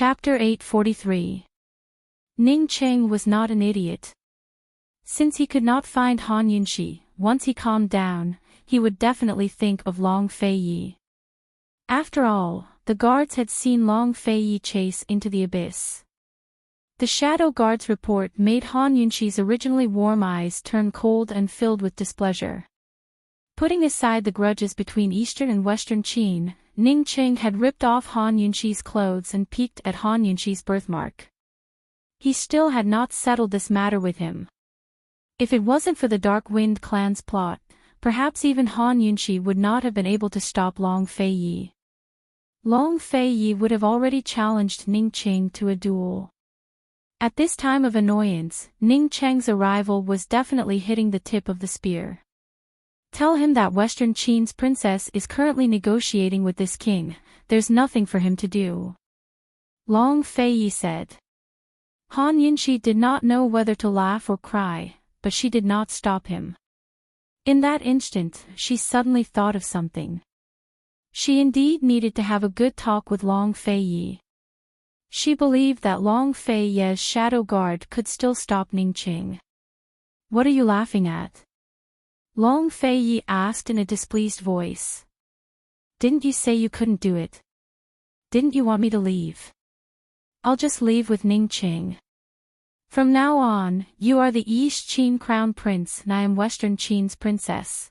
Chapter 843. Ning Cheng was not an idiot. Since he could not find Han Yunxi, once he calmed down, he would definitely think of Long Feiyi. After all, the guards had seen Long Feiyi chase into the abyss. The shadow guard's report made Han Yunxi's originally warm eyes turn cold and filled with displeasure. Putting aside the grudges between Eastern and Western Qin, Ning Cheng had ripped off Han Yunxi's clothes and peeked at Han Yunxi's birthmark. He still had not settled this matter with him. If it wasn't for the Dark Wind clan's plot, perhaps even Han Yunxi would not have been able to stop Long Feiyi. Long Feiyi would have already challenged Ning Cheng to a duel. At this time of annoyance, Ning Cheng's arrival was definitely hitting the tip of the spear. Tell him that Western Qin's princess is currently negotiating with this king, there's nothing for him to do. Long Feiyi said. Han Yunxi did not know whether to laugh or cry, but she did not stop him. In that instant, she suddenly thought of something. She indeed needed to have a good talk with Long Feiyi. She believed that Long Feiyi's shadow guard could still stop Ning Cheng. What are you laughing at? Long Feiyi asked in a displeased voice. Didn't you say you couldn't do it? Didn't you want me to leave? I'll just leave with Ning Cheng. From now on, you are the East Qin Crown Prince and I am Western Qin's princess.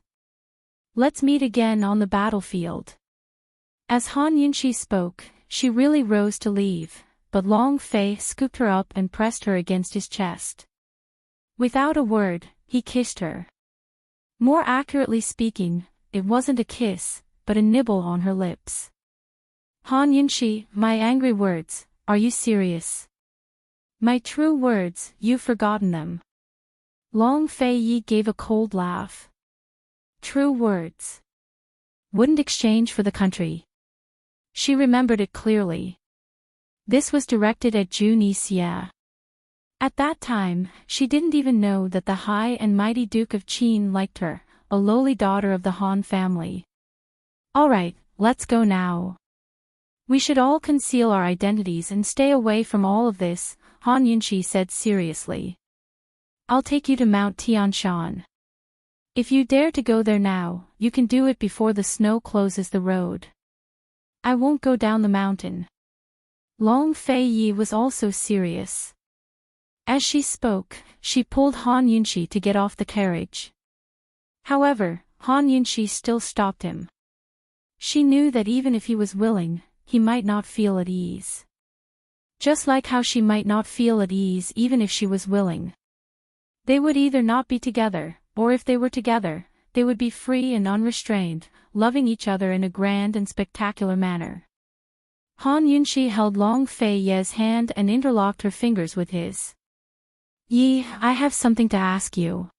Let's meet again on the battlefield. As Han Yunxi spoke, she really rose to leave, but Long Fei scooped her up and pressed her against his chest. Without a word, he kissed her. More accurately speaking, it wasn't a kiss, but a nibble on her lips. Han Yunxi, my angry words, are you serious? My true words, you've forgotten them. Long Feiyi gave a cold laugh. True words. Wouldn't exchange for the country. She remembered it clearly. This was directed at Jun Yixia. At that time, she didn't even know that the high and mighty Duke of Qin liked her, a lowly daughter of the Han family. Alright, let's go now. We should all conceal our identities and stay away from all of this, Han Yunxi said seriously. I'll take you to Mount Tianshan. If you dare to go there now, you can do it before the snow closes the road. I won't go down the mountain. Long Feiyi was also serious. As she spoke, she pulled Han Yunxi to get off the carriage. However, Han Yunxi still stopped him. She knew that even if he was willing, he might not feel at ease. Just like how she might not feel at ease even if she was willing. They would either not be together, or if they were together, they would be free and unrestrained, loving each other in a grand and spectacular manner. Han Yunxi held Long Feiyi's hand and interlocked her fingers with his. Yi, I have something to ask you.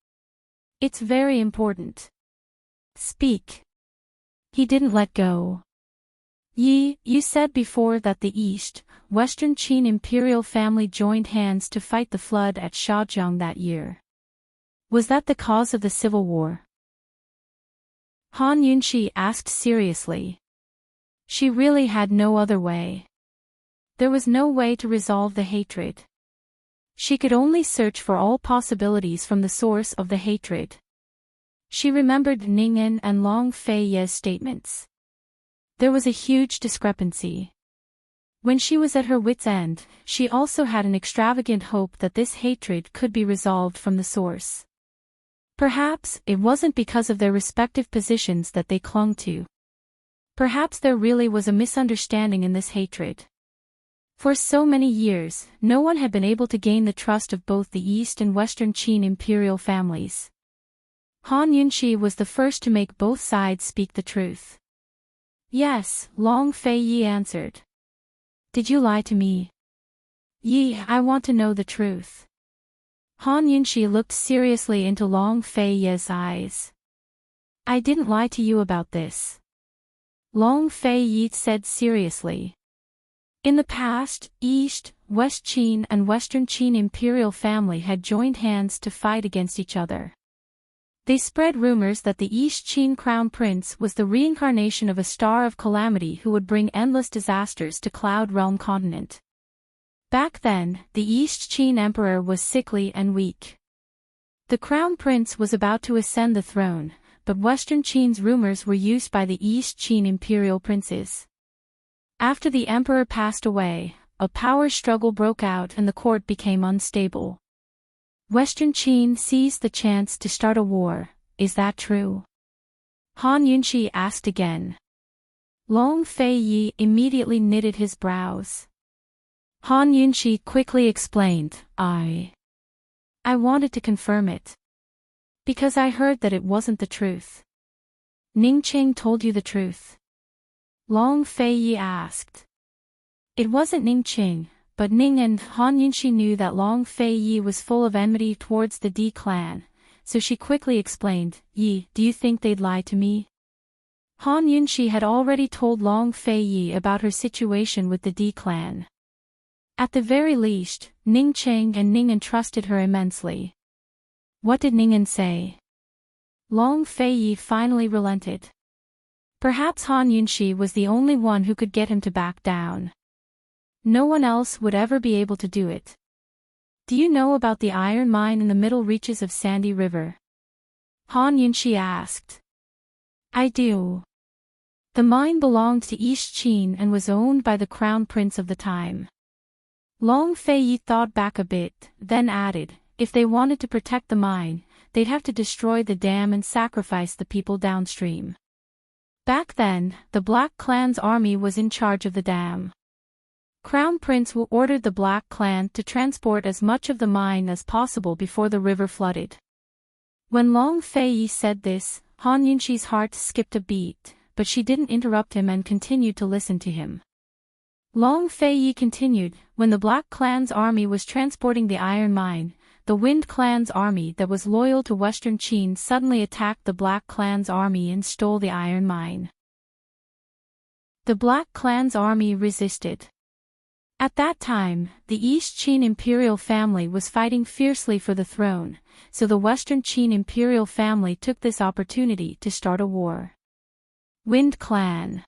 It's very important. Speak. He didn't let go. Yi, you said before that the East, Western Qin imperial family joined hands to fight the flood at Shaojiang that year. Was that the cause of the civil war? Han Yunxi asked seriously. She really had no other way. There was no way to resolve the hatred. She could only search for all possibilities from the source of the hatred. She remembered Ningen and Long Feiyi's statements. There was a huge discrepancy. When she was at her wit's end, she also had an extravagant hope that this hatred could be resolved from the source. Perhaps it wasn't because of their respective positions that they clung to. Perhaps there really was a misunderstanding in this hatred. For so many years, no one had been able to gain the trust of both the East and Western Qin imperial families. Han Yunxi was the first to make both sides speak the truth. Yes, Long Feiyi answered. Did you lie to me? Yi, I want to know the truth. Han Yunxi looked seriously into Long Feiyi's eyes. I didn't lie to you about this. Long Feiyi said seriously. In the past, East, West Qin and Western Qin imperial family had joined hands to fight against each other. They spread rumors that the East Qin Crown Prince was the reincarnation of a star of calamity who would bring endless disasters to Cloud Realm continent. Back then, the East Qin Emperor was sickly and weak. The Crown Prince was about to ascend the throne, but Western Qin's rumors were used by the East Qin imperial princes. After the emperor passed away, a power struggle broke out and the court became unstable. Western Qin seized the chance to start a war. Is that true? Han Yunshi asked again. Long Fei Yi immediately knitted his brows. Han Yunshi quickly explained, I wanted to confirm it. Because I heard that it wasn't the truth. Ning Qing told you the truth? Long Fei Yi asked. It wasn't Ning Qing, but Ning and Han Yunshi knew that Long Fei Yi was full of enmity towards the D clan, so she quickly explained, Yi, do you think they'd lie to me? Han Yunshi had already told Long Fei Yi about her situation with the D clan. At the very least, Ning Qing and Ningen trusted her immensely. What did Ningen say? Long Fei Yi finally relented. Perhaps Han Yunshi was the only one who could get him to back down. No one else would ever be able to do it. Do you know about the iron mine in the middle reaches of Sandy River? Han Yunshi asked. I do. The mine belonged to East Qin and was owned by the Crown Prince of the time. Long Fei Yi thought back a bit, then added, if they wanted to protect the mine, they'd have to destroy the dam and sacrifice the people downstream. Back then, the Black Clan's army was in charge of the dam. Crown Prince Wu ordered the Black Clan to transport as much of the mine as possible before the river flooded. When Long Fei Yi said this, Han Yunshi's heart skipped a beat, but she didn't interrupt him and continued to listen to him. Long Fei Yi continued, when the Black Clan's army was transporting the iron mine, the Wind Clan's army that was loyal to Western Qin suddenly attacked the Black Clan's army and stole the iron mine. The Black Clan's army resisted. At that time, the East Qin imperial family was fighting fiercely for the throne, so the Western Qin imperial family took this opportunity to start a war. Wind Clan.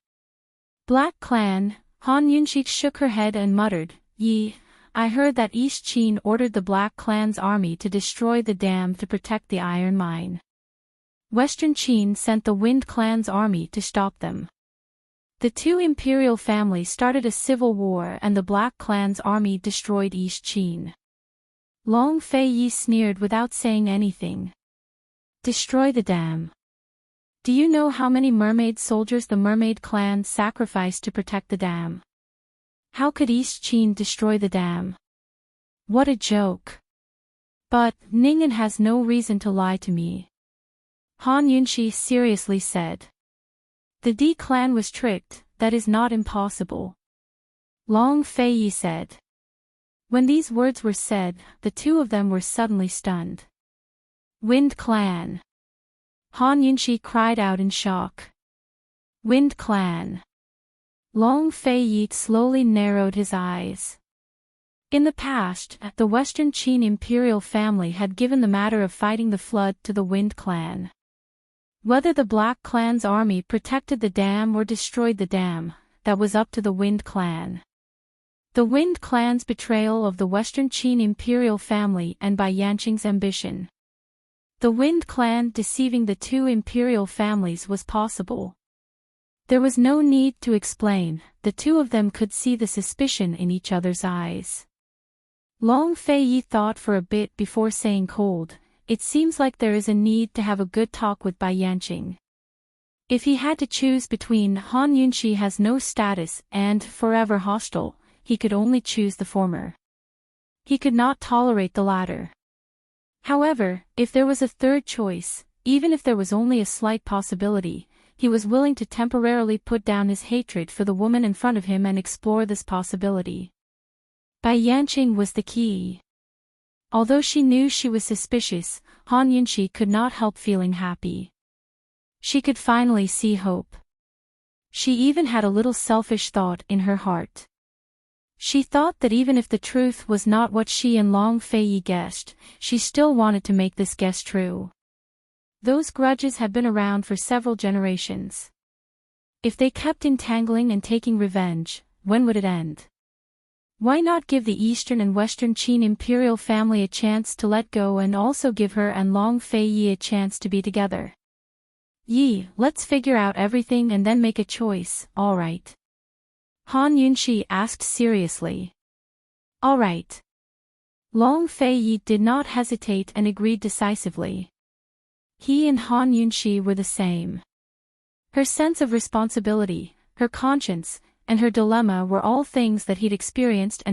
Black Clan. Han Yunshi shook her head and muttered, Yi, I heard that East Qin ordered the Black Clan's army to destroy the dam to protect the iron mine. Western Qin sent the Wind Clan's army to stop them. The two imperial families started a civil war and the Black Clan's army destroyed East Qin. Long Fei Yi sneered without saying anything. Destroy the dam. Do you know how many mermaid soldiers the Mermaid Clan sacrificed to protect the dam? How could East Qin destroy the dam? What a joke. But, Ningen has no reason to lie to me. Han Yunshi seriously said. The D clan was tricked, that is not impossible. Long Fei Yi said. When these words were said, the two of them were suddenly stunned. Wind Clan. Han Yunshi cried out in shock. Wind Clan. Long Fei Yi slowly narrowed his eyes. In the past, the Western Qin imperial family had given the matter of fighting the flood to the Wind Clan. Whether the Black Clan's army protected the dam or destroyed the dam, that was up to the Wind Clan. The Wind Clan's betrayal of the Western Qin imperial family and by Yanqing's ambition. The Wind Clan deceiving the two imperial families was possible. There was no need to explain, the two of them could see the suspicion in each other's eyes. Long Fei Yi thought for a bit before saying cold, it seems like there is a need to have a good talk with Bai Yanqing. If he had to choose between Han Yunshi has no status and forever hostile, he could only choose the former. He could not tolerate the latter. However, if there was a third choice, even if there was only a slight possibility, he was willing to temporarily put down his hatred for the woman in front of him and explore this possibility. Bai Yanqing was the key. Although she knew she was suspicious, Han Yunshi could not help feeling happy. She could finally see hope. She even had a little selfish thought in her heart. She thought that even if the truth was not what she and Long Fei Yi guessed, she still wanted to make this guess true. Those grudges had been around for several generations. If they kept entangling and taking revenge, when would it end? Why not give the Eastern and Western Qin imperial family a chance to let go and also give her and Long Fei Yi a chance to be together? Yi, let's figure out everything and then make a choice, alright? Han Yunshi asked seriously. Alright. Long Fei Yi did not hesitate and agreed decisively. He and Han Yunshi were the same. Her sense of responsibility, her conscience, and her dilemma were all things that he'd experienced.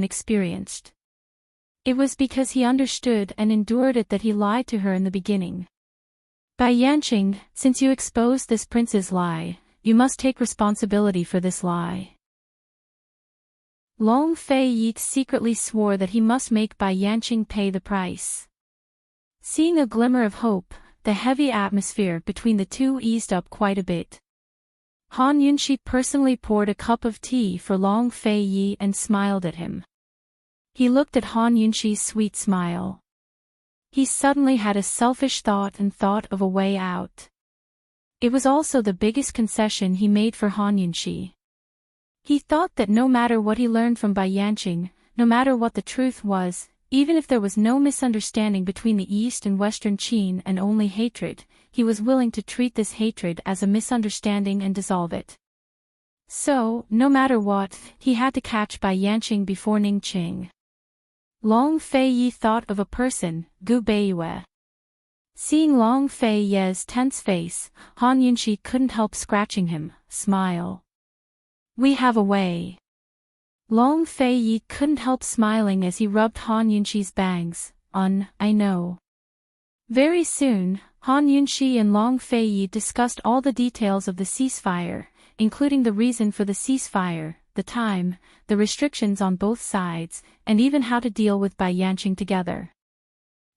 It was because he understood and endured it that he lied to her in the beginning. Bai Yanqing, since you exposed this prince's lie, you must take responsibility for this lie. Long Fei Yi secretly swore that he must make Bai Yanqing pay the price. Seeing a glimmer of hope, the heavy atmosphere between the two eased up quite a bit. Han Yunshi personally poured a cup of tea for Long Fei Yi and smiled at him. He looked at Han Yunshi's sweet smile. He suddenly had a selfish thought and thought of a way out. It was also the biggest concession he made for Han Yunshi. He thought that no matter what he learned from Bai Yanqing, no matter what the truth was, even if there was no misunderstanding between the East and Western Qin and only hatred, he was willing to treat this hatred as a misunderstanding and dissolve it. So, no matter what, he had to catch Bai Yanqing before Ningqing. Long Fei Yi thought of a person, Gu Beiyue. Seeing Long Fei Yi's tense face, Han Yunshi couldn't help scratching him, smile. We have a way. Long Fei Yi couldn't help smiling as he rubbed Han Yunshi's bangs. I know. Very soon, Han Yunshi and Long Fei Yi discussed all the details of the ceasefire, including the reason for the ceasefire, the time, the restrictions on both sides, and even how to deal with Bai Yanqing together.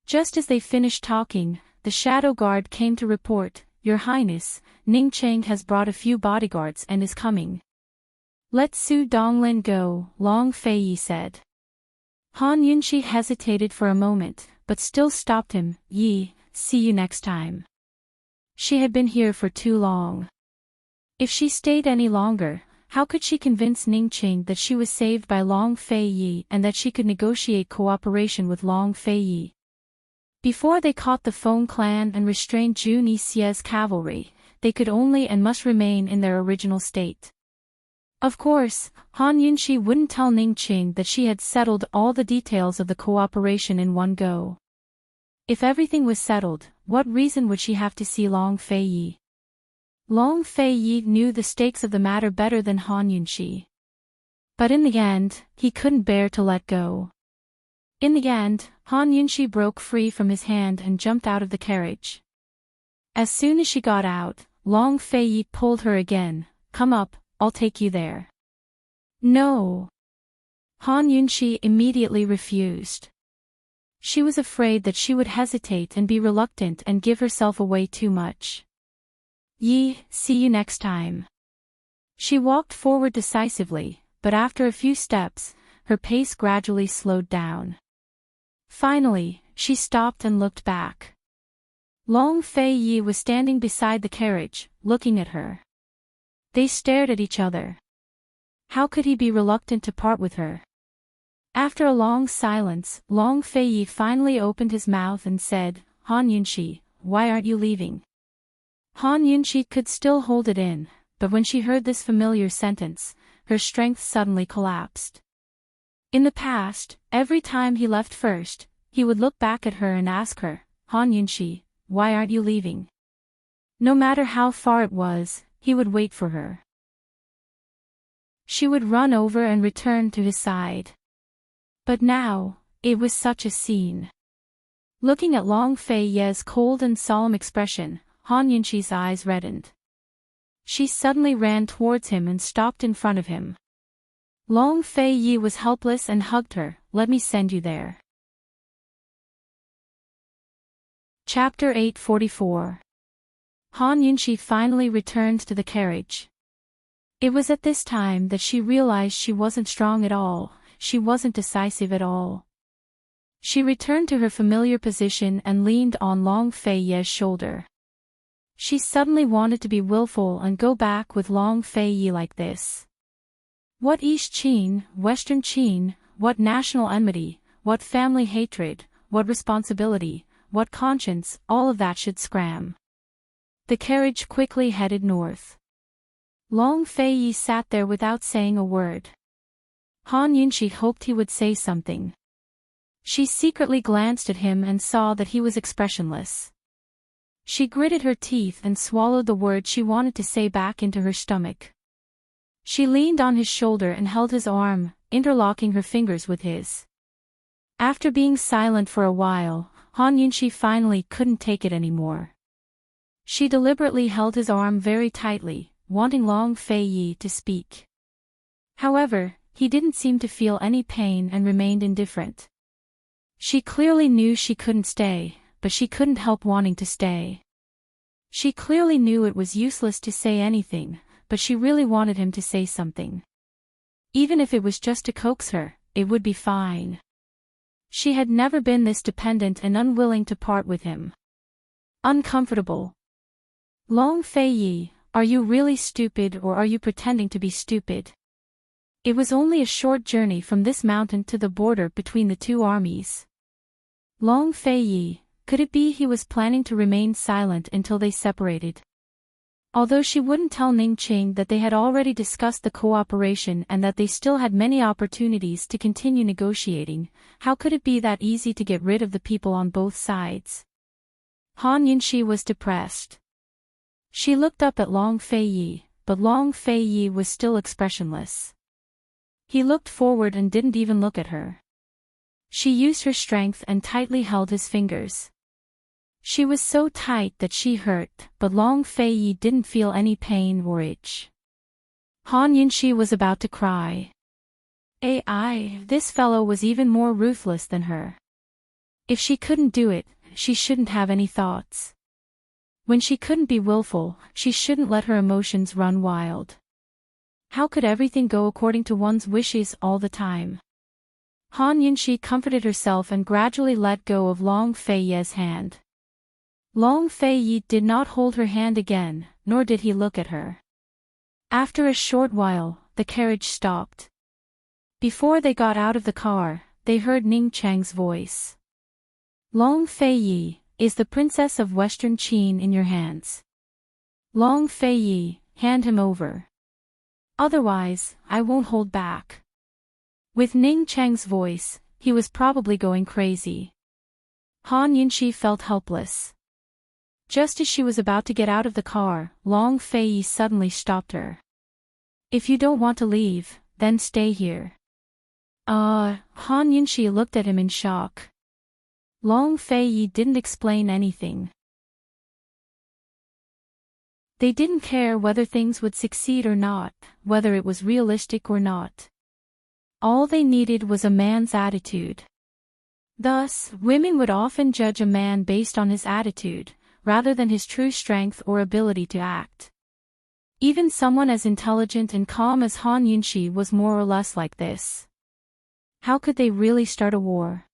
Just as they finished talking, the shadow guard came to report, Your Highness, Ningqing has brought a few bodyguards and is coming. Let Su Donglin go, Long Fei Yi said. Han Yunshi hesitated for a moment, but still stopped him. Yi, see you next time. She had been here for too long. If she stayed any longer, how could she convince Ningqing that she was saved by Long Fei Yi and that she could negotiate cooperation with Long Fei Yi? Before they caught the Feng clan and restrained Jun Yixie's cavalry, they could only and must remain in their original state. Of course, Han Yunshi wouldn't tell Ningqing that she had settled all the details of the cooperation in one go. If everything was settled, what reason would she have to see Long Fei Yi? Long Fei Yi knew the stakes of the matter better than Han Yunshi. But in the end, he couldn't bear to let go. In the end, Han Yunshi broke free from his hand and jumped out of the carriage. As soon as she got out, Long Fei Yi pulled her again. Come up, I'll take you there. No. Han Yunshi immediately refused. She was afraid that she would hesitate and be reluctant and give herself away too much. Yi, see you next time. She walked forward decisively, but after a few steps, her pace gradually slowed down. Finally, she stopped and looked back. Long Fei Yi was standing beside the carriage, looking at her. They stared at each other. How could he be reluctant to part with her? After a long silence, Long Fei Yi finally opened his mouth and said, Han Yunshi, why aren't you leaving? Han Yunshi could still hold it in, but when she heard this familiar sentence, her strength suddenly collapsed. In the past, every time he left first, he would look back at her and ask her, Han Yunshi, why aren't you leaving? No matter how far it was, he would wait for her. She would run over and return to his side. But now, it was such a scene. Looking at Long Fei Yi's cold and solemn expression, Han Yunshi's eyes reddened. She suddenly ran towards him and stopped in front of him. Long Fei Yi was helpless and hugged her. Let me send you there. Chapter 844. Han Yunshi finally returned to the carriage. It was at this time that she realized she wasn't strong at all, she wasn't decisive at all. She returned to her familiar position and leaned on Long Fei Yi's shoulder. She suddenly wanted to be willful and go back with Long Fei Yi like this. What East Qin, Western Qin, what national enmity, what family hatred, what responsibility, what conscience, all of that should scram. The carriage quickly headed north. Long Fei-yi sat there without saying a word. Han Yunxi hoped he would say something. She secretly glanced at him and saw that he was expressionless. She gritted her teeth and swallowed the words she wanted to say back into her stomach. She leaned on his shoulder and held his arm, interlocking her fingers with his. After being silent for a while, Han Yunxi finally couldn't take it anymore. She deliberately held his arm very tightly, wanting Long Fei-yi to speak. However, he didn't seem to feel any pain and remained indifferent. She clearly knew she couldn't stay, but she couldn't help wanting to stay. She clearly knew it was useless to say anything, but she really wanted him to say something. Even if it was just to coax her, it would be fine. She had never been this dependent and unwilling to part with him. Uncomfortable. Long Fei-yi, are you really stupid or are you pretending to be stupid? It was only a short journey from this mountain to the border between the two armies. Long Fei-yi, could it be he was planning to remain silent until they separated? Although she wouldn't tell Ning Qing that they had already discussed the cooperation and that they still had many opportunities to continue negotiating, how could it be that easy to get rid of the people on both sides? Han Yunxi was depressed. She looked up at Long Fei-yi, but Long Fei-yi was still expressionless. He looked forward and didn't even look at her. She used her strength and tightly held his fingers. She was so tight that she hurt, but Long Fei-yi didn't feel any pain or itch. Han Yunxi was about to cry. This fellow was even more ruthless than her. If she couldn't do it, she shouldn't have any thoughts. When she couldn't be willful, she shouldn't let her emotions run wild. How could everything go according to one's wishes all the time? Han Yunxi comforted herself and gradually let go of Long Fei-yi's hand. Long Fei-yi did not hold her hand again, nor did he look at her. After a short while, the carriage stopped. Before they got out of the car, they heard Ning Cheng's voice. Long Fei-yi, is the Princess of Western Qin in your hands? Long Fei-yi, hand him over. Otherwise, I won't hold back. With Ning Cheng's voice, he was probably going crazy. Han Yunxi felt helpless. Just as she was about to get out of the car, Long Fei-yi suddenly stopped her. If you don't want to leave, then stay here. Han Yunxi looked at him in shock. Long Fei-yi didn't explain anything. They didn't care whether things would succeed or not, whether it was realistic or not. All they needed was a man's attitude. Thus, women would often judge a man based on his attitude, rather than his true strength or ability to act. Even someone as intelligent and calm as Han Yunxi was more or less like this. How could they really start a war?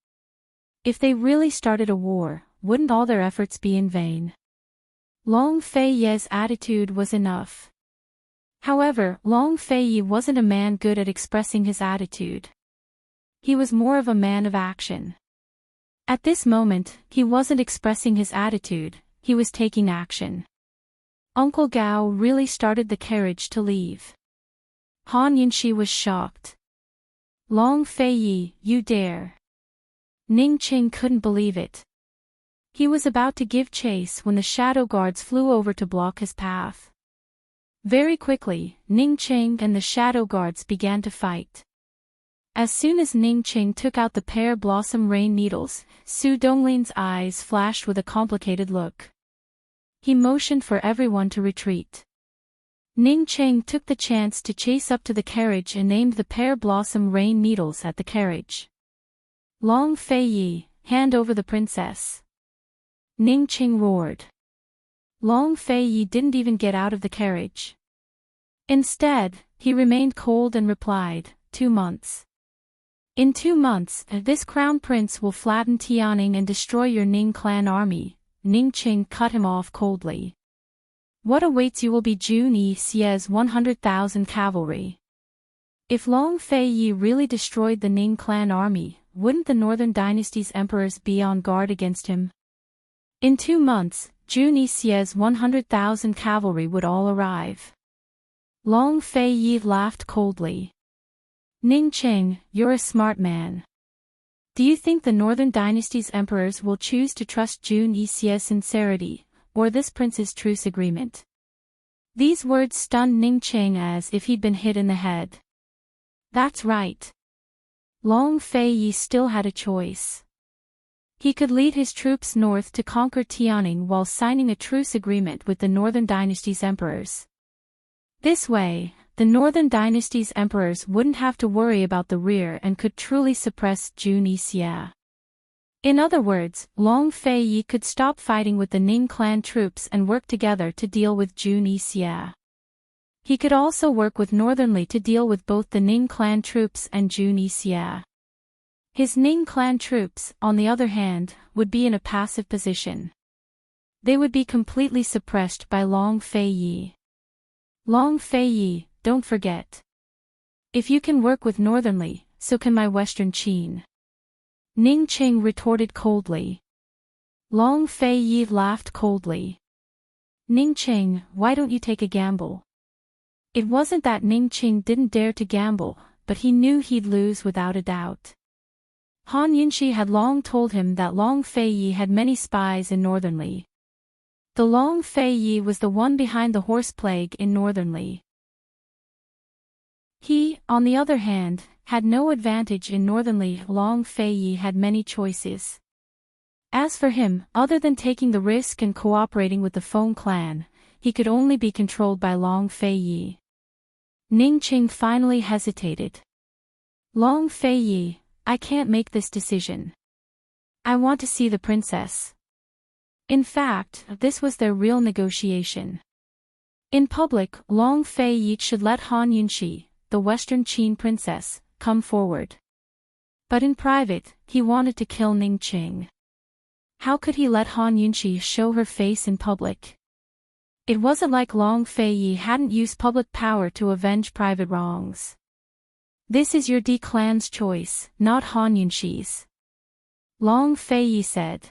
If they really started a war, wouldn't all their efforts be in vain? Long Fei-yi's attitude was enough. However, Long Fei-yi wasn't a man good at expressing his attitude. He was more of a man of action. At this moment, he wasn't expressing his attitude, he was taking action. Uncle Gao really started the carriage to leave. Han Yunxi was shocked. Long Fei-yi, you dare. Ning Qing couldn't believe it. He was about to give chase when the shadow guards flew over to block his path. Very quickly, Ning Qing and the shadow guards began to fight. As soon as Ning Qing took out the pear blossom rain needles, Su Donglin's eyes flashed with a complicated look. He motioned for everyone to retreat. Ning Qing took the chance to chase up to the carriage and aimed the pear blossom rain needles at the carriage. Long Fei-yi, hand over the princess. Ning Qing roared. Long Fei-yi didn't even get out of the carriage. Instead, he remained cold and replied, 2 months. In 2 months, this crown prince will flatten Tianning and destroy your Ning clan army. Ning Qing cut him off coldly. What awaits you will be Jun Yi Xie's 100,000 cavalry. If Long Fei Yi really destroyed the Ning clan army, wouldn't the Northern Dynasty's emperors be on guard against him? In 2 months, Jun Yixie's 100,000 cavalry would all arrive. Long Fei Yi laughed coldly. Ning Qing, you're a smart man. Do you think the Northern Dynasty's emperors will choose to trust Jun Yixie's sincerity, or this prince's truce agreement? These words stunned Ning Qing as if he'd been hit in the head. That's right. Long Fei Yi still had a choice. He could lead his troops north to conquer Tianning while signing a truce agreement with the Northern Dynasty's emperors. This way, the Northern Dynasty's emperors wouldn't have to worry about the rear and could truly suppress Jun Yixie. In other words, Long Fei Yi could stop fighting with the Ning clan troops and work together to deal with Jun Yixie. He could also work with Northern Li to deal with both the Ning clan troops and Jun Yixie. His Ning clan troops, on the other hand, would be in a passive position. They would be completely suppressed by Long Fei Yi. Long Fei Yi, don't forget. If you can work with Northern Li, so can my Western Qin. Ning Qing retorted coldly. Long Fei Yi laughed coldly. Ning Qing, why don't you take a gamble? It wasn't that Ning Qing didn't dare to gamble, but he knew he'd lose without a doubt. Han Yunxi had long told him that Long Fei Yi had many spies in Northern Li. The Long Fei Yi was the one behind the horse plague in Northern Li. He, on the other hand, had no advantage in Northern Li. Long Fei Yi had many choices. As for him, other than taking the risk and cooperating with the Feng clan, he could only be controlled by Long Fei Yi. Ning Qing finally hesitated. Long Fei Yi, I can't make this decision. I want to see the princess. In fact, this was their real negotiation. In public, Long Fei Yi should let Han Yunxi, the Western Qin princess, come forward. But in private, he wanted to kill Ning Qing. How could he let Han Yunxi show her face in public? It wasn't like Long Fei Yi hadn't used public power to avenge private wrongs. This is your D clan's choice, not Han Yunxi's. Long Fei Yi said.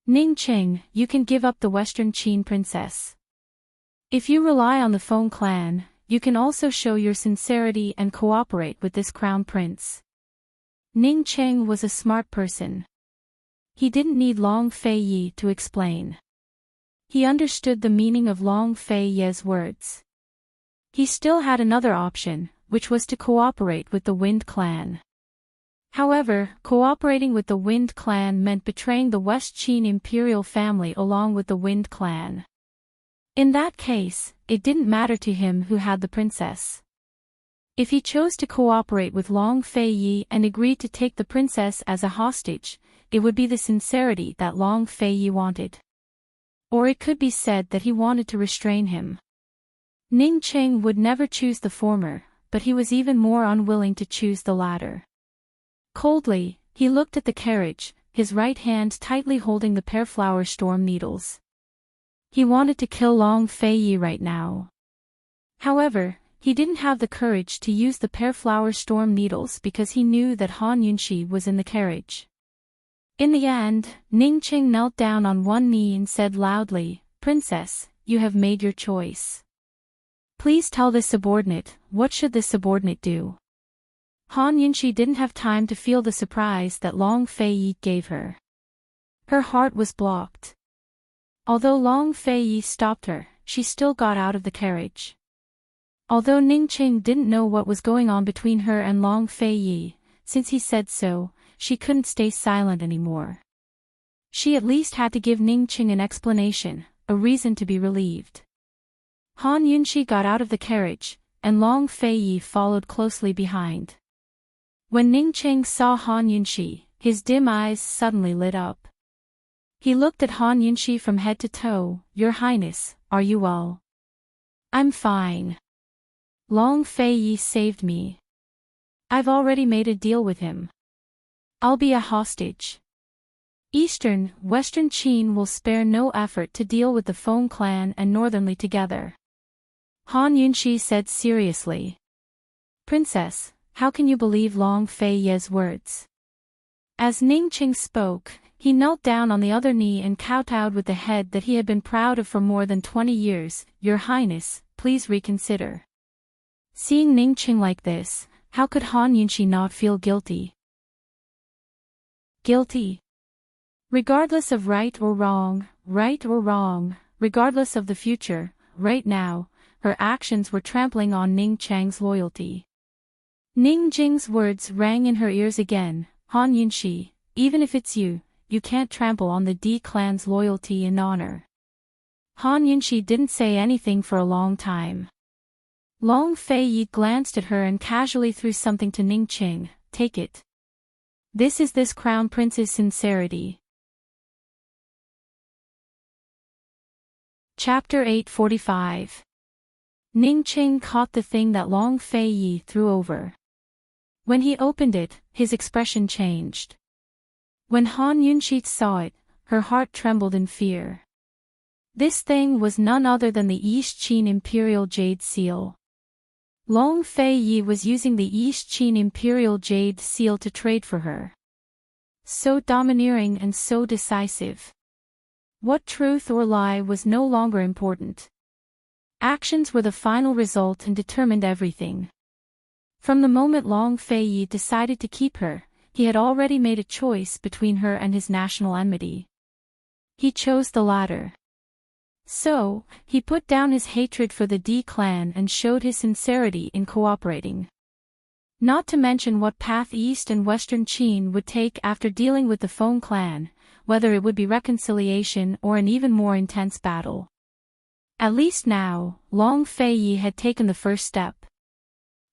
Ning Qing, you can give up the Western Qin princess. If you rely on the Feng clan, you can also show your sincerity and cooperate with this crown prince. Ning Qing was a smart person. He didn't need Long Fei Yi to explain. He understood the meaning of Long Fei Yi's words. He still had another option, which was to cooperate with the Wind clan. However, cooperating with the Wind clan meant betraying the West Qin imperial family along with the Wind clan. In that case, it didn't matter to him who had the princess. If he chose to cooperate with Long Fei Yi and agreed to take the princess as a hostage, it would be the sincerity that Long Fei Yi wanted. Or it could be said that he wanted to restrain him. Ning Qing would never choose the former, but he was even more unwilling to choose the latter. Coldly, he looked at the carriage, his right hand tightly holding the pearflower storm needles. He wanted to kill Long Fei Yi right now. However, he didn't have the courage to use the pearflower storm needles because he knew that Han Yunxi was in the carriage. In the end, Ning Qing knelt down on one knee and said loudly, "Princess, you have made your choice. Please tell this subordinate, what should this subordinate do?" Han Yunxi didn't have time to feel the surprise that Long Fei Yi gave her. Her heart was blocked. Although Long Fei Yi stopped her, she still got out of the carriage. Although Ning Qing didn't know what was going on between her and Long Fei Yi, since he said so, she couldn't stay silent anymore. She at least had to give Ning Qing an explanation, a reason to be relieved. Han Yunxi got out of the carriage, and Long Fei Yi followed closely behind. When Ning Qing saw Han Yunxi, his dim eyes suddenly lit up. He looked at Han Yunxi from head to toe. "Your Highness, are you well?" "I'm fine. Long Fei Yi saved me. I've already made a deal with him. I'll be a hostage. Eastern, Western Qin will spare no effort to deal with the Feng clan and Northern Li together," Han Yunxi said seriously. Princess, how can you believe Long Fei Ye's words? As Ningqing spoke, he knelt down on the other knee and kowtowed with the head that he had been proud of for more than 20 years. Your Highness, please reconsider. Seeing Ningqing like this, how could Han Yunxi not feel guilty? Guilty? Regardless of right or wrong, regardless of the future, right now, her actions were trampling on Ning Chang's loyalty. Ning Jing's words rang in her ears again. Han Yunxi, even if it's you, you can't trample on the D clan's loyalty and honor. Han Yunxi didn't say anything for a long time. Long Fei Yi glanced at her and casually threw something to Ning Qing. Take it. This is this crown prince's sincerity. Chapter 845. Ning Qing caught the thing that Long Fei Yi threw over. When he opened it, his expression changed. When Han Yunxi saw it, her heart trembled in fear. This thing was none other than the Yixin Imperial Jade Seal. Long Fei Yi was using the Yixin Imperial Jade Seal to trade for her. So domineering and so decisive. What truth or lie was no longer important. Actions were the final result and determined everything. From the moment Long Fei Yi decided to keep her, he had already made a choice between her and his national enmity. He chose the latter. So, he put down his hatred for the D clan and showed his sincerity in cooperating. Not to mention what path East and Western Qin would take after dealing with the Feng clan, whether it would be reconciliation or an even more intense battle. At least now, Long Fei Yi had taken the first step.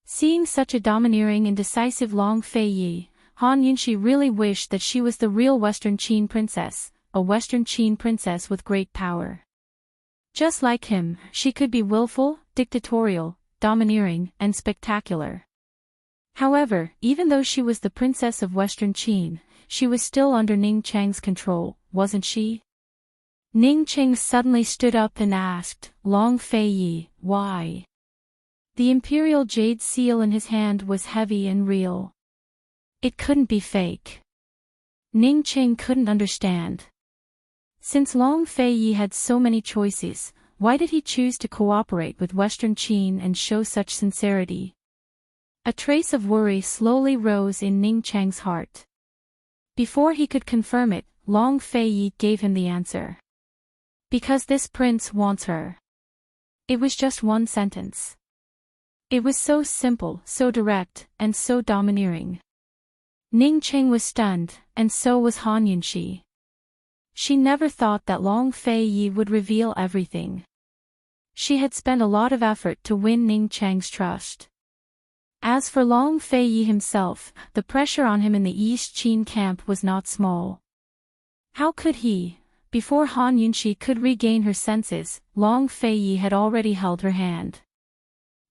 Seeing such a domineering and decisive Long Fei Yi, Han Yunxi really wished that she was the real Western Qin princess, a Western Qin princess with great power. Just like him, she could be willful, dictatorial, domineering, and spectacular. However, even though she was the princess of Western Qin, she was still under Ning Chang's control, wasn't she? Ning Chang suddenly stood up and asked, Long Fei Yi, why? The imperial jade seal in his hand was heavy and real. It couldn't be fake. Ning Chang couldn't understand. Since Long Fei Yi had so many choices, why did he choose to cooperate with Western Qin and show such sincerity? A trace of worry slowly rose in Ning Chang's heart. Before he could confirm it, Long Fei Yi gave him the answer. Because this prince wants her. It was just one sentence. It was so simple, so direct, and so domineering. Ning Chang was stunned, and so was Han Yunxi. She never thought that Long Fei Yi would reveal everything. She had spent a lot of effort to win Ning Chang's trust. As for Long Fei Yi himself, the pressure on him in the East Qin camp was not small. How could he? Before Han Yunxi could regain her senses, Long Fei Yi had already held her hand.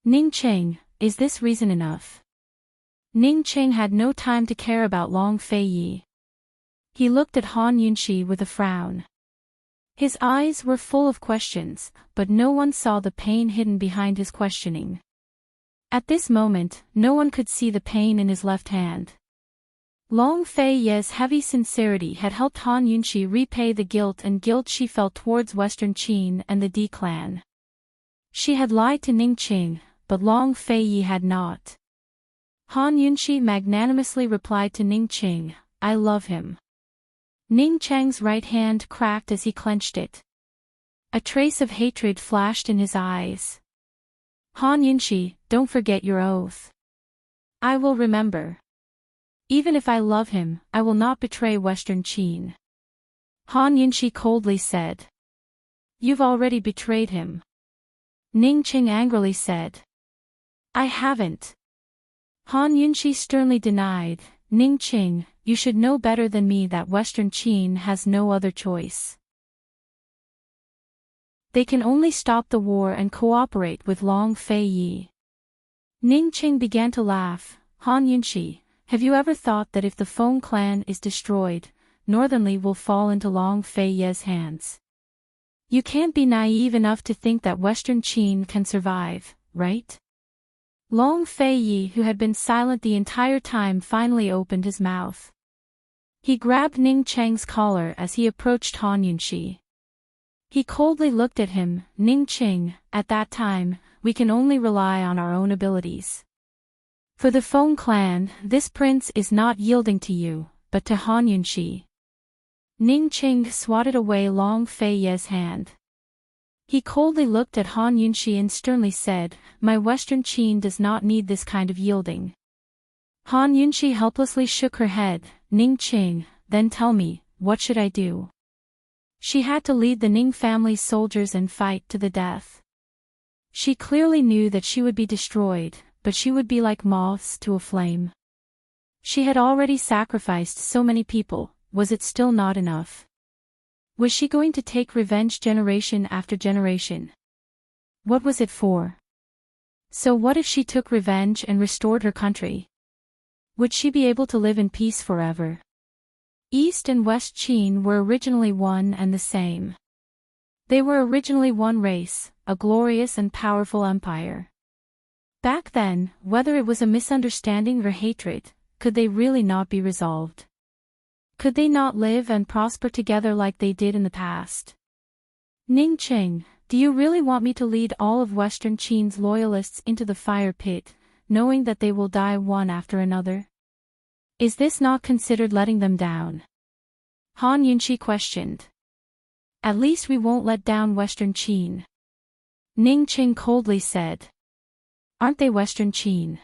Ning Chang, is this reason enough? Ning Chang had no time to care about Long Fei Yi. He looked at Han Yunxi with a frown. His eyes were full of questions, but no one saw the pain hidden behind his questioning. At this moment, no one could see the pain in his left hand. Long Fei Yi's heavy sincerity had helped Han Yunxi repay the guilt she felt towards Western Qin and the D clan. She had lied to Ning Qing, but Long Fei Yi had not. Han Yunxi magnanimously replied to Ning Qing, I love him. Ning Chang's right hand cracked as he clenched it. A trace of hatred flashed in his eyes. Han Yunxi, don't forget your oath. I will remember. Even if I love him, I will not betray Western Qin. Han Yunxi coldly said. You've already betrayed him. Ning Qing angrily said. I haven't. Han Yunxi sternly denied. Ning Qing, you should know better than me that Western Qin has no other choice. They can only stop the war and cooperate with Long Fei Yi. Ning Qing began to laugh. Han Yunxi, have you ever thought that if the Feng clan is destroyed, Northernly will fall into Long Fei Yi's hands? You can't be naive enough to think that Western Qin can survive, right? Long Fei-yi, who had been silent the entire time, finally opened his mouth. He grabbed Ning Cheng's collar as he approached Han Yunxi. He coldly looked at him. Ning Cheng, at that time, we can only rely on our own abilities. For the Feng clan, this prince is not yielding to you, but to Han Yunxi. Ning Cheng swatted away Long Fei-yi's hand. He coldly looked at Han Yunxi and sternly said, "My Western Qin does not need this kind of yielding." Han Yunxi helplessly shook her head. "Ning Cheng, then tell me, what should I do?" She had to lead the Ning family's soldiers and fight to the death. She clearly knew that she would be destroyed, but she would be like moths to a flame. She had already sacrificed so many people, was it still not enough? Was she going to take revenge generation after generation? What was it for? So what if she took revenge and restored her country? Would she be able to live in peace forever? East and West Qin were originally one and the same. They were originally one race, a glorious and powerful empire. Back then, whether it was a misunderstanding or hatred, could they really not be resolved? Could they not live and prosper together like they did in the past? Ning Cheng, do you really want me to lead all of Western Qin's loyalists into the fire pit, knowing that they will die one after another? Is this not considered letting them down? Han Yunxi questioned. At least we won't let down Western Qin. Ning Cheng coldly said. Aren't they Western Qin?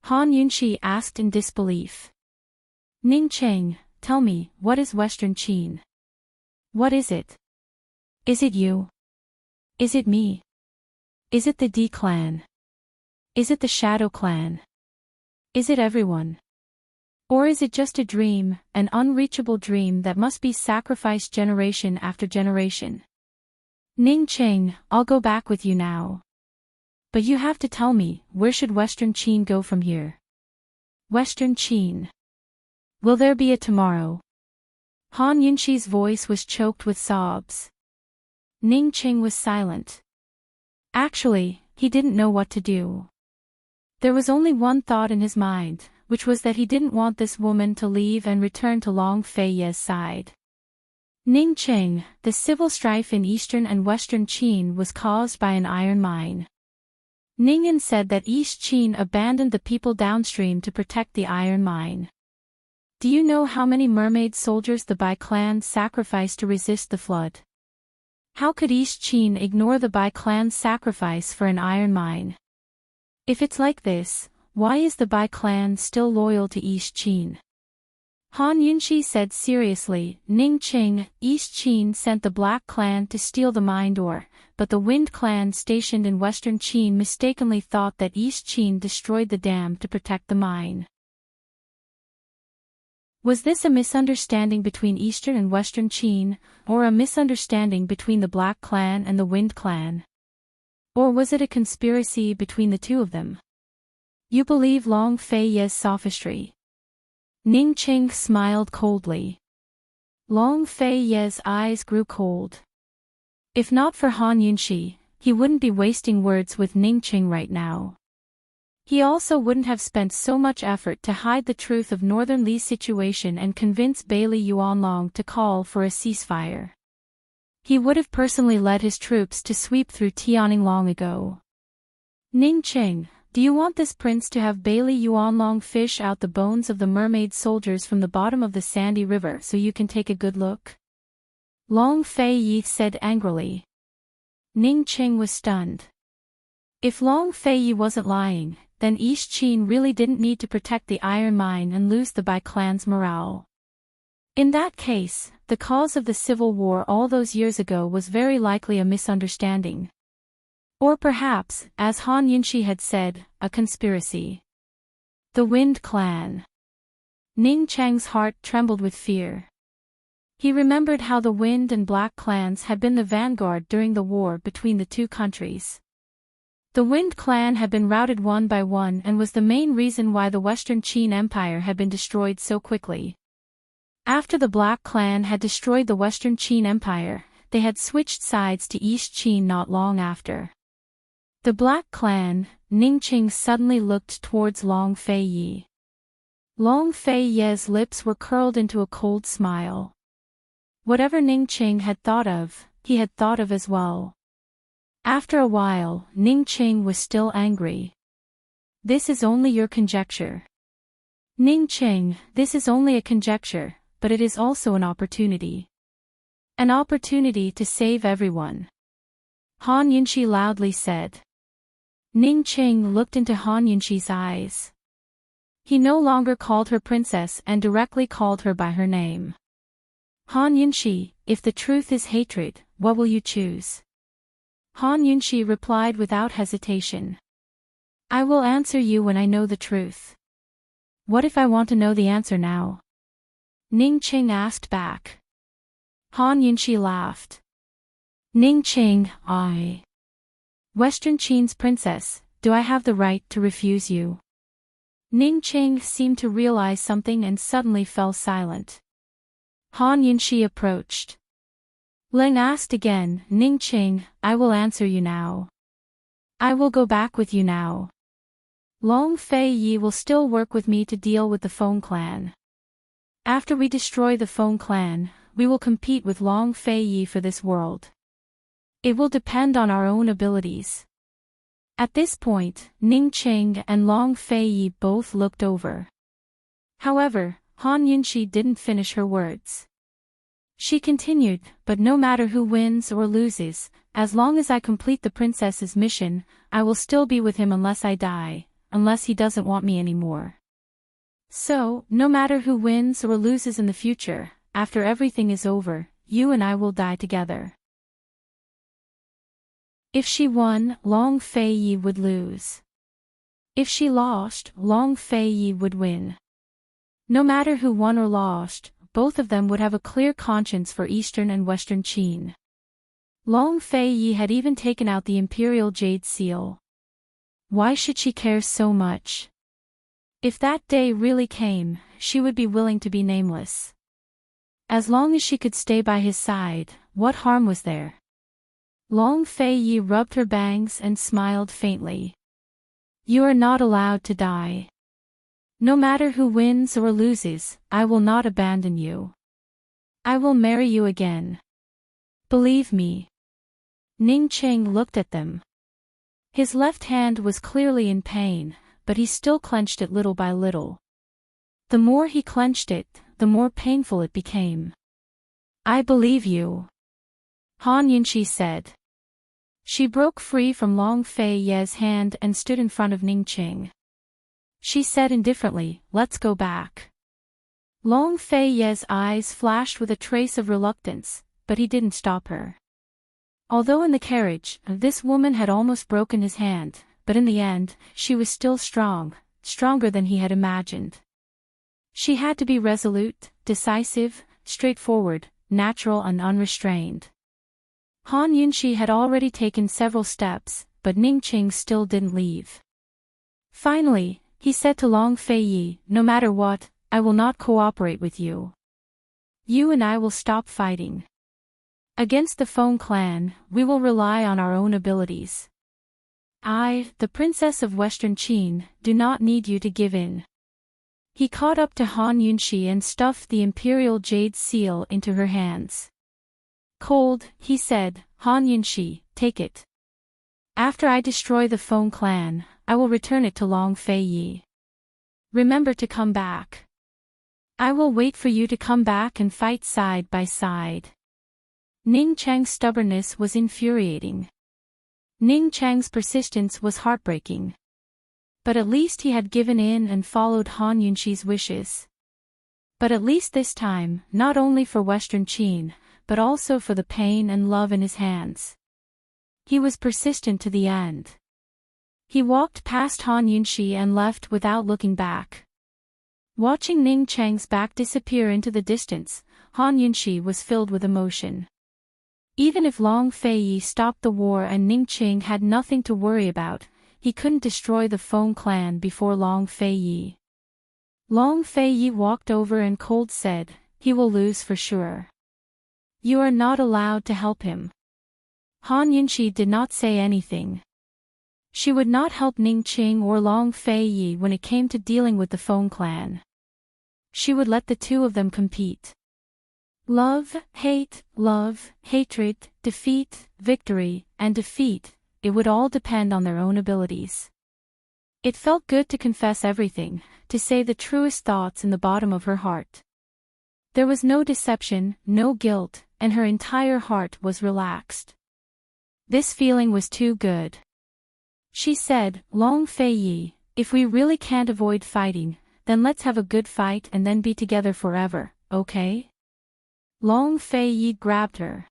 Han Yunxi asked in disbelief. Ning Cheng, tell me, what is Western Qin? What is it? Is it you? Is it me? Is it the D clan? Is it the Shadow clan? Is it everyone? Or is it just a dream, an unreachable dream that must be sacrificed generation after generation? Ning Cheng, I'll go back with you now. But you have to tell me, where should Western Qin go from here? Western Qin. Will there be a tomorrow? Han Yunxi's voice was choked with sobs. Ning Cheng was silent. Actually, he didn't know what to do. There was only one thought in his mind, which was that he didn't want this woman to leave and return to Long Fei-yi's side. Ning Cheng, the civil strife in eastern and western Qin was caused by an iron mine. Ningen said that East Qin abandoned the people downstream to protect the iron mine. Do you know how many mermaid soldiers the Bai clan sacrificed to resist the flood? How could East Qin ignore the Bai clan's sacrifice for an iron mine? If it's like this, why is the Bai clan still loyal to East Qin? Han Yunxi said seriously, Ning Cheng, East Qin sent the Black clan to steal the mine door, but the Wind clan stationed in Western Qin mistakenly thought that East Qin destroyed the dam to protect the mine. Was this a misunderstanding between Eastern and Western Qin, or a misunderstanding between the Black clan and the Wind clan? Or was it a conspiracy between the two of them? You believe Long Fei-yi's sophistry? Ning Cheng smiled coldly. Long Fei-yi's eyes grew cold. If not for Han Yunxi, he wouldn't be wasting words with Ning Cheng right now. He also wouldn't have spent so much effort to hide the truth of Northern Li's situation and convince Bailey Yuanlong to call for a ceasefire. He would have personally led his troops to sweep through Tianning long ago. Ning Cheng, do you want this prince to have Bailey Yuanlong fish out the bones of the mermaid soldiers from the bottom of the sandy river so you can take a good look? Long Fei-yi said angrily. Ning Cheng was stunned. If Long Fei-yi wasn't lying, then East Qin really didn't need to protect the iron mine and lose the Bai clan's morale. In that case, the cause of the civil war all those years ago was very likely a misunderstanding. Or perhaps, as Han Yunxi had said, a conspiracy. The Wind clan. Ning Cheng's heart trembled with fear. He remembered how the Wind and Black clans had been the vanguard during the war between the two countries. The Wind clan had been routed one by one and was the main reason why the Western Qin Empire had been destroyed so quickly. After the Black clan had destroyed the Western Qin Empire, they had switched sides to East Qin not long after. The Black Clan, Ningqing suddenly looked towards Long Fei Yi. Long Fei Yi's lips were curled into a cold smile. Whatever Ningqing had thought of, he had thought of as well. After a while, Ningqing was still angry. This is only your conjecture. Ningqing, this is only a conjecture, but it is also an opportunity. An opportunity to save everyone. Han Yunxi loudly said. Ningqing looked into Han Yunxi's eyes. He no longer called her princess and directly called her by her name. Han Yunxi, if the truth is hatred, what will you choose? Han Yunxi replied without hesitation. I will answer you when I know the truth. What if I want to know the answer now? Ningqing asked back. Han Yunxi laughed. Ningqing, I. Western Qin's princess, do I have the right to refuse you? Ningqing seemed to realize something and suddenly fell silent. Han Yunxi approached. Ling asked again, Ningqing, I will answer you now. I will go back with you now. Long Fei Yi will still work with me to deal with the Feng clan. After we destroy the Feng clan, we will compete with Long Fei Yi for this world. It will depend on our own abilities. At this point, Ningqing and Long Fei Yi both looked over. However, Han Yunxi didn't finish her words. She continued, but no matter who wins or loses, as long as I complete the princess's mission, I will still be with him unless I die, unless he doesn't want me anymore. So, no matter who wins or loses in the future, after everything is over, you and I will die together. If she won, Long Fei Yi would lose. If she lost, Long Fei Yi would win. No matter who won or lost, both of them would have a clear conscience for Eastern and Western Qin. Long Fei Yi had even taken out the Imperial Jade Seal. Why should she care so much? If that day really came, she would be willing to be nameless. As long as she could stay by his side, what harm was there? Long Fei Yi rubbed her bangs and smiled faintly. You are not allowed to die. No matter who wins or loses, I will not abandon you. I will marry you again. Believe me. Ningqing looked at them. His left hand was clearly in pain, but he still clenched it little by little. The more he clenched it, the more painful it became. I believe you. Han Yunxi said. She broke free from Long Fei Yi's hand and stood in front of Ningqing. She said indifferently, let's go back. Long Fei Yi's eyes flashed with a trace of reluctance, but he didn't stop her. Although in the carriage, this woman had almost broken his hand, but in the end, she was still strong, stronger than he had imagined. She had to be resolute, decisive, straightforward, natural and unrestrained. Han Yunxi had already taken several steps, but Ningqing still didn't leave. Finally, he said to Long Fei Yi, no matter what, I will not cooperate with you. You and I will stop fighting. Against the Feng clan, we will rely on our own abilities. I, the Princess of Western Qin, do not need you to give in. He caught up to Han Yunxi and stuffed the Imperial Jade Seal into her hands. Cold, he said, Han Yunxi, take it. After I destroy the Feng clan, I will return it to Long Fei Yi. Remember to come back. I will wait for you to come back and fight side by side. Ningqing's stubbornness was infuriating. Ningqing's persistence was heartbreaking. But at least he had given in and followed Han Yunxi's wishes. But at least this time, not only for Western Qin, but also for the pain and love in his hands. He was persistent to the end. He walked past Han Yunxi and left without looking back. Watching Ningqing's back disappear into the distance, Han Yunxi was filled with emotion. Even if Long Fei Yi stopped the war and Ningqing had nothing to worry about, he couldn't destroy the Feng clan before Long Fei Yi. Long Fei Yi walked over and cold said, he will lose for sure. You are not allowed to help him. Han Yunxi did not say anything. She would not help Ning Qing or Long Fei Yi when it came to dealing with the Feng clan. She would let the two of them compete. Love, hatred, defeat, victory, and defeat, it would all depend on their own abilities. It felt good to confess everything, to say the truest thoughts in the bottom of her heart. There was no deception, no guilt, and her entire heart was relaxed. This feeling was too good. She said, Long Fei Yi, if we really can't avoid fighting, then let's have a good fight and then be together forever, okay? Long Fei Yi grabbed her.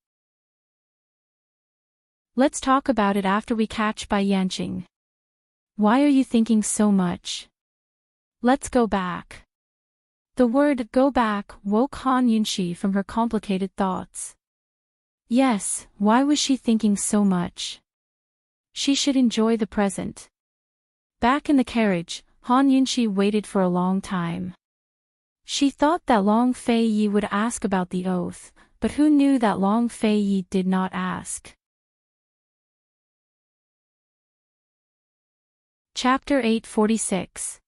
Let's talk about it after we catch Bai Yanqing. Why are you thinking so much? Let's go back. The word go back woke Han Yunxi from her complicated thoughts. Yes, why was she thinking so much? She should enjoy the present. Back in the carriage, Han Yunxi waited for a long time. She thought that Long Fei Yi would ask about the oath, but who knew that Long Fei Yi did not ask. Chapter 846.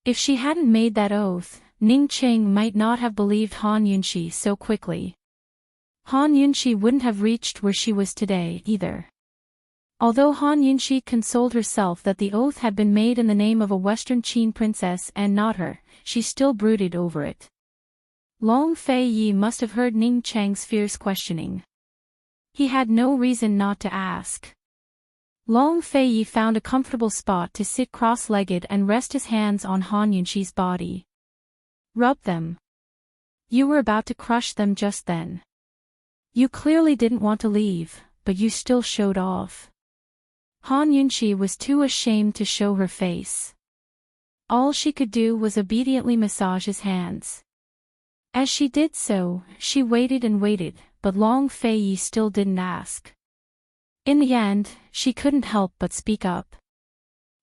If she hadn't made that oath, Ning Qing might not have believed Han Yunxi so quickly. Han Yunxi wouldn't have reached where she was today either. Although Han Yunxi consoled herself that the oath had been made in the name of a Western Qin princess and not her, she still brooded over it. Long Fei Yi must have heard Ning Chang's fierce questioning. He had no reason not to ask. Long Fei Yi found a comfortable spot to sit cross-legged and rest his hands on Han Yunxi's body. Rub them. You were about to crush them just then. You clearly didn't want to leave, but you still showed off. Han Yunxi was too ashamed to show her face. All she could do was obediently massage his hands. As she did so, she waited and waited, but Long Fei Yi still didn't ask. In the end, she couldn't help but speak up.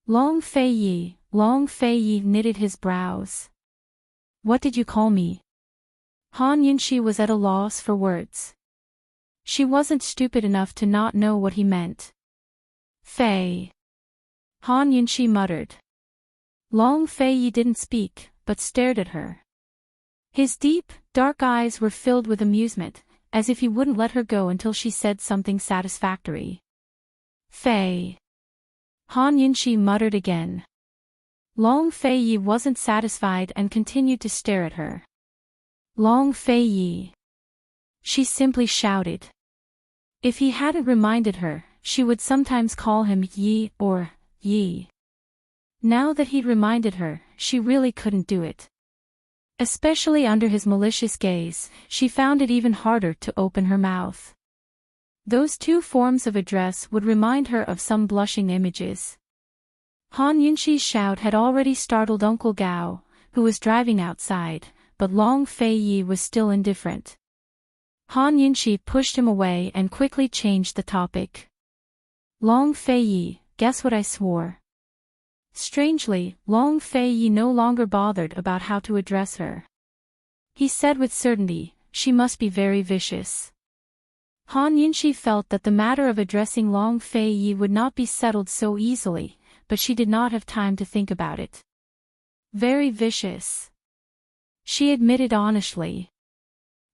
Long Fei Yi knitted his brows. What did you call me? Han Yunxi was at a loss for words. She wasn't stupid enough to not know what he meant. Fei. Han Yunxi muttered. Long Fei Yi didn't speak, but stared at her. His deep, dark eyes were filled with amusement, as if he wouldn't let her go until she said something satisfactory. Fei. Han Yunxi muttered again. Long Fei Yi wasn't satisfied and continued to stare at her. Long Fei Yi. She simply shouted. If he hadn't reminded her, she would sometimes call him Yi or Yi. Now that he'd reminded her, she really couldn't do it. Especially under his malicious gaze, she found it even harder to open her mouth. Those two forms of address would remind her of some blushing images. Han Yunxi's shout had already startled Uncle Gao, who was driving outside, but Long Fei Yi was still indifferent. Han Yunxi pushed him away and quickly changed the topic. Long Fei Yi, guess what I swore? Strangely, Long Fei Yi no longer bothered about how to address her. He said with certainty, she must be very vicious. Han Yunxi felt that the matter of addressing Long Fei Yi would not be settled so easily, but she did not have time to think about it. Very vicious. She admitted honestly.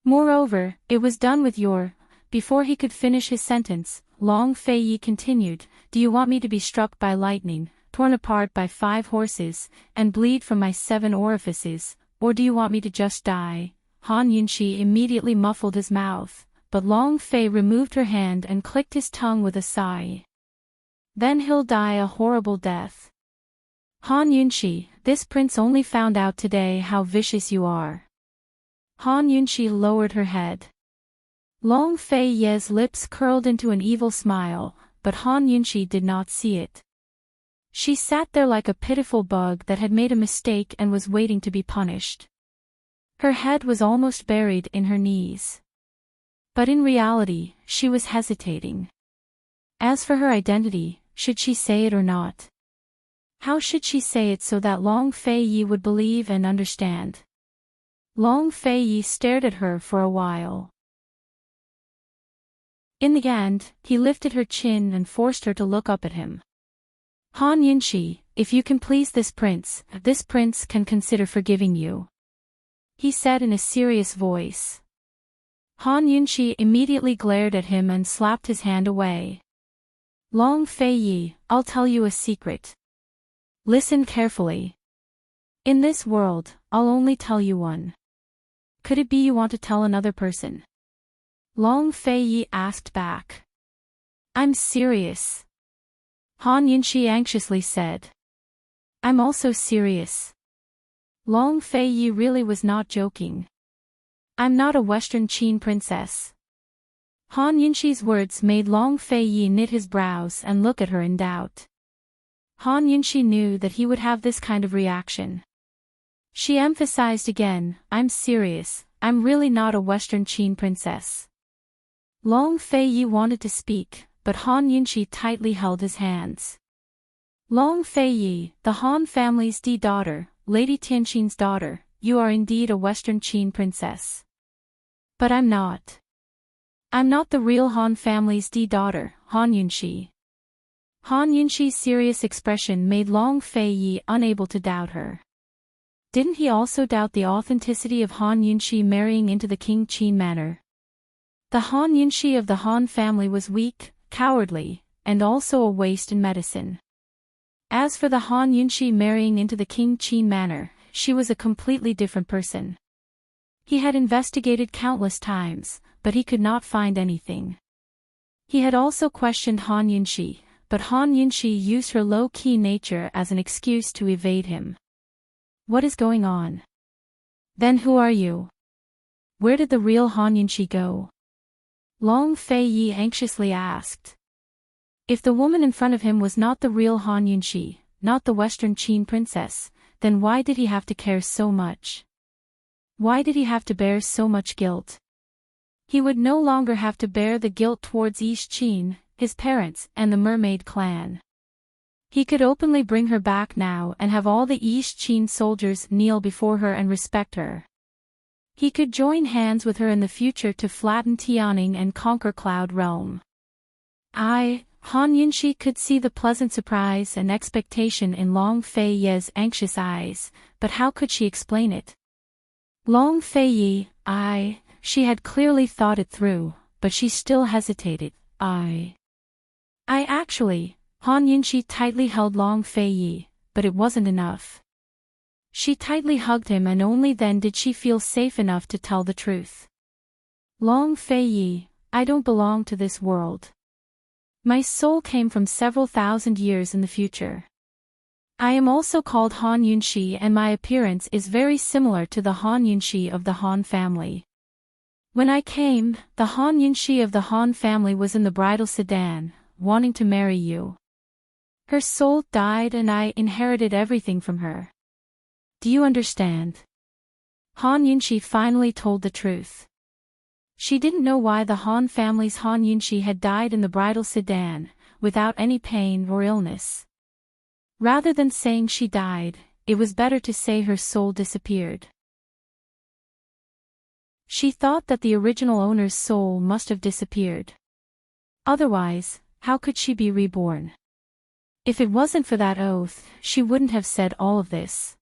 Moreover, it was done with your. Before he could finish his sentence, Long Fei Yi continued, do you want me to be struck by lightning, torn apart by 5 horses, and bleed from my 7 orifices, or do you want me to just die? Han Yunxi immediately muffled his mouth, but Long Fei removed her hand and clicked his tongue with a sigh. Then he'll die a horrible death. Han Yunxi, this prince only found out today how vicious you are. Han Yunxi lowered her head. Long Fei Ye's lips curled into an evil smile, but Han Yunxi did not see it. She sat there like a pitiful bug that had made a mistake and was waiting to be punished. Her head was almost buried in her knees. But in reality, she was hesitating. As for her identity, should she say it or not? How should she say it so that Long Fei Yi would believe and understand? Long Fei Yi stared at her for a while. In the end, he lifted her chin and forced her to look up at him. Han Yunshi, if you can please this prince can consider forgiving you," he said in a serious voice. Han Yunshi immediately glared at him and slapped his hand away. "Long Fei Yi, I'll tell you a secret. Listen carefully. In this world, I'll only tell you one. Could it be you want to tell another person?" Long Fei Yi asked back. "I'm serious," Han Yunshi anxiously said. "I'm also serious." Long Fei Yi really was not joking. "I'm not a Western Qin princess." Han Yunshi's words made Long Fei Yi knit his brows and look at her in doubt. Han Yunshi knew that he would have this kind of reaction. She emphasized again, "I'm serious, I'm really not a Western Qin princess." Long Fei Yi wanted to speak, but Han Yunshi tightly held his hands. "Long Fei Yi, the Han family's daughter, Lady Tianqin's daughter, you are indeed a Western Qin princess. But I'm not. I'm not the real Han family's daughter, Han Yunshi." Han Yunshi's serious expression made Long Fei Yi unable to doubt her. Didn't he also doubt the authenticity of Han Yunshi marrying into the King Qin manor? The Han Yunshi of the Han family was weak, cowardly, and also a waste in medicine. As for the Han Yunshi marrying into the King Qin manor, she was a completely different person. He had investigated countless times, but he could not find anything. He had also questioned Han Yunshi, but Han Yunshi used her low-key nature as an excuse to evade him. "What is going on? Then who are you? Where did the real Han Yunshi go?" Long Fei Yi anxiously asked. If the woman in front of him was not the real Han Yunshi, not the Western Qin princess, then why did he have to care so much? Why did he have to bear so much guilt? He would no longer have to bear the guilt towards East Qin, his parents, and the mermaid clan. He could openly bring her back now and have all the East Qin soldiers kneel before her and respect her. He could join hands with her in the future to flatten Tianning and conquer Cloud Realm. Han Yunshi could see the pleasant surprise and expectation in Long Fei Yi's anxious eyes, but how could she explain it? Long Fei Yi, she had clearly thought it through, but she still hesitated. Han Yunshi tightly held Long Fei Yi, but it wasn't enough. She tightly hugged him and only then did she feel safe enough to tell the truth. "Long Fei Yi, I don't belong to this world. My soul came from several thousand years in the future. I am also called Han Yunshi and my appearance is very similar to the Han Yunshi of the Han family. When I came, the Han Yunshi of the Han family was in the bridal sedan, wanting to marry you. Her soul died and I inherited everything from her. Do you understand?" Han Yunshi finally told the truth. She didn't know why the Han family's Han Yunshi had died in the bridal sedan, without any pain or illness. Rather than saying she died, it was better to say her soul disappeared. She thought that the original owner's soul must have disappeared. Otherwise, how could she be reborn? If it wasn't for that oath, she wouldn't have said all of this.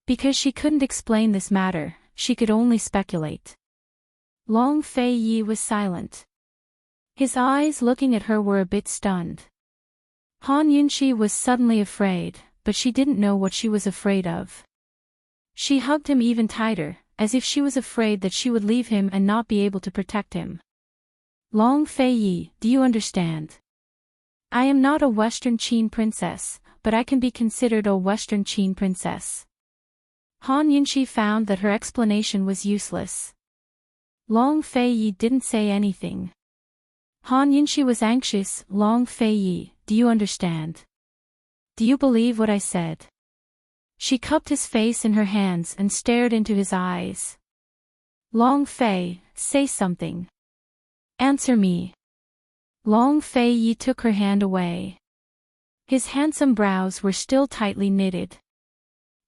Because she couldn't explain this matter, she could only speculate. Long Fei Yi was silent. His eyes looking at her were a bit stunned. Han Yunshi was suddenly afraid, but she didn't know what she was afraid of. She hugged him even tighter, as if she was afraid that she would leave him and not be able to protect him. "Long Fei Yi, do you understand? I am not a Western Qin princess, but I can be considered a Western Qin princess." Han Yunshi found that her explanation was useless. Long Fei Yi didn't say anything. Han Yunshi was anxious. "Long Fei Yi, do you understand? Do you believe what I said?" She cupped his face in her hands and stared into his eyes. "Long Fei, say something. Answer me." Long Fei Yi took her hand away. His handsome brows were still tightly knitted.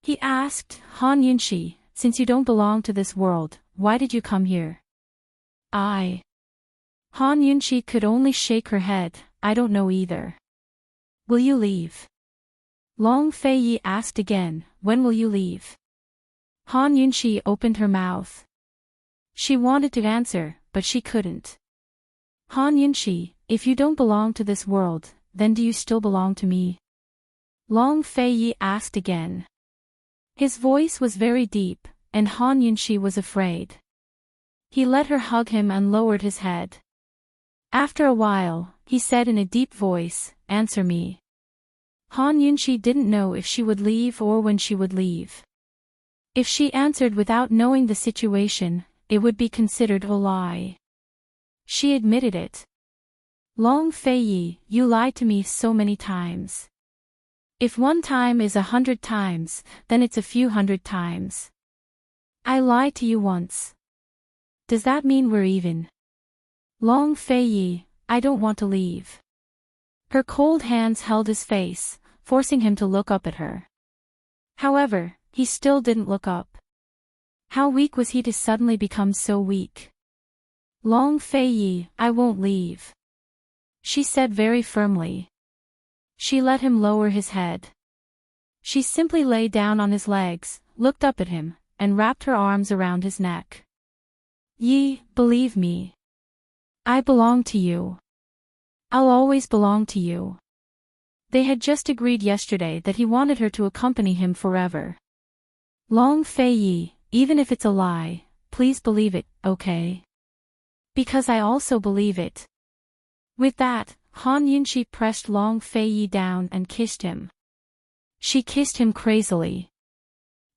He asked, "Han Yunshi, since you don't belong to this world, why did you come here?" Han Yunshi could only shake her head. "I don't know either. Will you leave? Long Fei-yi asked again, when will you leave? Han Yunxi opened her mouth. She wanted to answer, but she couldn't. Han Yunxi, if you don't belong to this world, then do you still belong to me? Long Fei-yi asked again. His voice was very deep, and Han Yunxi was afraid. He let her hug him and lowered his head. After a while, he said in a deep voice, answer me. Han Yunxi didn't know if she would leave or when she would leave. If she answered without knowing the situation, it would be considered a lie. She admitted it. Long Fei-yi, you lied to me so many times. If one time is 100 times, then it's a few hundred times. I lied to you once. Does that mean we're even? Long Fei-yi, I don't want to leave. Her cold hands held his face, forcing him to look up at her. However, he still didn't look up. How weak was he to suddenly become so weak? Long Fei-yi, I won't leave. She said very firmly. She let him lower his head. She simply lay down on his legs, looked up at him, and wrapped her arms around his neck. Yi, believe me. I belong to you. I'll always belong to you. They had just agreed yesterday that he wanted her to accompany him forever. Long Fei-yi, even if it's a lie, please believe it, okay? Because I also believe it. With that, Han Yunxi pressed Long Fei-yi down and kissed him. She kissed him crazily.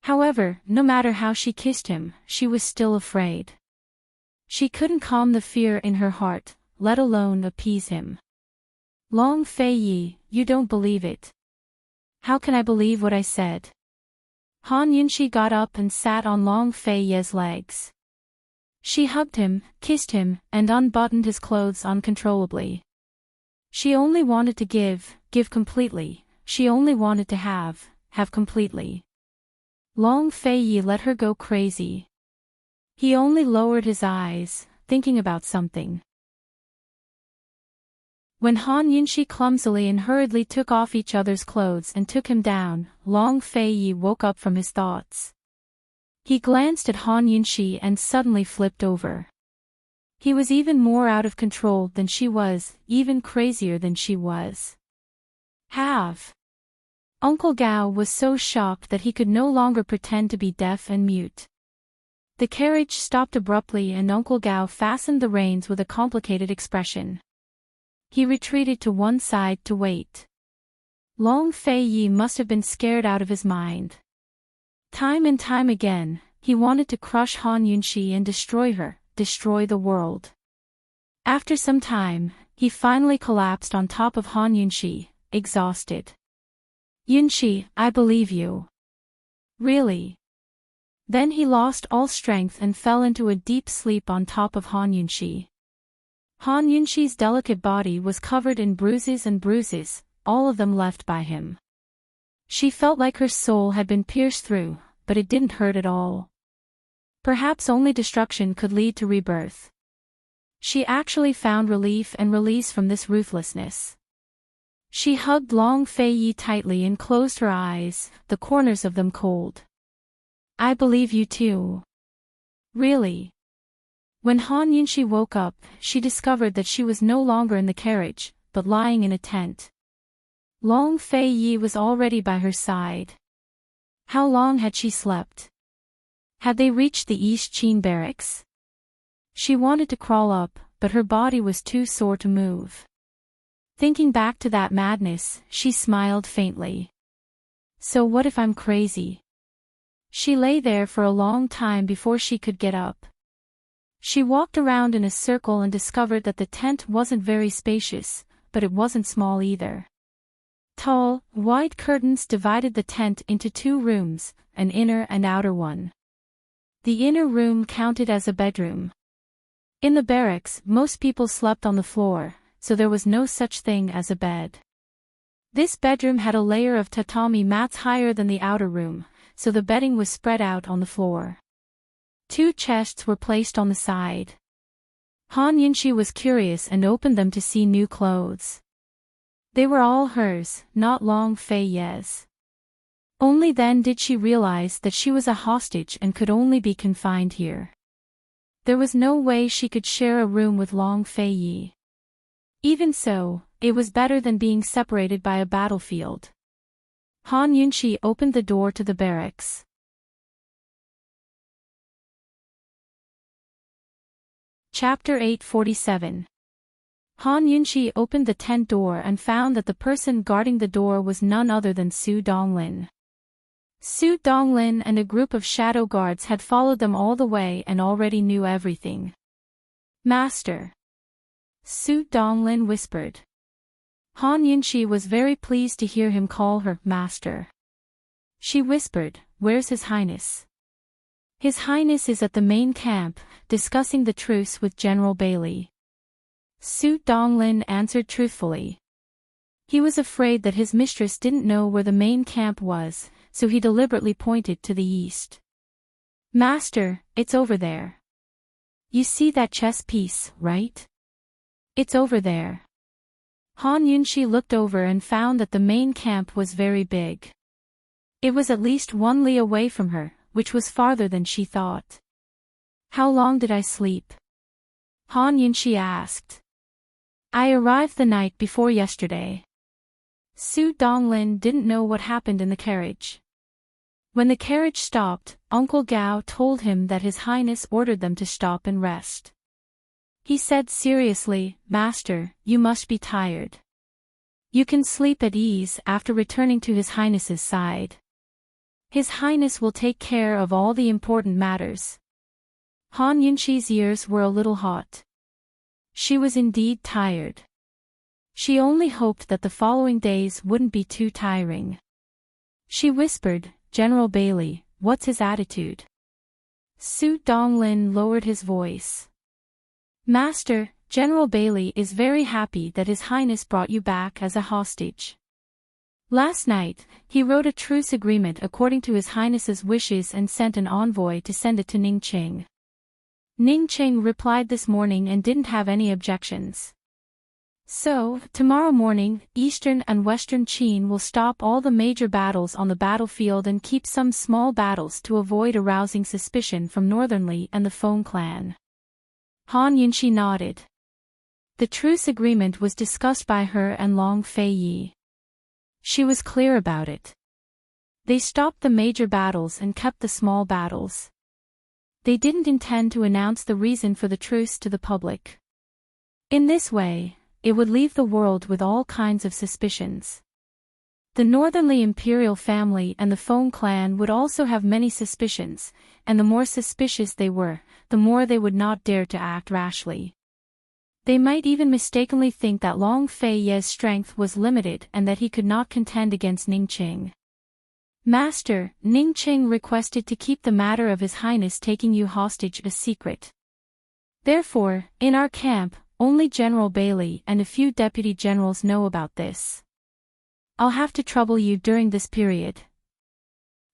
However, no matter how she kissed him, she was still afraid. She couldn't calm the fear in her heart, let alone appease him. Long Fei-yi, you don't believe it. How can I believe what I said? Han Yunxi got up and sat on Long Fei-yi's legs. She hugged him, kissed him, and unbuttoned his clothes uncontrollably. She only wanted to give completely. She only wanted to have completely. Long Fei-yi let her go crazy. He only lowered his eyes, thinking about something. When Han Yunxi clumsily and hurriedly took off each other's clothes and took him down, Long Fei-yi woke up from his thoughts. He glanced at Han Yunxi and suddenly flipped over. He was even more out of control than she was, even crazier than she was. Uncle Gao was so shocked that he could no longer pretend to be deaf and mute. The carriage stopped abruptly and Uncle Gao fastened the reins with a complicated expression. He retreated to one side to wait. Long Fei-yi must have been scared out of his mind. Time and time again, he wanted to crush Han Yunxi and destroy her, destroy the world. After some time, he finally collapsed on top of Han Yunxi, exhausted. Yunxi, I believe you. Really? Then he lost all strength and fell into a deep sleep on top of Han Yunxi. Han Yunxi's delicate body was covered in bruises and bruises, all of them left by him. She felt like her soul had been pierced through, but it didn't hurt at all. Perhaps only destruction could lead to rebirth. She actually found relief and release from this ruthlessness. She hugged Long Fei-yi tightly and closed her eyes, the corners of them cold. I believe you too. Really? When Han Yunxi woke up, she discovered that she was no longer in the carriage, but lying in a tent. Long Fei-yi was already by her side. How long had she slept? Had they reached the East Chin barracks? She wanted to crawl up, but her body was too sore to move. Thinking back to that madness, she smiled faintly. So what if I'm crazy? She lay there for a long time before she could get up. She walked around in a circle and discovered that the tent wasn't very spacious, but it wasn't small either. Tall, wide curtains divided the tent into two rooms, an inner and outer one. The inner room counted as a bedroom. In the barracks, most people slept on the floor, so there was no such thing as a bed. This bedroom had a layer of tatami mats higher than the outer room, so the bedding was spread out on the floor. Two chests were placed on the side. Han Yunxi was curious and opened them to see new clothes. They were all hers, not Long Fei's. Only then did she realize that she was a hostage and could only be confined here. There was no way she could share a room with Long Fei. Even so, it was better than being separated by a battlefield. Han Yunxi opened the door to the barracks. Chapter 847. Han Yunxi opened the tent door and found that the person guarding the door was none other than Su Donglin. Su Donglin and a group of shadow guards had followed them all the way and already knew everything. Master. Su Donglin whispered. Han Yunxi was very pleased to hear him call her Master. She whispered, "Where's His Highness?" His Highness is at the main camp, discussing the truce with General Bailey. Su Donglin answered truthfully. He was afraid that his mistress didn't know where the main camp was, so he deliberately pointed to the east. Master, it's over there. You see that chess piece, right? It's over there. Han Yunxi looked over and found that the main camp was very big. It was at least 1 li away from her, which was farther than she thought. How long did I sleep? Han Yunxi asked. I arrived the night before yesterday. Su Donglin didn't know what happened in the carriage. When the carriage stopped, Uncle Gao told him that His Highness ordered them to stop and rest. He said seriously, Master, you must be tired. You can sleep at ease after returning to His Highness's side. His Highness will take care of all the important matters. Han Yunxi's ears were a little hot. She was indeed tired. She only hoped that the following days wouldn't be too tiring. She whispered, General Bailey, what's his attitude? Su Donglin lowered his voice. Master, General Bailey is very happy that His Highness brought you back as a hostage. Last night, he wrote a truce agreement according to His Highness's wishes and sent an envoy to send it to Ningqing. Ningqing replied this morning and didn't have any objections. So, tomorrow morning, Eastern and Western Qin will stop all the major battles on the battlefield and keep some small battles to avoid arousing suspicion from Northern Li and the Feng clan. Han Yunxi nodded. The truce agreement was discussed by her and Long Fei. She was clear about it. They stopped the major battles and kept the small battles. They didn't intend to announce the reason for the truce to the public. In this way, it would leave the world with all kinds of suspicions. The Northernly imperial family and the Feng clan would also have many suspicions, and the more suspicious they were, the more they would not dare to act rashly. They might even mistakenly think that Long Fei's strength was limited and that he could not contend against Ningqing. Master, Ningqing requested to keep the matter of His Highness taking you hostage a secret. Therefore, in our camp, only General Bailey and a few deputy generals know about this. I'll have to trouble you during this period.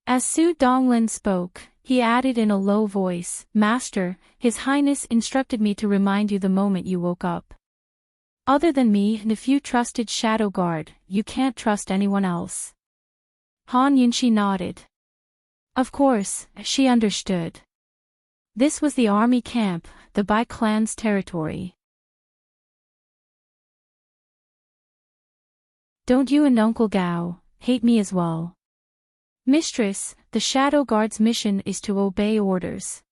As Su Donglin spoke, he added in a low voice, Master, His Highness instructed me to remind you the moment you woke up. Other than me and a few trusted shadow guard, you can't trust anyone else. Han Yunxi nodded. Of course, she understood. This was the army camp, the Bai clan's territory. Don't you and Uncle Gao hate me as well? Mistress, the Shadow Guard's mission is to obey orders.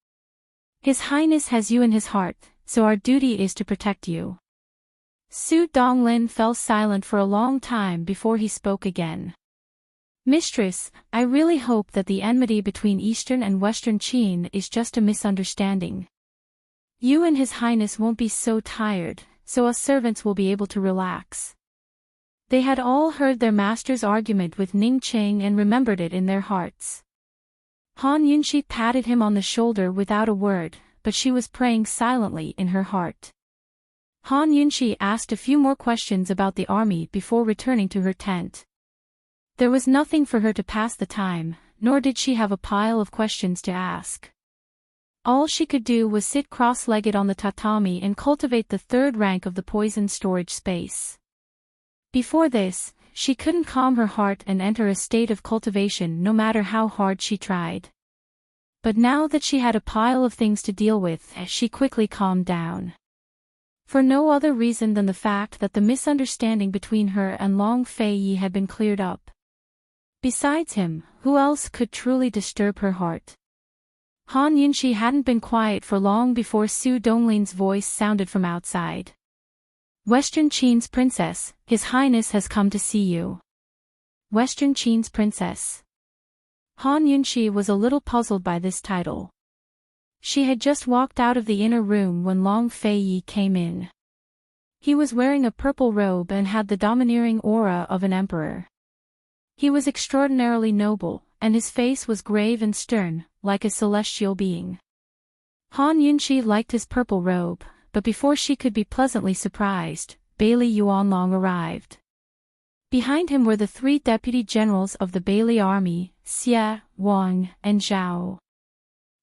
His Highness has you in his heart, so our duty is to protect you. Su Donglin fell silent for a long time before he spoke again. Mistress, I really hope that the enmity between Eastern and Western Qin is just a misunderstanding. You and His Highness won't be so tired, so us servants will be able to relax. They had all heard their master's argument with Ningqing and remembered it in their hearts. Han Yunxi patted him on the shoulder without a word, but she was praying silently in her heart. Han Yunxi asked a few more questions about the army before returning to her tent. There was nothing for her to pass the time, nor did she have a pile of questions to ask. All she could do was sit cross-legged on the tatami and cultivate the third rank of the poison storage space. Before this, she couldn't calm her heart and enter a state of cultivation no matter how hard she tried. But now that she had a pile of things to deal with, she quickly calmed down. For no other reason than the fact that the misunderstanding between her and Long Fei Yi had been cleared up. Besides him, who else could truly disturb her heart? Han Yunxi hadn't been quiet for long before Su Donglin's voice sounded from outside. Western Qin's princess, His Highness has come to see you. Western Qin's princess. Han Yunxi was a little puzzled by this title. She had just walked out of the inner room when Long Fei Yi came in. He was wearing a purple robe and had the domineering aura of an emperor. He was extraordinarily noble, and his face was grave and stern, like a celestial being. Han Yunxi liked his purple robe, but before she could be pleasantly surprised, Bailey Yuanlong arrived. Behind him were the 3 deputy generals of the Bailey army, Xie, Wang, and Zhao.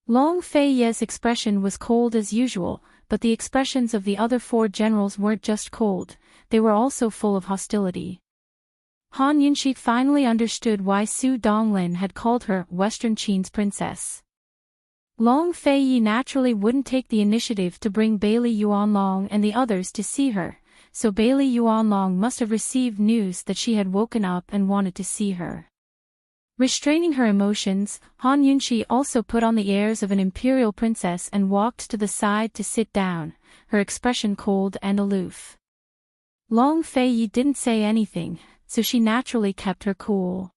Long Fei Ye's expression was cold as usual, but the expressions of the other 4 generals weren't just cold, they were also full of hostility. Han Yunxi finally understood why Su Donglin had called her Western Qin's princess. Long Fei Yi naturally wouldn't take the initiative to bring Bailey Yuanlong and the others to see her, so Bailey Yuanlong must have received news that she had woken up and wanted to see her. Restraining her emotions, Han Yunxi also put on the airs of an imperial princess and walked to the side to sit down, her expression cold and aloof. Long Fei Yi didn't say anything, so she naturally kept her cool.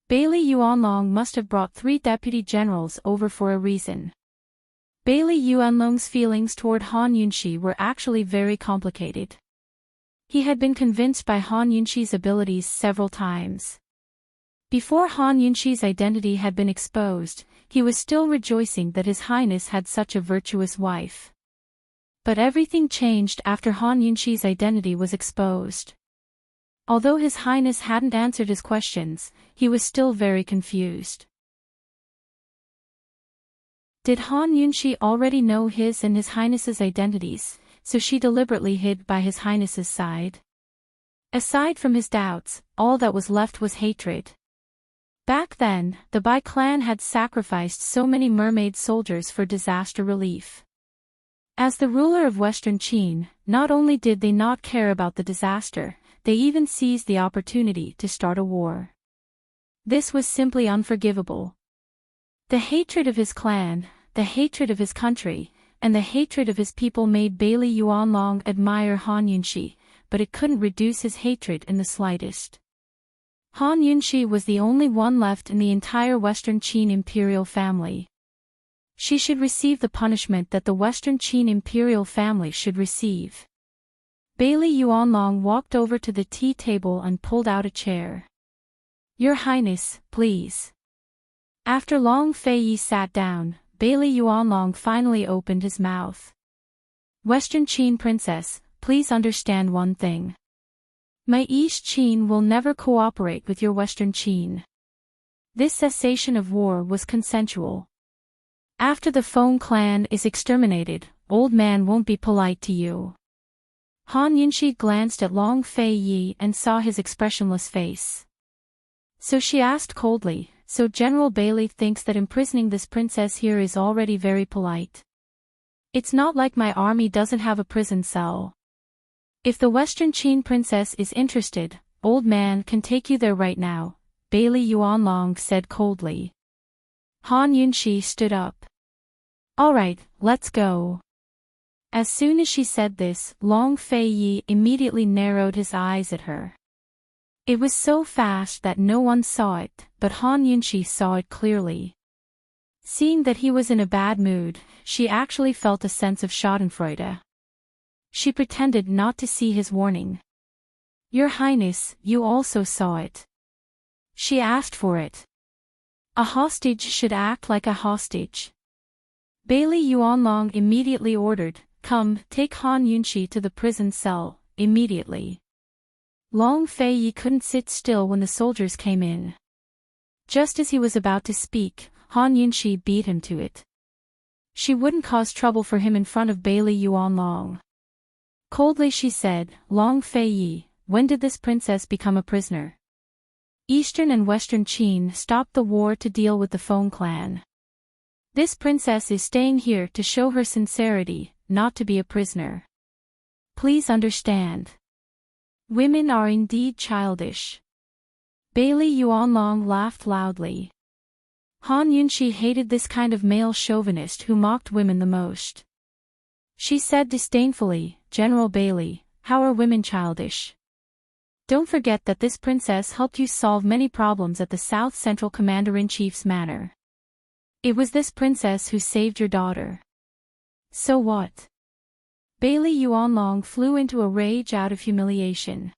Bailey Yuanlong must have brought 3 deputy generals over for a reason. Bailey Yuanlong's feelings toward Han Yunxi were actually very complicated. He had been convinced by Han Yunxi's abilities several times. Before Han Yunxi's identity had been exposed, he was still rejoicing that His Highness had such a virtuous wife. But everything changed after Han Yunxi's identity was exposed. Although His Highness hadn't answered his questions, he was still very confused. Did Han Yunxi already know his and His Highness's identities, so she deliberately hid by His Highness's side? Aside from his doubts, all that was left was hatred. Back then, the Bai clan had sacrificed so many mermaid soldiers for disaster relief. As the ruler of Western Qin, not only did they not care about the disaster, they even seized the opportunity to start a war. This was simply unforgivable. The hatred of his clan, the hatred of his country, and the hatred of his people made Bailey Yuanlong admire Han Yunxi, but it couldn't reduce his hatred in the slightest. Han Yunxi was the only one left in the entire Western Qin imperial family. She should receive the punishment that the Western Qin imperial family should receive. Bailey Yuanlong walked over to the tea table and pulled out a chair. Your Highness, please. After Long Fei Yi sat down, Bailey Yuanlong finally opened his mouth. Western Qin princess, please understand one thing. My East Qin will never cooperate with your Western Qin. This cessation of war was consensual. After the Feng clan is exterminated, old man won't be polite to you. Han Yunxi glanced at Long Fei Yi and saw his expressionless face. So she asked coldly, so General Bailey thinks that imprisoning this princess here is already very polite. It's not like my army doesn't have a prison cell. If the Western Qin princess is interested, old man can take you there right now, Bailey Yuanlong said coldly. Han Yunxi stood up. All right, let's go. As soon as she said this, Long Fei Yi immediately narrowed his eyes at her. It was so fast that no one saw it, but Han Yunxi saw it clearly. Seeing that he was in a bad mood, she actually felt a sense of schadenfreude. She pretended not to see his warning. Your Highness, you also saw it. She asked for it. A hostage should act like a hostage. Bailey Yuanlong immediately ordered, come, take Han Yunxi to the prison cell, immediately. Long Fei Yi couldn't sit still when the soldiers came in. Just as he was about to speak, Han Yunxi beat him to it. She wouldn't cause trouble for him in front of Bailey Yuanlong. Coldly she said, Long Fei Yi, when did this princess become a prisoner? Eastern and Western Qin stopped the war to deal with the Feng clan. This princess is staying here to show her sincerity, not to be a prisoner. Please understand. Women are indeed childish. Bailey Yuanlong laughed loudly. Han Yunxi hated this kind of male chauvinist who mocked women the most. She said disdainfully, General Bailey, how are women childish? Don't forget that this princess helped you solve many problems at the South Central Commander-in-Chief's manor. It was this princess who saved your daughter. So what? Bailey Yuanlong flew into a rage out of humiliation.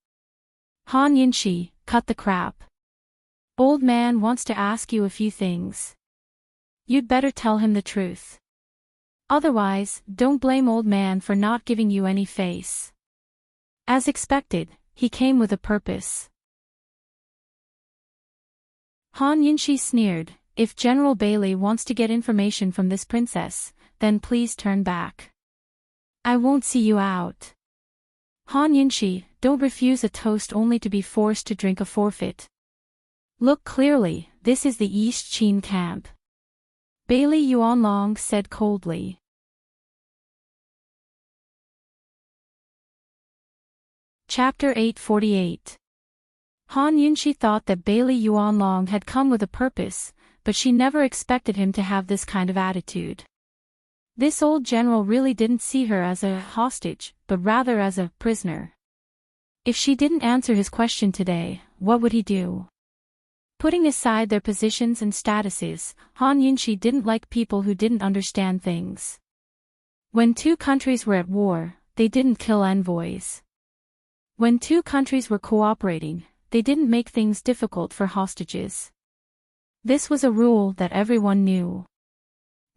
Han Yunxi, cut the crap. Old man wants to ask you a few things. You'd better tell him the truth. Otherwise, don't blame old man for not giving you any face. As expected, he came with a purpose. Han Yunxi sneered, if General Bailey wants to get information from this princess, then please turn back. I won't see you out. Han Yunxi, don't refuse a toast only to be forced to drink a forfeit. Look clearly, this is the East Qin camp. Bailey Yuanlong said coldly. Chapter 848. Han Yunxi thought that Bailey Yuanlong had come with a purpose, but she never expected him to have this kind of attitude. This old general really didn't see her as a hostage, but rather as a prisoner. If she didn't answer his question today, what would he do? Putting aside their positions and statuses, Han Yunxi didn't like people who didn't understand things. When two countries were at war, they didn't kill envoys. When two countries were cooperating, they didn't make things difficult for hostages. This was a rule that everyone knew.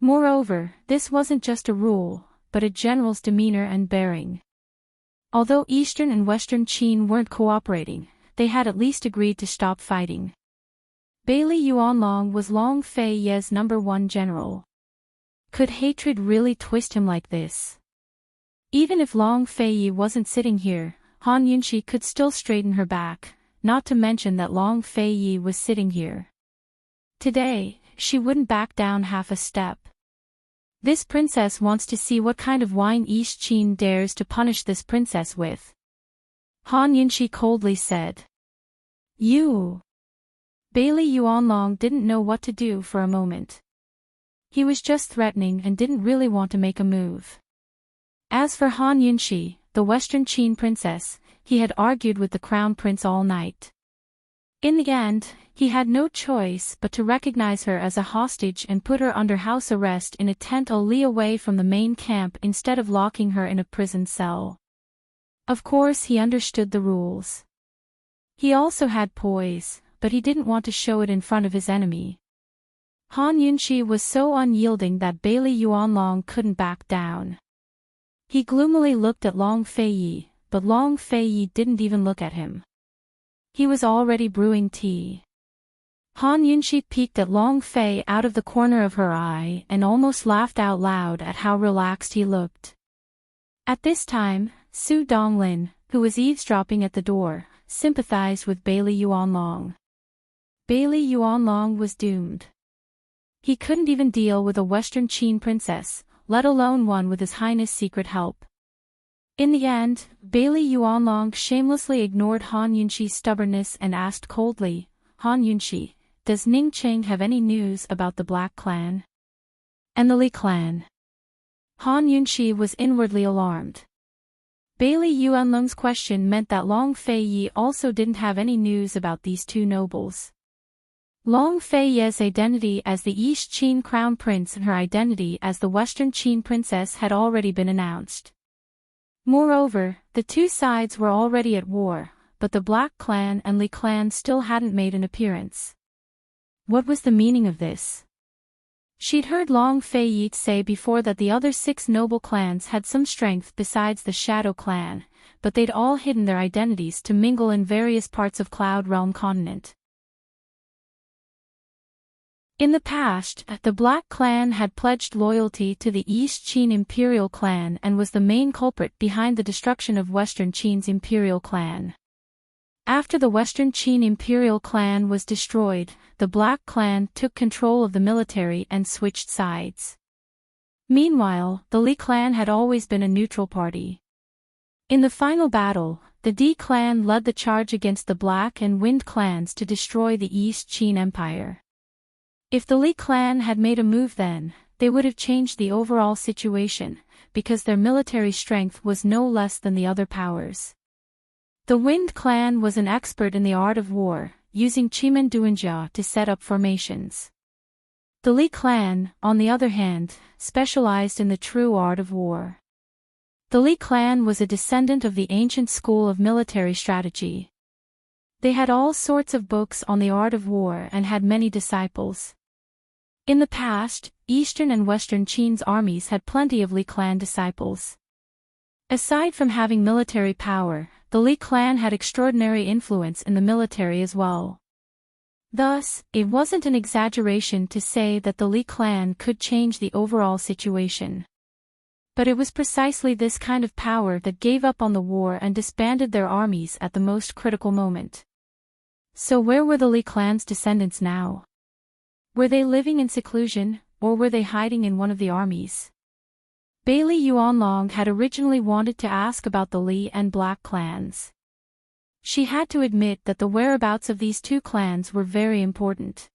Moreover, this wasn't just a rule, but a general's demeanor and bearing. Although Eastern and Western Qin weren't cooperating, they had at least agreed to stop fighting. Bailey Yuanlong was Long Fei Ye's #1 general. Could hatred really twist him like this? Even if Long Fei Ye wasn't sitting here, Han Yunxi could still straighten her back, not to mention that Long Fei Ye was sitting here. Today, she wouldn't back down half a step. This princess wants to see what kind of wine East Qin dares to punish this princess with. Han Yunxi coldly said. You. Bailey Yuanlong didn't know what to do for a moment. He was just threatening and didn't really want to make a move. As for Han Yunxi, the Western Qin princess, he had argued with the crown prince all night. In the end, he had no choice but to recognize her as a hostage and put her under house arrest in a tent a li away from the main camp instead of locking her in a prison cell. Of course he understood the rules. He also had poise, but he didn't want to show it in front of his enemy. Han Yunxi was so unyielding that Bailey Yuanlong couldn't back down. He gloomily looked at Long Fei Ye, but Long Fei Ye didn't even look at him. He was already brewing tea. Han Yunxi peeked at Long Fei out of the corner of her eye and almost laughed out loud at how relaxed he looked. At this time, Su Donglin, who was eavesdropping at the door, sympathized with Bailey Yuanlong. Bailey Yuanlong was doomed. He couldn't even deal with a Western Qin princess, let alone one with His Highness' secret help. In the end, Bailey Yuanlong shamelessly ignored Han Yunxi's stubbornness and asked coldly, Han Yunxi, does Ning Cheng have any news about the Black Clan? And the Li Clan? Han Yunxi was inwardly alarmed. Bailey Yuanlong's question meant that Long Fei Ye also didn't have any news about these two nobles. Long Fei Ye's identity as the East Qin crown prince and her identity as the Western Qin princess had already been announced. Moreover, the two sides were already at war, but the Black Clan and Li Clan still hadn't made an appearance. What was the meaning of this? She'd heard Long Fei Yi say before that the other 6 noble clans had some strength besides the Shadow Clan, but they'd all hidden their identities to mingle in various parts of Cloud Realm continent. In the past, the Black Clan had pledged loyalty to the East Qin Imperial Clan and was the main culprit behind the destruction of Western Qin's Imperial Clan. After the Western Qin imperial clan was destroyed, the Black clan took control of the military and switched sides. Meanwhile, the Li clan had always been a neutral party. In the final battle, the Di clan led the charge against the Black and Wind clans to destroy the East Qin Empire. If the Li clan had made a move then, they would have changed the overall situation, because their military strength was no less than the other powers. The Wind clan was an expert in the art of war, using Chimen Duanjia to set up formations. The Li clan, on the other hand, specialized in the true art of war. The Li clan was a descendant of the ancient school of military strategy. They had all sorts of books on the art of war and had many disciples. In the past, Eastern and Western Qin's armies had plenty of Li clan disciples. Aside from having military power, the Li clan had extraordinary influence in the military as well. Thus, it wasn't an exaggeration to say that the Li clan could change the overall situation. But it was precisely this kind of power that gave up on the war and disbanded their armies at the most critical moment. So where were the Li clan's descendants now? Were they living in seclusion, or were they hiding in one of the armies? Bailey Yuanlong had originally wanted to ask about the Li and Black clans. She had to admit that the whereabouts of these two clans were very important.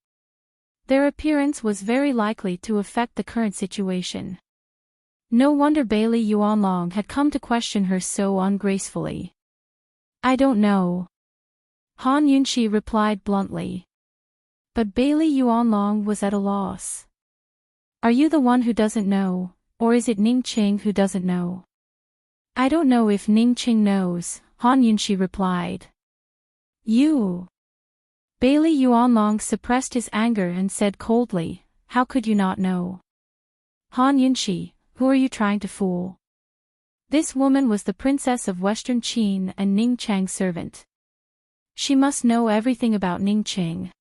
Their appearance was very likely to affect the current situation. No wonder Bailey Yuanlong had come to question her so ungracefully. "I don't know," Han Yunxi replied bluntly. But Bailey Yuanlong was at a loss. "Are you the one who doesn't know, or is it Ning Qing who doesn't know?" "I don't know if Ning Qing knows," Han Yunxi replied. "You." Bailey Yuanlong suppressed his anger and said coldly, "How could you not know? Han Yunxi, who are you trying to fool?" This woman was the princess of Western Qin and Ning Chang's servant. She must know everything about Ning Qing.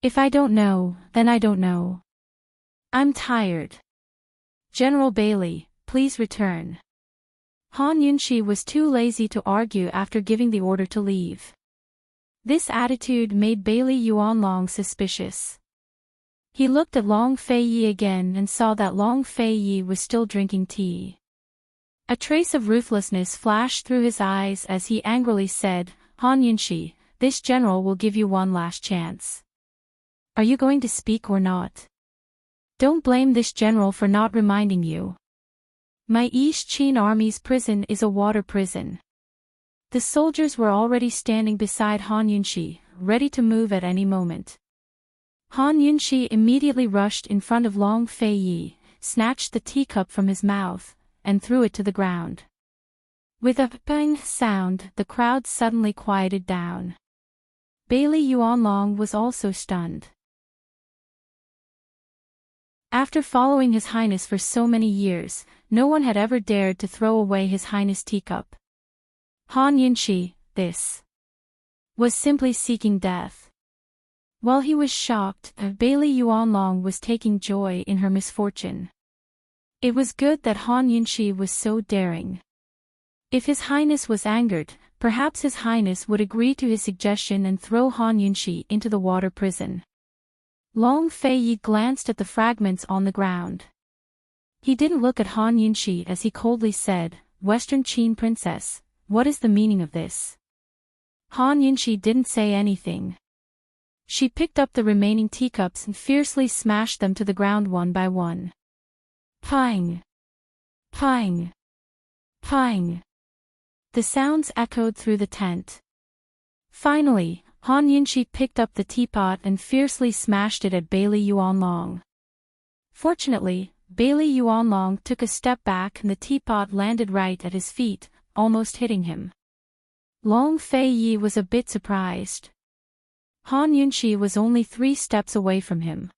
"If I don't know, then I don't know. I'm tired. General Bailey, please return." Han Yunxi was too lazy to argue after giving the order to leave. This attitude made Bailey Yuanlong suspicious. He looked at Long Feiyi again and saw that Long Feiyi was still drinking tea. A trace of ruthlessness flashed through his eyes as he angrily said, "Han Yunxi, this general will give you one last chance. Are you going to speak or not? Don't blame this general for not reminding you. My East Qin army's prison is a water prison." The soldiers were already standing beside Han Yunxi, ready to move at any moment. Han Yunxi immediately rushed in front of Long Feiyi, snatched the teacup from his mouth, and threw it to the ground. With a bang sound, the crowd suddenly quieted down. Bailey Yuanlong was also stunned. After following His Highness for so many years, no one had ever dared to throw away His Highness' teacup. Han Yunxi, this was simply seeking death. While he was shocked, Bailey Yuanlong was taking joy in her misfortune. It was good that Han Yunxi was so daring. If His Highness was angered, perhaps His Highness would agree to his suggestion and throw Han Yunxi into the water prison. Long Feiyi glanced at the fragments on the ground. He didn't look at Han Yunxi as he coldly said, "Western Qin princess, what is the meaning of this?" Han Yunxi didn't say anything. She picked up the remaining teacups and fiercely smashed them to the ground one by one. Pang! Pang! Pang! The sounds echoed through the tent. Finally, Han Yunxi picked up the teapot and fiercely smashed it at Bailey Yuanlong. Fortunately, Bailey Yuanlong took a step back and the teapot landed right at his feet, almost hitting him. Long Feiyi was a bit surprised. Han Yunxi was only 3 steps away from him.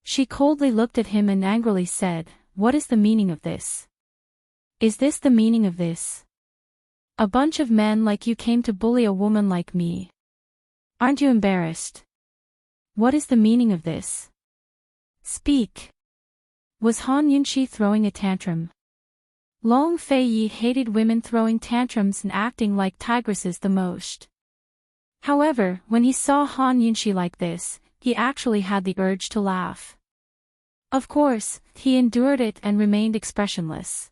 She coldly looked at him and angrily said, "What is the meaning of this? Is this the meaning of this? A bunch of men like you came to bully a woman like me. Aren't you embarrassed? What is the meaning of this? Speak." Was Han Yunxi throwing a tantrum? Long Feiyi hated women throwing tantrums and acting like tigresses the most. However, when he saw Han Yunshi like this, he actually had the urge to laugh. Of course, he endured it and remained expressionless.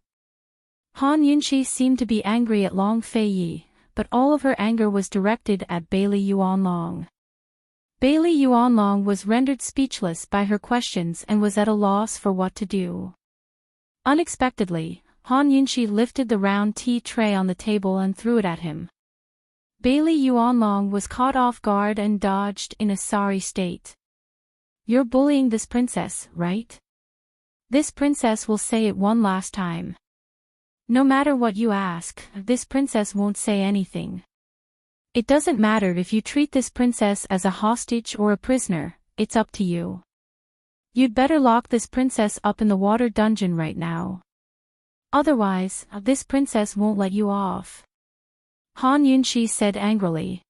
Han Yunshi seemed to be angry at Long Feiyi, but all of her anger was directed at Bailey Yuanlong. Bailey Yuanlong was rendered speechless by her questions and was at a loss for what to do. Unexpectedly, Han Yunshi lifted the round tea tray on the table and threw it at him. Bailey Yuanlong was caught off guard and dodged in a sorry state. "You're bullying this princess, right? This princess will say it one last time. No matter what you ask, this princess won't say anything. It doesn't matter if you treat this princess as a hostage or a prisoner, it's up to you. You'd better lock this princess up in the water dungeon right now. Otherwise, this princess won't let you off," Han Yunshi said angrily.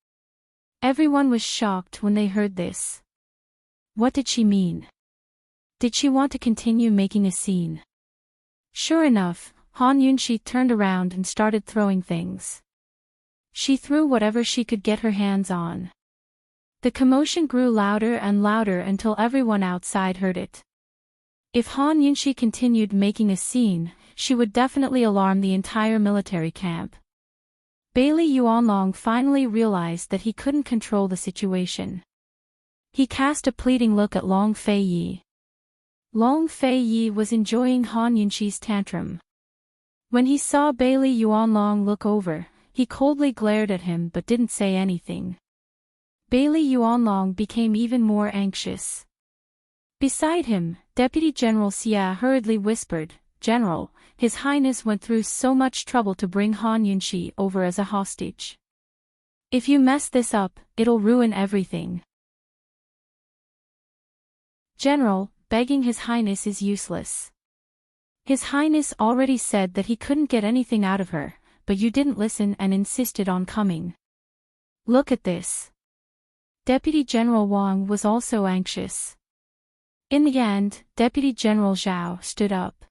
Everyone was shocked when they heard this. What did she mean? Did she want to continue making a scene? Sure enough, Han Yunshi turned around and started throwing things. She threw whatever she could get her hands on. The commotion grew louder and louder until everyone outside heard it. If Han Yunshi continued making a scene, she would definitely alarm the entire military camp. Bailey Yuanlong finally realized that he couldn't control the situation. He cast a pleading look at Long Feiyi. Long Feiyi was enjoying Han Yunshi's tantrum. When he saw Bailey Yuanlong look over, he coldly glared at him but didn't say anything. Bailey Yuanlong became even more anxious. Beside him, Deputy General Xia hurriedly whispered, "General, His Highness went through so much trouble to bring Han Yunshi over as a hostage. If you mess this up, it'll ruin everything." "General, begging His Highness is useless. His Highness already said that he couldn't get anything out of her, but you didn't listen and insisted on coming. Look at this." Deputy General Wang was also anxious. In the end, Deputy General Zhao stood up.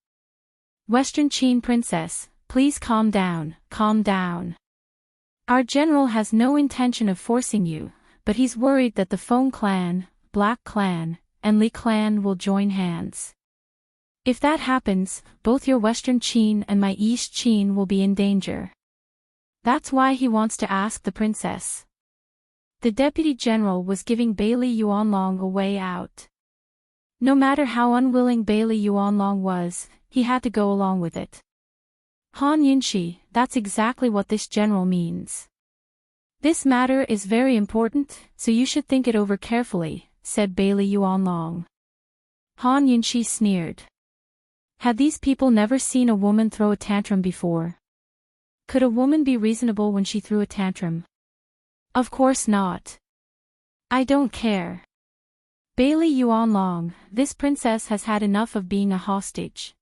"Western Qin Princess, please calm down, calm down. Our general has no intention of forcing you, but he's worried that the Feng clan, Black clan, and Li clan will join hands. If that happens, both your Western Qin and my East Qin will be in danger. That's why he wants to ask the princess." The deputy general was giving Bailey Yuanlong a way out. No matter how unwilling Bailey Yuanlong was, he had to go along with it. "Han Yunshi, that's exactly what this general means. This matter is very important, so you should think it over carefully," said Bailey Yuanlong. Han Yunshi sneered. Had these people never seen a woman throw a tantrum before? Could a woman be reasonable when she threw a tantrum? Of course not. "I don't care. Bailey Yuanlong, this princess has had enough of being a hostage,"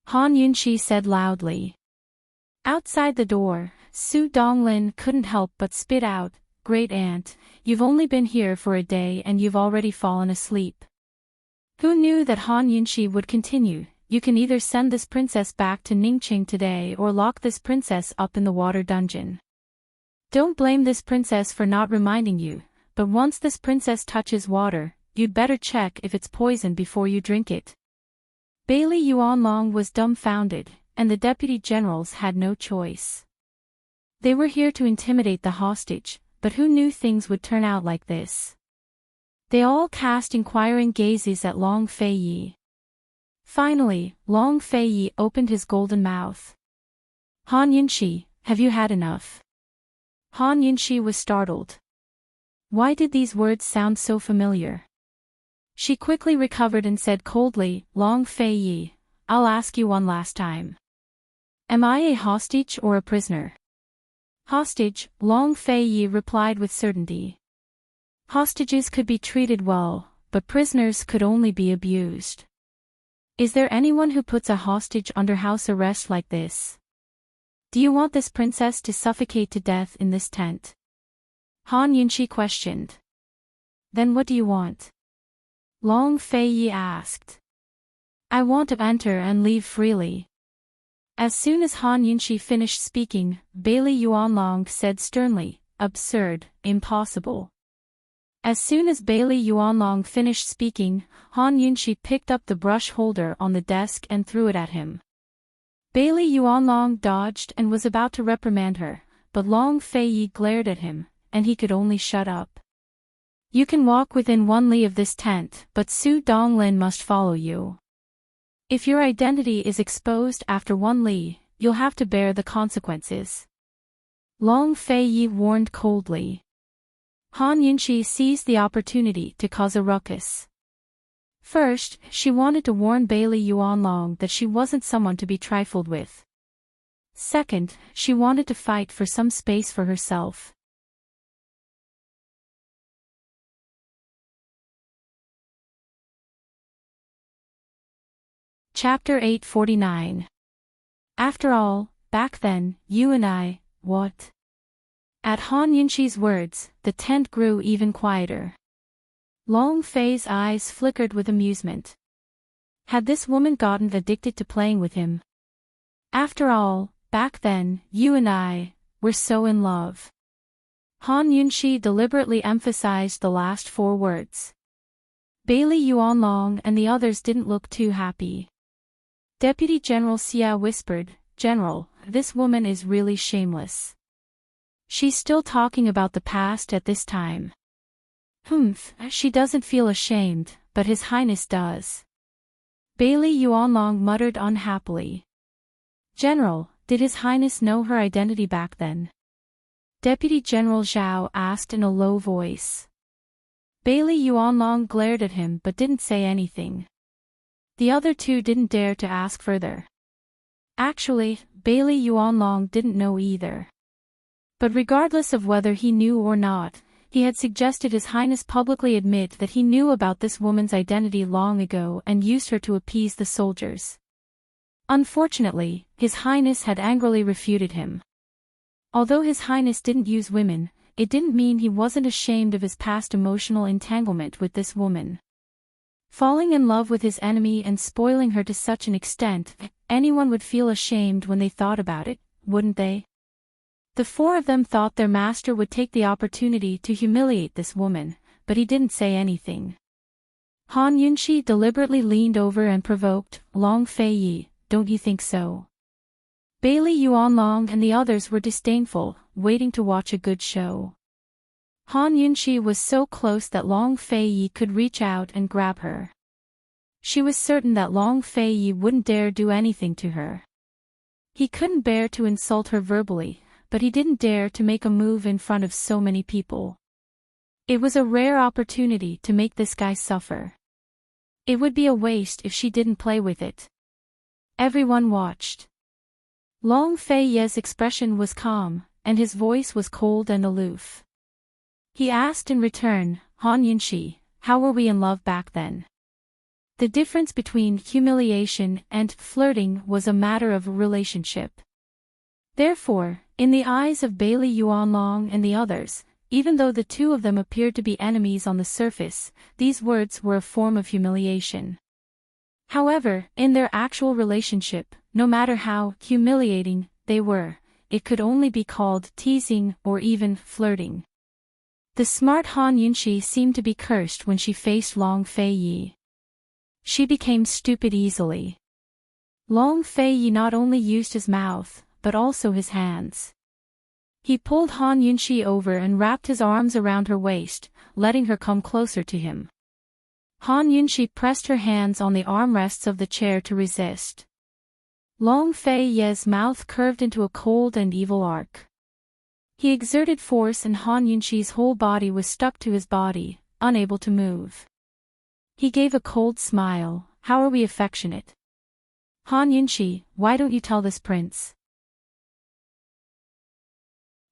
Han Yunshi said loudly. Outside the door, Su Donglin couldn't help but spit out, "Great aunt, you've only been here for a day and you've already fallen asleep. Who knew that Han Yunshi would continue? You can either send this princess back to Ningqing today or lock this princess up in the water dungeon. Don't blame this princess for not reminding you, but once this princess touches water, you'd better check if it's poison before you drink it." Bailey Yuanlong was dumbfounded, and the deputy generals had no choice. They were here to intimidate the hostage, but who knew things would turn out like this? They all cast inquiring gazes at Long Feiyi. Finally, Long Feiyi opened his golden mouth. "Han Yunshi, have you had enough?" Han Yunshi was startled. Why did these words sound so familiar? She quickly recovered and said coldly, "Long Feiyi, I'll ask you one last time. Am I a hostage or a prisoner?" "Hostage," Long Feiyi replied with certainty. "Hostages could be treated well, but prisoners could only be abused. Is there anyone who puts a hostage under house arrest like this? Do you want this princess to suffocate to death in this tent?" Han Yunshi questioned. "Then what do you want?" Long Feiyi asked. "I want to enter and leave freely." As soon as Han Yunshi finished speaking, Bailey Yuanlong said sternly, absurd, impossible. As soon as Bailey Yuanlong finished speaking, Han Yunxi picked up the brush holder on the desk and threw it at him. Bailey Yuanlong dodged and was about to reprimand her, but Long Feiyi glared at him, and he could only shut up. You can walk within 1 li of this tent, but Su Donglin must follow you. If your identity is exposed after 1 li, you'll have to bear the consequences. Long Feiyi warned coldly. Han Yunxi seized the opportunity to cause a ruckus. First, she wanted to warn Bailey Yuanlong that she wasn't someone to be trifled with. Second, she wanted to fight for some space for herself. Chapter 849. After all, back then, you and I, what? At Han Yunxi's words, the tent grew even quieter. Long Fei's eyes flickered with amusement. Had this woman gotten addicted to playing with him? After all, back then, you and I, were so in love. Han Yunxi deliberately emphasized the last 4 words. Bailey Yuanlong and the others didn't look too happy. Deputy General Xia whispered, "General, this woman is really shameless. She's still talking about the past at this time." "Humph, she doesn't feel ashamed, but His Highness does." Bailey Yuanlong muttered unhappily. "General, did His Highness know her identity back then?" Deputy General Zhao asked in a low voice. Bailey Yuanlong glared at him but didn't say anything. The other 2 didn't dare to ask further. Actually, Bailey Yuanlong didn't know either. But regardless of whether he knew or not, he had suggested His Highness publicly admit that he knew about this woman's identity long ago and used her to appease the soldiers. Unfortunately, His Highness had angrily refuted him. Although His Highness didn't use women, it didn't mean he wasn't ashamed of his past emotional entanglement with this woman. Falling in love with his enemy and spoiling her to such an extent, anyone would feel ashamed when they thought about it, wouldn't they? The 4 of them thought their master would take the opportunity to humiliate this woman, but he didn't say anything. Han Yunxi deliberately leaned over and provoked, "Long Feiyi, don't you think so?" Bailey Yuanlong and the others were disdainful, waiting to watch a good show. Han Yunxi was so close that Long Feiyi could reach out and grab her. She was certain that Long Feiyi wouldn't dare do anything to her. He couldn't bear to insult her verbally, but he didn't dare to make a move in front of so many people. It was a rare opportunity to make this guy suffer. It would be a waste if she didn't play with it. Everyone watched. Long Feiyi's expression was calm, and his voice was cold and aloof. He asked in return, "Han Yunxi, how were we in love back then?" The difference between humiliation and flirting was a matter of relationship. Therefore, in the eyes of Bailey Yuanlong and the others, even though the 2 of them appeared to be enemies on the surface, these words were a form of humiliation. However, in their actual relationship, no matter how humiliating they were, it could only be called teasing or even flirting. The smart Han Yunxi seemed to be cursed when she faced Long Feiyi. She became stupid easily. Long Feiyi not only used his mouth, but also his hands. He pulled Han Yunxi over and wrapped his arms around her waist, letting her come closer to him. Han Yunxi pressed her hands on the armrests of the chair to resist. Long Feiyi's mouth curved into a cold and evil arc. He exerted force and Han Yunxi's whole body was stuck to his body, unable to move. He gave a cold smile. "How are we affectionate? Han Yunxi, why don't you tell this prince?"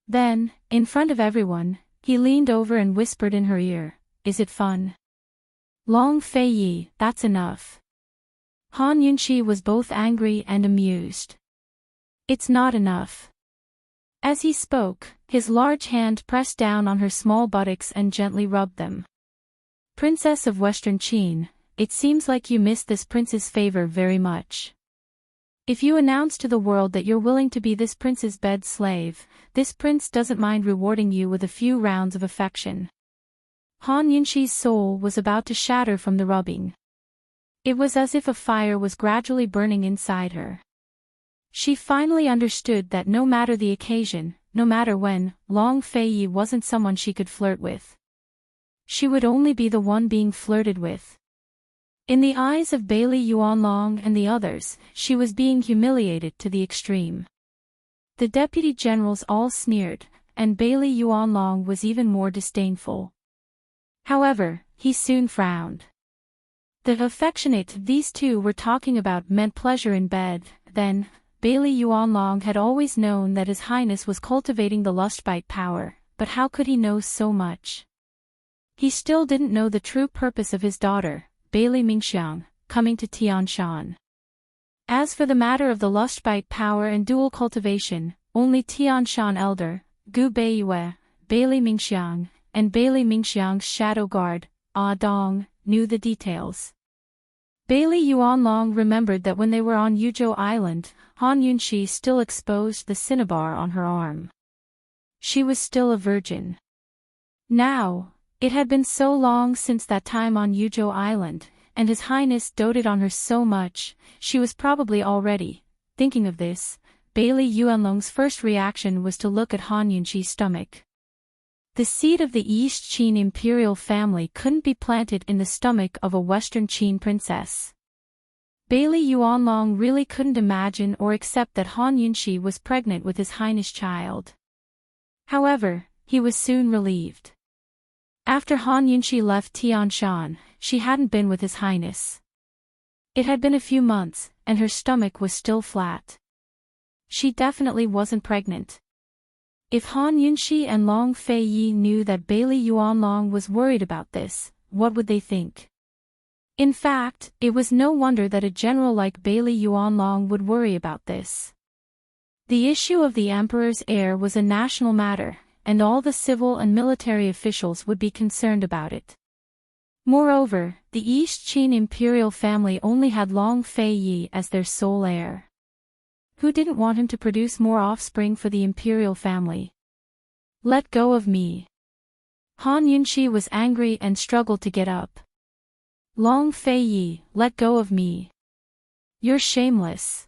Then, in front of everyone, he leaned over and whispered in her ear, "Is it fun?" "Long Feiyi, that's enough." Han Yunxi was both angry and amused. "It's not enough." As he spoke, his large hand pressed down on her small buttocks and gently rubbed them. "Princess of Western Qin, it seems like you missed this prince's favor very much." If you announce to the world that you're willing to be this prince's bed slave, this prince doesn't mind rewarding you with a few rounds of affection. Han Yunxi's soul was about to shatter from the rubbing. It was as if a fire was gradually burning inside her. She finally understood that no matter the occasion, no matter when, Long Feiyi wasn't someone she could flirt with. She would only be the one being flirted with. In the eyes of Bailey Yuanlong and the others, she was being humiliated to the extreme. The deputy generals all sneered, and Bailey Yuanlong was even more disdainful. However, he soon frowned. The affectionate these two were talking about meant pleasure in bed. Then, Bailey Yuanlong had always known that His Highness was cultivating the lustbite power, but how could he know so much? He still didn't know the true purpose of his daughter, Bailey Mingxiang, coming to Tianshan. As for the matter of the lustbite power and dual cultivation, only Tianshan Elder, Gu Beiyue, Bailey Mingxiang, and Bailey Mingxiang's shadow guard, Ah Dong, knew the details. Bailey Yuanlong remembered that when they were on Yuzhou Island, Han Yunxi still exposed the cinnabar on her arm. She was still a virgin. Now, it had been so long since that time on Yuzhou Island, and His Highness doted on her so much, she was probably already thinking of this. Bailey Yuanlong's first reaction was to look at Han Yunxi's stomach. The seed of the East Qin imperial family couldn't be planted in the stomach of a Western Qin princess. Bailey Yuanlong really couldn't imagine or accept that Han Yunxi was pregnant with His Highness' child. However, he was soon relieved. After Han Yunxi left Tianshan, she hadn't been with His Highness. It had been a few months, and her stomach was still flat. She definitely wasn't pregnant. If Han Yunxi and Long Feiyi knew that Bailey Yuanlong was worried about this, what would they think? In fact, it was no wonder that a general like Bailey Yuanlong would worry about this. The issue of the emperor's heir was a national matter, and all the civil and military officials would be concerned about it. Moreover, the East Qin imperial family only had Long Feiyi as their sole heir. Who didn't want him to produce more offspring for the imperial family? Let go of me. Han Yunxi was angry and struggled to get up. Long Feiyi, let go of me. You're shameless.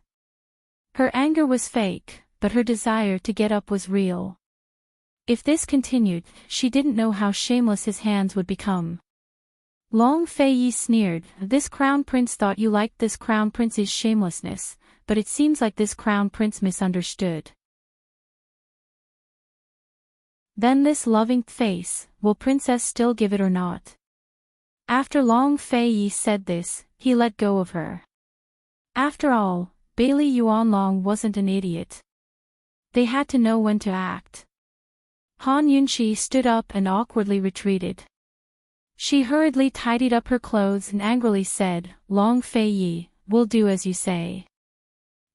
Her anger was fake, but her desire to get up was real. If this continued, she didn't know how shameless his hands would become. Long Feiyi sneered, this crown prince thought you liked this crown prince's shamelessness, but it seems like this crown prince misunderstood. Then this loving face, will princess still give it or not? After Long Feiyi said this, he let go of her. After all, Bailey Yuanlong wasn't an idiot. They had to know when to act. Han Yunxi stood up and awkwardly retreated. She hurriedly tidied up her clothes and angrily said, Long Feiyi, we'll do as you say.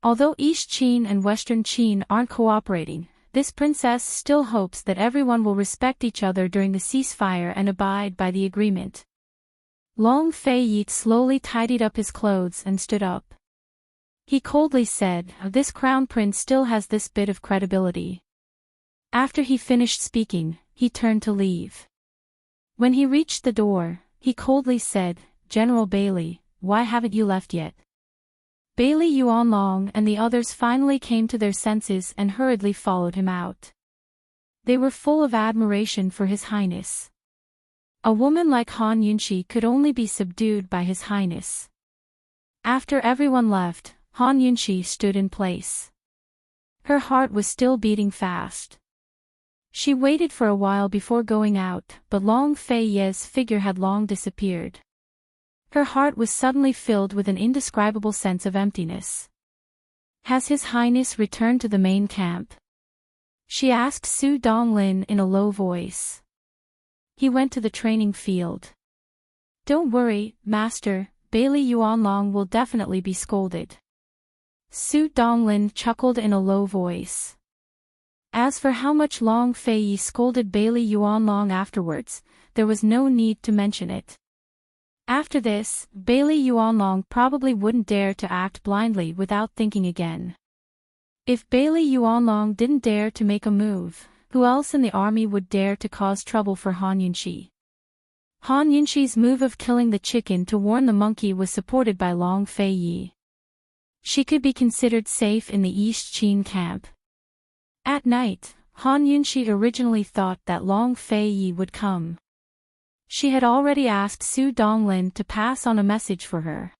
Although East Qin and Western Qin aren't cooperating, this princess still hopes that everyone will respect each other during the ceasefire and abide by the agreement. Long Feiyi slowly tidied up his clothes and stood up. He coldly said, this crown prince still has this bit of credibility. After he finished speaking, he turned to leave. When he reached the door, he coldly said, General Bailey, why haven't you left yet? Bailey Yuanlong and the others finally came to their senses and hurriedly followed him out. They were full of admiration for His Highness. A woman like Han Yunxi could only be subdued by His Highness. After everyone left, Han Yunxi stood in place. Her heart was still beating fast. She waited for a while before going out, but Long Feiyi's figure had long disappeared. Her heart was suddenly filled with an indescribable sense of emptiness. Has His Highness returned to the main camp? She asked Su Donglin in a low voice. He went to the training field. Don't worry, Master, Bailey Yuanlong will definitely be scolded. Su Donglin chuckled in a low voice. As for how much Long Feiyi scolded Bailey Yuanlong afterwards, there was no need to mention it. After this, Bailey Yuanlong probably wouldn't dare to act blindly without thinking again. If Bailey Yuanlong didn't dare to make a move, who else in the army would dare to cause trouble for Han Yunxi? Han Yunxi's move of killing the chicken to warn the monkey was supported by Long Fei Yi. She could be considered safe in the East Qin camp. At night, Han Yunxi originally thought that Long Fei Yi would come. She had already asked Su Donglin to pass on a message for her.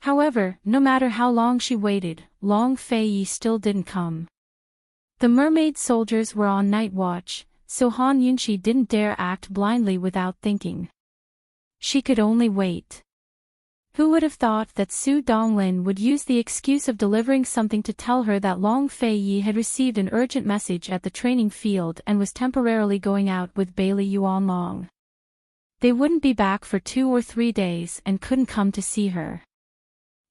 However, no matter how long she waited, Long Fei Yi still didn't come. The mermaid soldiers were on night watch, so Han Yunxi didn't dare act blindly without thinking. She could only wait. Who would have thought that Su Donglin would use the excuse of delivering something to tell her that Long Fei Yi had received an urgent message at the training field and was temporarily going out with Bailey Yuanlong. They wouldn't be back for 2 or 3 days and couldn't come to see her.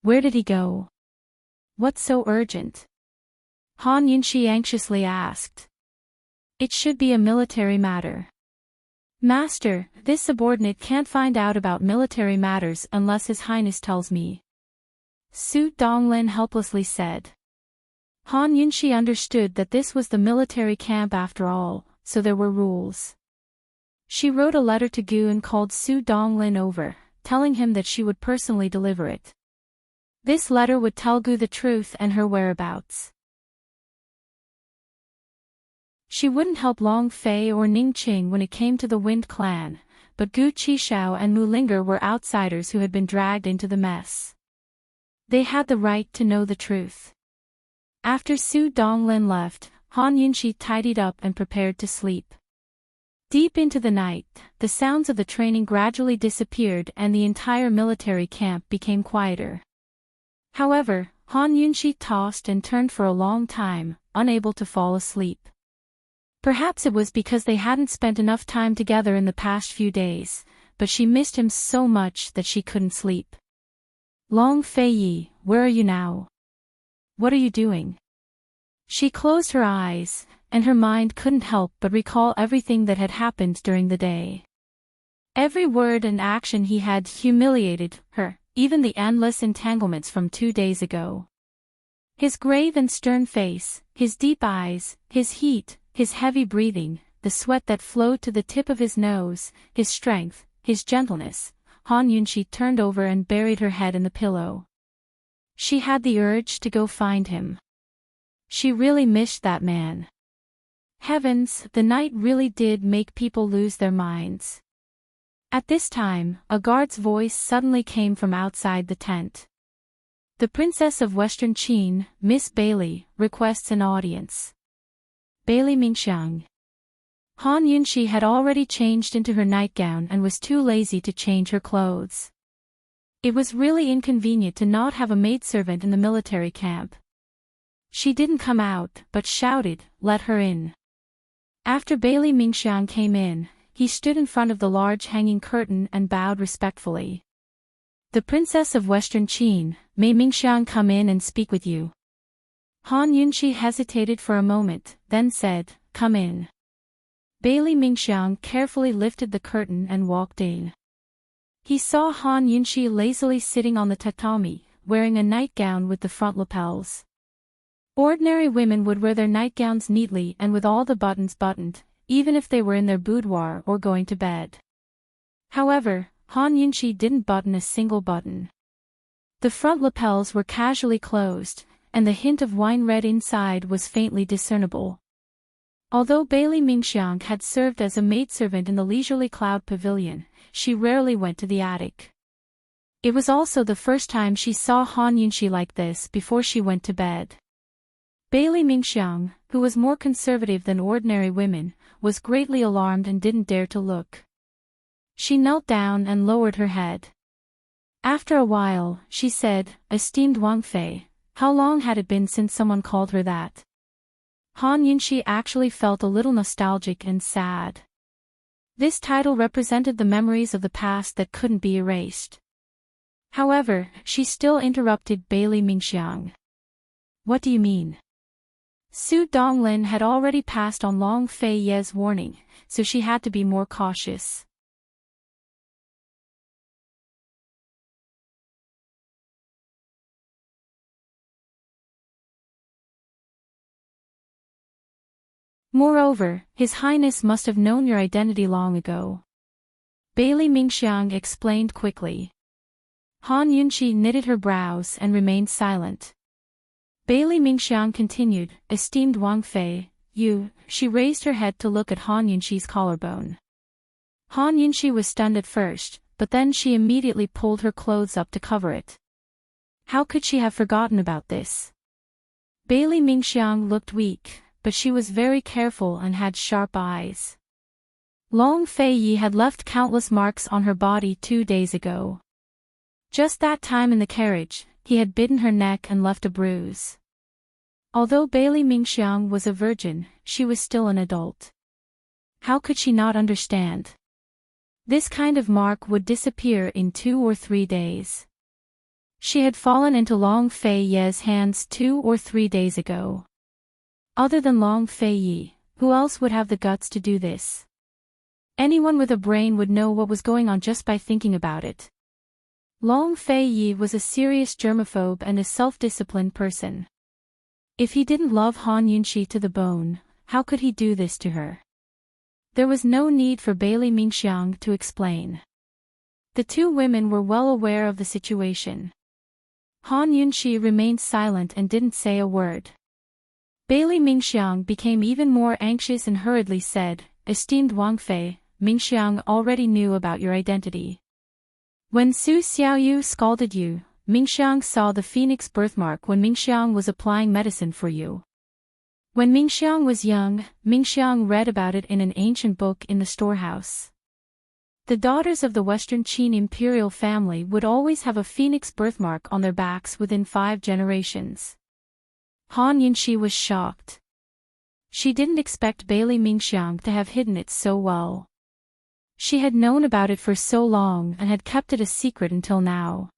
Where did he go? What's so urgent? Han Yunxi anxiously asked. It should be a military matter. Master, this subordinate can't find out about military matters unless His Highness tells me. Su Donglin helplessly said. Han Yunxi understood that this was the military camp after all, so there were rules. She wrote a letter to Gu and called Su Donglin over, telling him that she would personally deliver it. This letter would tell Gu the truth and her whereabouts. She wouldn't help Long Fei or Ning Qing when it came to the Wind clan, but Gu Qishao and Mu Linger were outsiders who had been dragged into the mess. They had the right to know the truth. After Su Donglin left, Han Yunxi tidied up and prepared to sleep. Deep into the night, the sounds of the training gradually disappeared and the entire military camp became quieter. However, Han Yunxi tossed and turned for a long time, unable to fall asleep. Perhaps it was because they hadn't spent enough time together in the past few days, but she missed him so much that she couldn't sleep. Long Fei Yi, where are you now? What are you doing? She closed her eyes, and her mind couldn't help but recall everything that had happened during the day. Every word and action he had humiliated her, even the endless entanglements from 2 days ago. His grave and stern face, his deep eyes, his heat, his heavy breathing, the sweat that flowed to the tip of his nose, his strength, his gentleness. Han Yunxi turned over and buried her head in the pillow. She had the urge to go find him. She really missed that man. Heavens, the night really did make people lose their minds. At this time, a guard's voice suddenly came from outside the tent. The Princess of Western Qin, Miss Bailey, requests an audience. Bailey Mingxiang. Han Yunxi had already changed into her nightgown and was too lazy to change her clothes. It was really inconvenient to not have a maidservant in the military camp. She didn't come out, but shouted, "Let her in." After Bailey Mingxiang came in, he stood in front of the large hanging curtain and bowed respectfully. The Princess of Western Qin, may Mingxiang come in and speak with you? Han Yunxi hesitated for a moment, then said, "Come in." Bailey Mingxiang carefully lifted the curtain and walked in. He saw Han Yunxi lazily sitting on the tatami, wearing a nightgown with the front lapels. Ordinary women would wear their nightgowns neatly and with all the buttons buttoned, even if they were in their boudoir or going to bed. However, Han Yunxi didn't button a single button. The front lapels were casually closed, and the hint of wine red inside was faintly discernible. Although Bailey Mingxiang had served as a maidservant in the leisurely Cloud Pavilion, she rarely went to the attic. It was also the first time she saw Han Yunxi like this before she went to bed. Bailey Mingxiang, who was more conservative than ordinary women, was greatly alarmed and didn't dare to look. She knelt down and lowered her head. After a while, she said, "Esteemed Wang Fei, how long had it been since someone called her that?" Han Yunxi actually felt a little nostalgic and sad. This title represented the memories of the past that couldn't be erased. However, she still interrupted Bailey Mingxiang. "What do you mean?" Su Donglin had already passed on Long Fei Ye's warning, so she had to be more cautious. Moreover, His Highness must have known your identity long ago. Bailey Mingxiang explained quickly. Han Yunqi knitted her brows and remained silent. Bailey Mingxiang continued, Esteemed Wang Fei, she raised her head to look at Han Yunqi's collarbone. Han Yunqi was stunned at first, but then she immediately pulled her clothes up to cover it. How could she have forgotten about this? Bailey Mingxiang looked weak, but she was very careful and had sharp eyes. Long Fei Yi had left countless marks on her body 2 days ago. Just that time in the carriage, he had bitten her neck and left a bruise. Although Bailey Mingxiang was a virgin, she was still an adult. How could she not understand? This kind of mark would disappear in 2 or 3 days. She had fallen into Long Fei Ye's hands 2 or 3 days ago. Other than Long Fei Yi, who else would have the guts to do this? Anyone with a brain would know what was going on just by thinking about it. Long Fei Yi was a serious germaphobe and a self-disciplined person. If he didn't love Han Yunqi to the bone, how could he do this to her? There was no need for Bailey Mingxiang to explain. The two women were well aware of the situation. Han Yunqi remained silent and didn't say a word. Bailey Mingxiang became even more anxious and hurriedly said, Esteemed Wang Fei, Mingxiang already knew about your identity. When Su Xiaoyu scalded you, Mingxiang saw the phoenix birthmark when Mingxiang was applying medicine for you. When Mingxiang was young, Mingxiang read about it in an ancient book in the storehouse. The daughters of the Western Qin imperial family would always have a phoenix birthmark on their backs within 5 generations. Han Yunqi was shocked. She didn't expect Bailey Mingxiang to have hidden it so well. She had known about it for so long and had kept it a secret until now.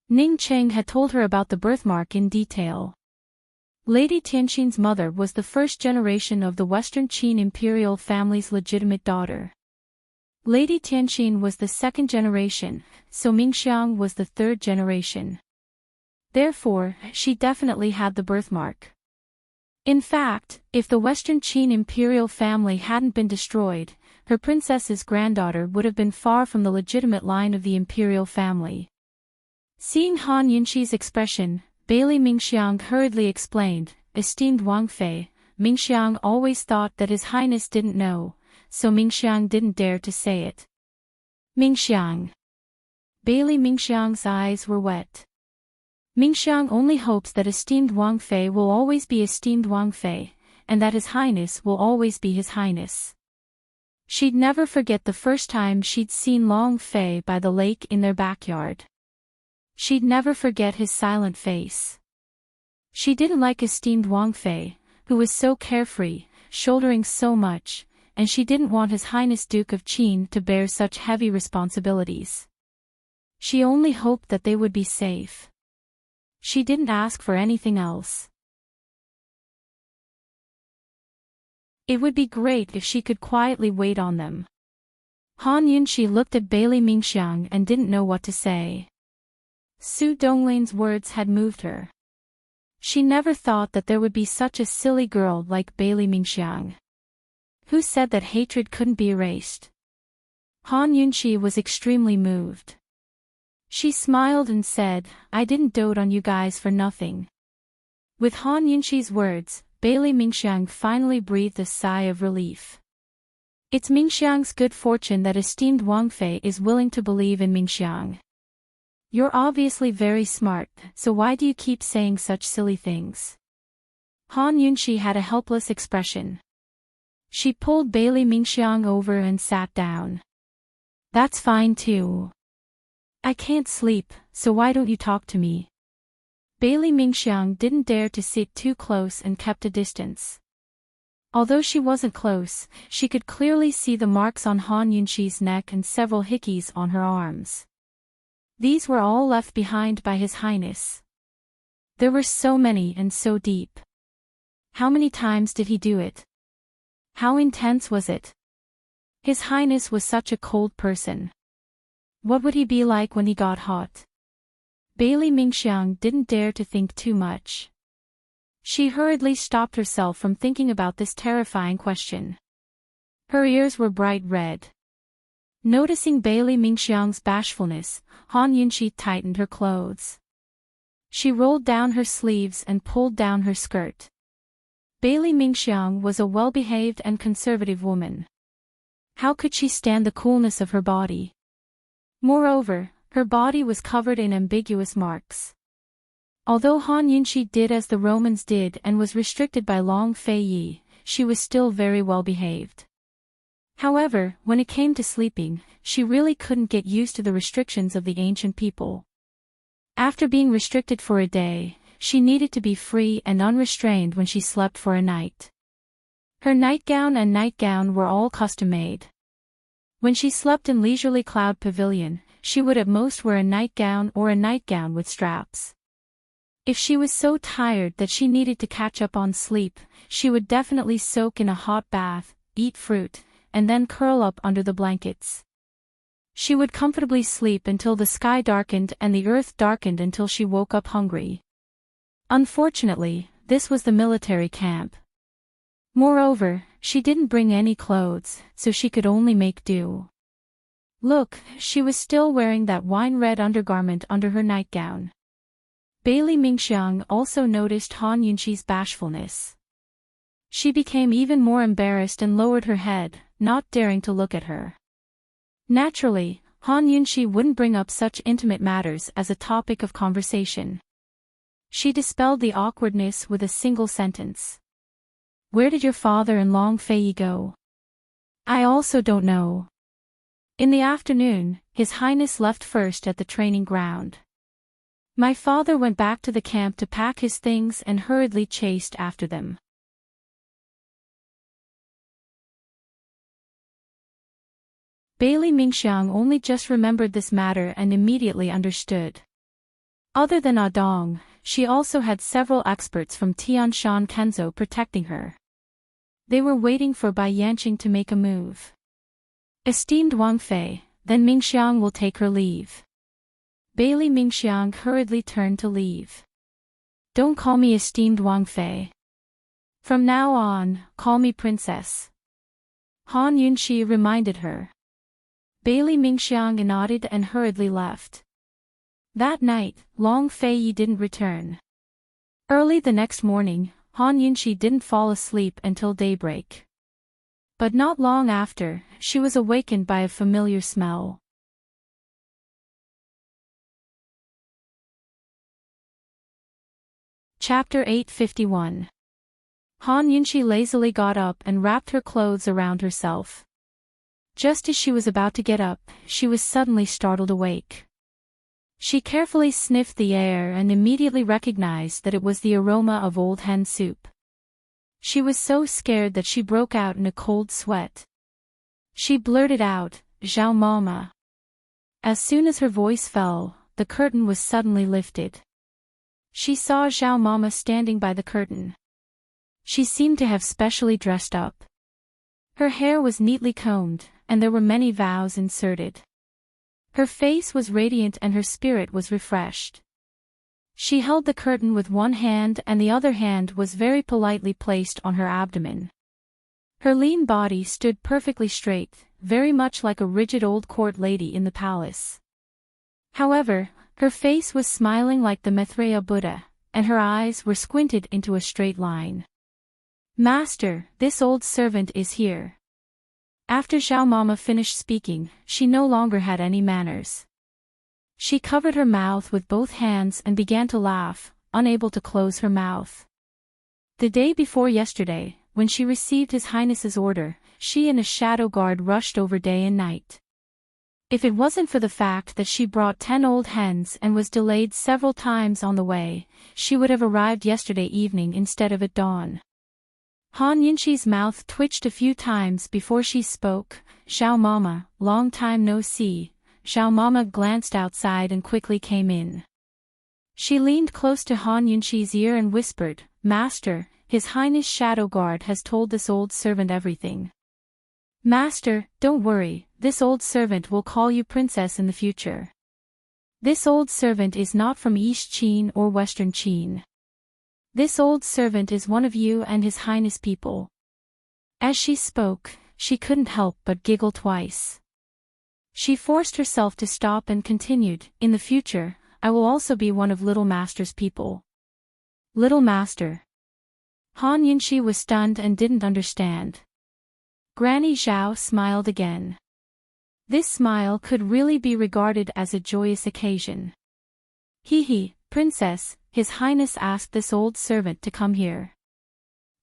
Ning Cheng had told her about the birthmark in detail. Lady Tianxin's mother was the first generation of the Western Qin imperial family's legitimate daughter. Lady Tianxin was the 2nd generation, so Mingxiang was the 3rd generation. Therefore, she definitely had the birthmark. In fact, if the Western Qin imperial family hadn't been destroyed, her princess's granddaughter would have been far from the legitimate line of the imperial family. Seeing Han Yunqi's expression, Bailey Mingxiang hurriedly explained, Esteemed Wang Fei, Mingxiang always thought that His Highness didn't know, so Mingxiang didn't dare to say it. Mingxiang. Bailey Mingxiang's eyes were wet. Mingxiang only hopes that Esteemed Wang Fei will always be Esteemed Wang Fei, and that His Highness will always be His Highness. She'd never forget the first time she'd seen Long Fei by the lake in their backyard. She'd never forget his silent face. She didn't like Esteemed Wang Fei, who was so carefree, shouldering so much, and she didn't want His Highness Duke of Qin to bear such heavy responsibilities. She only hoped that they would be safe. She didn't ask for anything else. It would be great if she could quietly wait on them. Han Yunqi looked at Bailey Mingxiang and didn't know what to say. Su Donglin's words had moved her. She never thought that there would be such a silly girl like Bailey Mingxiang. Who said that hatred couldn't be erased? Han Yunqi was extremely moved. She smiled and said, I didn't dote on you guys for nothing. With Han Yunqi's words, Bailey Mingxiang finally breathed a sigh of relief. It's Mingxiang's good fortune that Esteemed Wang Fei is willing to believe in Mingxiang. You're obviously very smart, so why do you keep saying such silly things? Han Yunqi had a helpless expression. She pulled Bailey Mingxiang over and sat down. That's fine too. I can't sleep, so why don't you talk to me? Bailey Mingxiang didn't dare to sit too close and kept a distance. Although she wasn't close, she could clearly see the marks on Han Yunqi's neck and several hickeys on her arms. These were all left behind by His Highness. There were so many and so deep. How many times did he do it? How intense was it? His Highness was such a cold person. What would he be like when he got hot? Bailey Mingxiang didn't dare to think too much. She hurriedly stopped herself from thinking about this terrifying question. Her ears were bright red. Noticing Bailey Mingxiang's bashfulness, Han Yunqi tightened her clothes. She rolled down her sleeves and pulled down her skirt. Bailey Mingxiang was a well-behaved and conservative woman. How could she stand the coolness of her body? Moreover, her body was covered in ambiguous marks. Although Han Yunqi did as the Romans did and was restricted by Long Fei Yi, she was still very well behaved. However, when it came to sleeping, she really couldn't get used to the restrictions of the ancient people. After being restricted for a day, she needed to be free and unrestrained when she slept for a night. Her nightgown and nightgown were all custom-made. When she slept in leisurely cloud pavilion, she would at most wear a nightgown or a nightgown with straps. If she was so tired that she needed to catch up on sleep, she would definitely soak in a hot bath, eat fruit, and then curl up under the blankets. She would comfortably sleep until the sky darkened and the earth darkened until she woke up hungry. Unfortunately, this was the military camp. Moreover, she didn't bring any clothes, so she could only make do. Look, she was still wearing that wine-red undergarment under her nightgown. Bailey Mingxiang also noticed Han Yunqi's bashfulness. She became even more embarrassed and lowered her head, not daring to look at her. Naturally, Han Yunqi wouldn't bring up such intimate matters as a topic of conversation. She dispelled the awkwardness with a single sentence. Where did your father and Long Fei Yi go? I also don't know. In the afternoon, His Highness left first at the training ground. My father went back to the camp to pack his things and hurriedly chased after them. Bailey Mingxiang only just remembered this matter and immediately understood. Other than Adong, she also had several experts from Tianshan Kenzo protecting her. They were waiting for Bai Yanqing to make a move. Esteemed Wang Fei, then Mingxiang will take her leave. Bailey Mingxiang hurriedly turned to leave. Don't call me esteemed Wang Fei. From now on, call me princess. Han Yunqi reminded her. Bailey Mingxiang nodded and hurriedly left. That night, Long Fei Yi didn't return. Early the next morning, Han Yunqi didn't fall asleep until daybreak. But not long after, she was awakened by a familiar smell. Chapter 851. Han Yunqi lazily got up and wrapped her clothes around herself. Just as she was about to get up, she was suddenly startled awake. She carefully sniffed the air and immediately recognized that it was the aroma of old hen soup. She was so scared that she broke out in a cold sweat. She blurted out, "Zhao Mama." As soon as her voice fell, the curtain was suddenly lifted. She saw Zhao Mama standing by the curtain. She seemed to have specially dressed up. Her hair was neatly combed, and there were many vows inserted. Her face was radiant and her spirit was refreshed. She held the curtain with one hand and the other hand was very politely placed on her abdomen. Her lean body stood perfectly straight, very much like a rigid old court lady in the palace. However, her face was smiling like the Maitreya Buddha, and her eyes were squinted into a straight line. Master, this old servant is here. After Zhao Mama finished speaking, she no longer had any manners. She covered her mouth with both hands and began to laugh, unable to close her mouth. The day before yesterday, when she received His Highness's order, she and a shadow guard rushed over day and night. If it wasn't for the fact that she brought 10 old hens and was delayed several times on the way, she would have arrived yesterday evening instead of at dawn. Han Yunqi's mouth twitched a few times before she spoke. Zhao Mama, long time no see. Zhao Mama glanced outside and quickly came in. She leaned close to Han Yunqi's ear and whispered, Master, His Highness Shadow Guard has told this old servant everything. Master, don't worry, this old servant will call you princess in the future. This old servant is not from East Qin or Western Qin. This old servant is one of you and His Highness people. As she spoke, she couldn't help but giggle twice. She forced herself to stop and continued, in the future, I will also be one of Little Master's people. Little Master. Han Yunxi was stunned and didn't understand. Granny Zhao smiled again. This smile could really be regarded as a joyous occasion. Hee, Princess, His Highness asked this old servant to come here.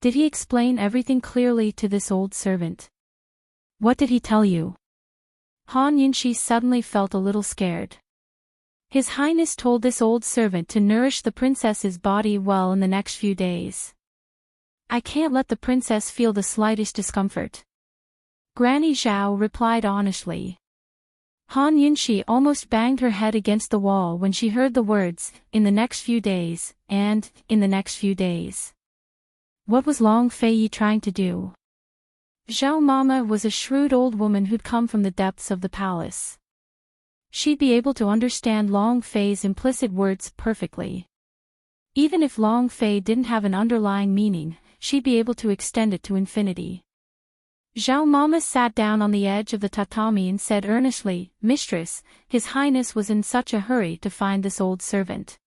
Did he explain everything clearly to this old servant? What did he tell you? Han Yunxi suddenly felt a little scared. His Highness told this old servant to nourish the princess's body well in the next few days. I can't let the princess feel the slightest discomfort. Granny Zhao replied honestly. Han Yunxi almost banged her head against the wall when she heard the words, in the next few days, and, in the next few days. What was Long Fei trying to do? Zhao Mama was a shrewd old woman who'd come from the depths of the palace. She'd be able to understand Long Fei's implicit words perfectly. Even if Long Fei didn't have an underlying meaning, she'd be able to extend it to infinity. Zhao Mama sat down on the edge of the tatami and said earnestly, Mistress, His Highness was in such a hurry to find this old servant.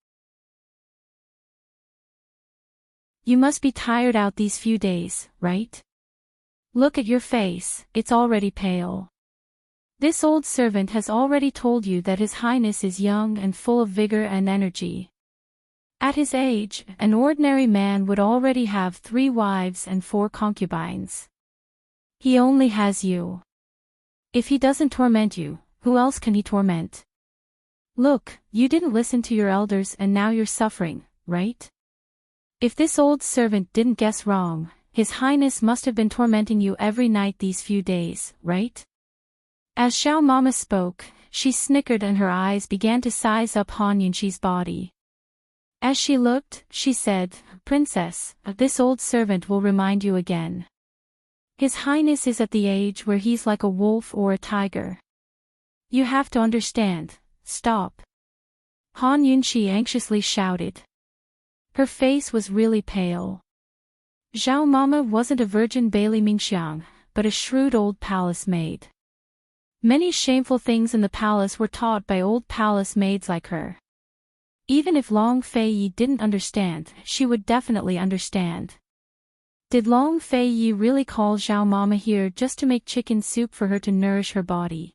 You must be tired out these few days, right? Look at your face, it's already pale. This old servant has already told you that His Highness is young and full of vigor and energy. At his age, an ordinary man would already have 3 wives and 4 concubines. He only has you. If he doesn't torment you, who else can he torment? Look, you didn't listen to your elders and now you're suffering, right? If this old servant didn't guess wrong, His Highness must have been tormenting you every night these few days, right? As Zhao Mama spoke, she snickered and her eyes began to size up Han Yunxi's body. As she looked, she said, Princess, this old servant will remind you again. His Highness is at the age where he's like a wolf or a tiger. You have to understand, stop. Han Yunxi anxiously shouted. Her face was really pale. Zhao Mama wasn't a virgin Bailey Mingxiang, but a shrewd old palace maid. Many shameful things in the palace were taught by old palace maids like her. Even if Long Fei didn't understand, she would definitely understand. Did Long Fei really call Zhao Mama here just to make chicken soup for her to nourish her body?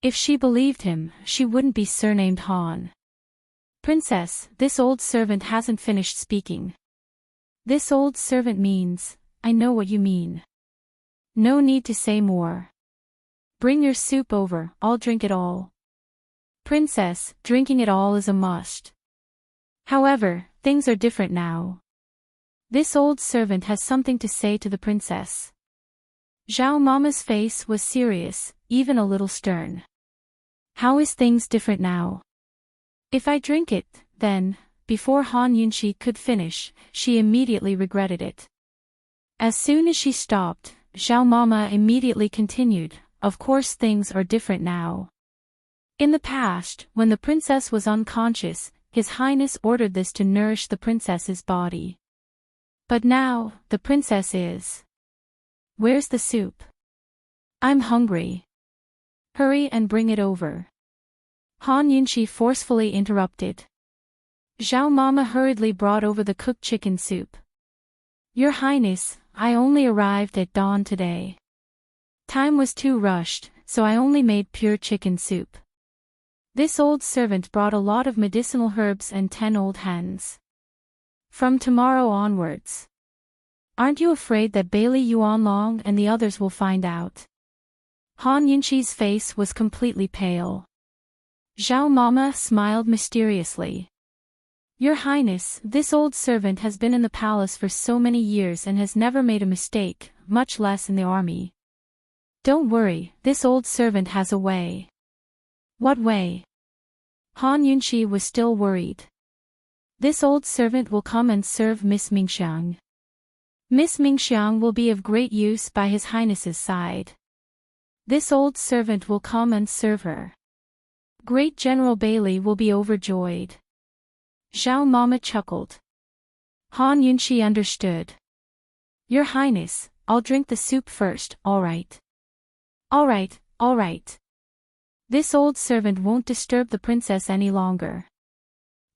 If she believed him, she wouldn't be surnamed Han. Princess, this old servant hasn't finished speaking. This old servant means, I know what you mean. No need to say more. Bring your soup over, I'll drink it all. Princess, drinking it all is a must. However, things are different now. This old servant has something to say to the princess. Zhao Mama's face was serious, even a little stern. How is things different now? If I drink it, then, before Han Yunxi could finish, she immediately regretted it. As soon as she stopped, Zhao Mama immediately continued, of course things are different now. In the past, when the princess was unconscious, His Highness ordered this to nourish the princess's body. But now, the princess is. Where's the soup? I'm hungry. Hurry and bring it over. Han Yunxi forcefully interrupted. Zhao Mama hurriedly brought over the cooked chicken soup. Your Highness, I only arrived at dawn today. Time was too rushed, so I only made pure chicken soup. This old servant brought a lot of medicinal herbs and 10 old hens. From tomorrow onwards. Aren't you afraid that Bailey Yuanlong and the others will find out? Han Yunxi's face was completely pale. Zhao Mama smiled mysteriously. Your Highness, this old servant has been in the palace for so many years and has never made a mistake, much less in the army. Don't worry, this old servant has a way. What way? Han Yunxi was still worried. This old servant will come and serve Miss Mingxiang. Miss Mingxiang will be of great use by His Highness's side. This old servant will come and serve her. Great General Bailey will be overjoyed. Zhao Mama chuckled. Han Yunshi understood. Your Highness, I'll drink the soup first, alright. Alright, alright. This old servant won't disturb the princess any longer.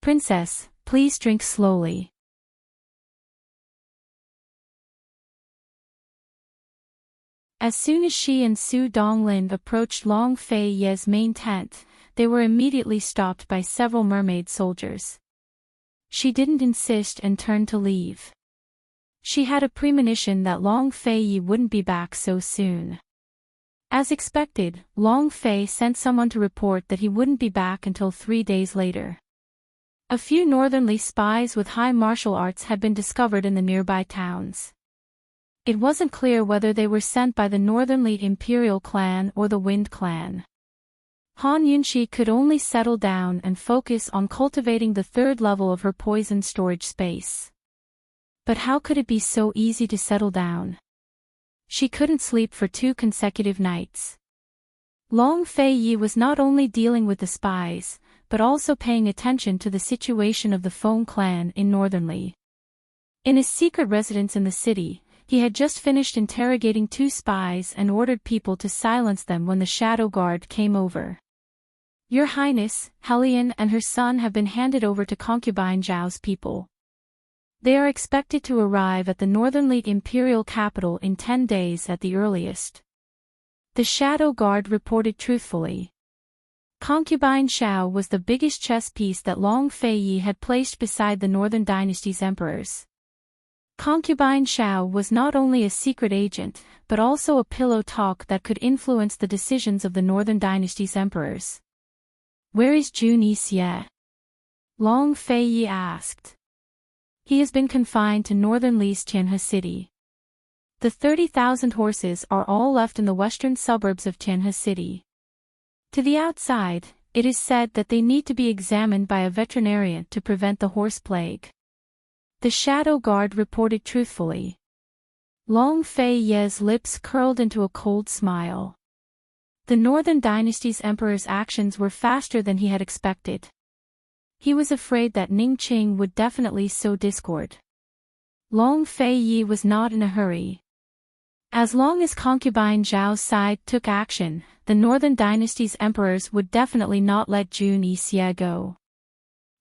Princess, please drink slowly. As soon as she and Su Donglin approached Long Fei Ye's main tent, they were immediately stopped by several mermaid soldiers. She didn't insist and turned to leave. She had a premonition that Long Fei Ye wouldn't be back so soon. As expected, Long Fei sent someone to report that he wouldn't be back until 3 days later. A few northernly spies with high martial arts had been discovered in the nearby towns. It wasn't clear whether they were sent by the northernly Imperial clan or the Wind clan. Han Yunshi could only settle down and focus on cultivating the 3rd level of her poison storage space. But how could it be so easy to settle down? She couldn't sleep for 2 consecutive nights. Long Fei Yi was not only dealing with the spies, but also paying attention to the situation of the Feng clan in Northernly. In his secret residence in the city, he had just finished interrogating 2 spies and ordered people to silence them when the Shadow Guard came over. Your Highness, Hellion and her son have been handed over to concubine Zhao's people. They are expected to arrive at the Northernly Imperial capital in 10 days at the earliest. The Shadow Guard reported truthfully. Concubine Xiao was the biggest chess piece that Long Fei Yi had placed beside the Northern Dynasty's emperors. Concubine Xiao was not only a secret agent, but also a pillow talk that could influence the decisions of the Northern Dynasty's emperors. Where is Jun Yixie? Long Fei Yi asked. He has been confined to Northern Li's Tianhe city. The 30,000 horses are all left in the western suburbs of Tianhe city. To the outside, it is said that they need to be examined by a veterinarian to prevent the horse plague. The Shadow Guard reported truthfully. Long Fei Ye's lips curled into a cold smile. The Northern Dynasty's emperor's actions were faster than he had expected. He was afraid that Ning Qing would definitely sow discord. Long Fei Yi was not in a hurry. As long as concubine Zhao's side took action, the Northern Dynasty's emperors would definitely not let Jun Yixie go.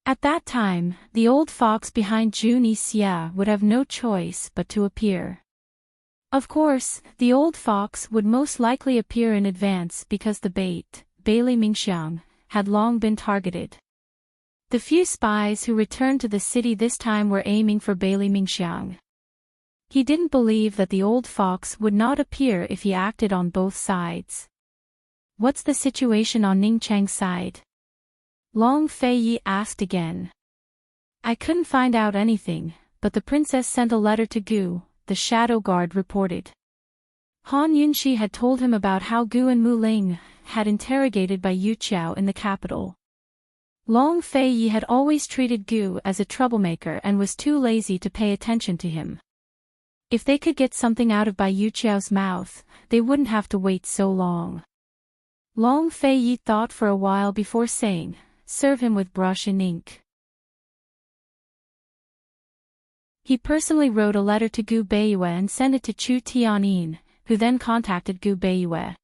At that time, the old fox behind Jun Yixie would have no choice but to appear. Of course, the old fox would most likely appear in advance because the bait, Bailey Mingxiang, had long been targeted. The few spies who returned to the city this time were aiming for Bailey Mingxiang. He didn't believe that the old fox would not appear if he acted on both sides. What's the situation on Ning Cheng's side? Long Fei Yi asked again. I couldn't find out anything, but the princess sent a letter to Gu, the Shadow Guard reported. Han Yunshi had told him about how Gu and Mu Ling had interrogated by Yu Qiao in the capital. Long Fei Yi had always treated Gu as a troublemaker and was too lazy to pay attention to him. If they could get something out of Bai Yu Qiao's mouth, they wouldn't have to wait so long. Long Fei Yi thought for a while before saying, serve him with brush and ink. He personally wrote a letter to Gu Beiyue and sent it to Chu Tianyin, who then contacted Gu Beiyue.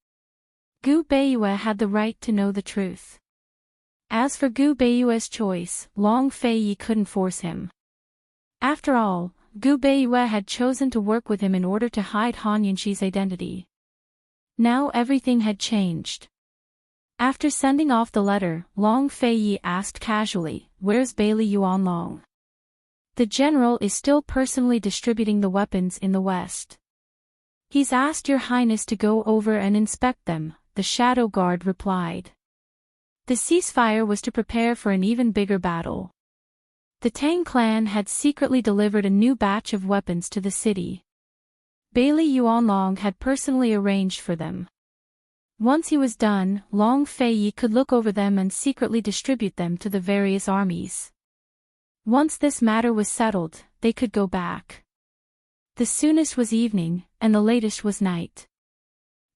Gu Beiyue had the right to know the truth. As for Gu Beiyue's choice, Long Fei Yi couldn't force him. After all, Gu Beiyue had chosen to work with him in order to hide Han Yunshi's identity. Now everything had changed. After sending off the letter, Long Fei Yi asked casually, where's Bailey Yuanlong? The general is still personally distributing the weapons in the west. He's asked Your Highness to go over and inspect them, the Shadow Guard replied. The ceasefire was to prepare for an even bigger battle. The Tang clan had secretly delivered a new batch of weapons to the city. Bailey Yuanlong had personally arranged for them. Once he was done, Long Fei Yi could look over them and secretly distribute them to the various armies. Once this matter was settled, they could go back. The soonest was evening, and the latest was night.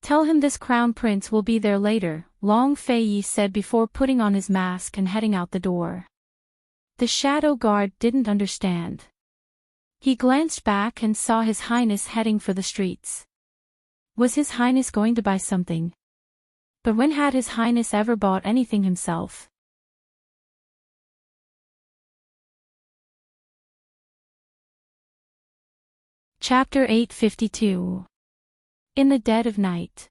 Tell him this crown prince will be there later, Long Fei Yi said before putting on his mask and heading out the door. The Shadow Guard didn't understand. He glanced back and saw His Highness heading for the streets. Was His Highness going to buy something? But when had His Highness ever bought anything himself? Chapter 852. In the Dead of Night.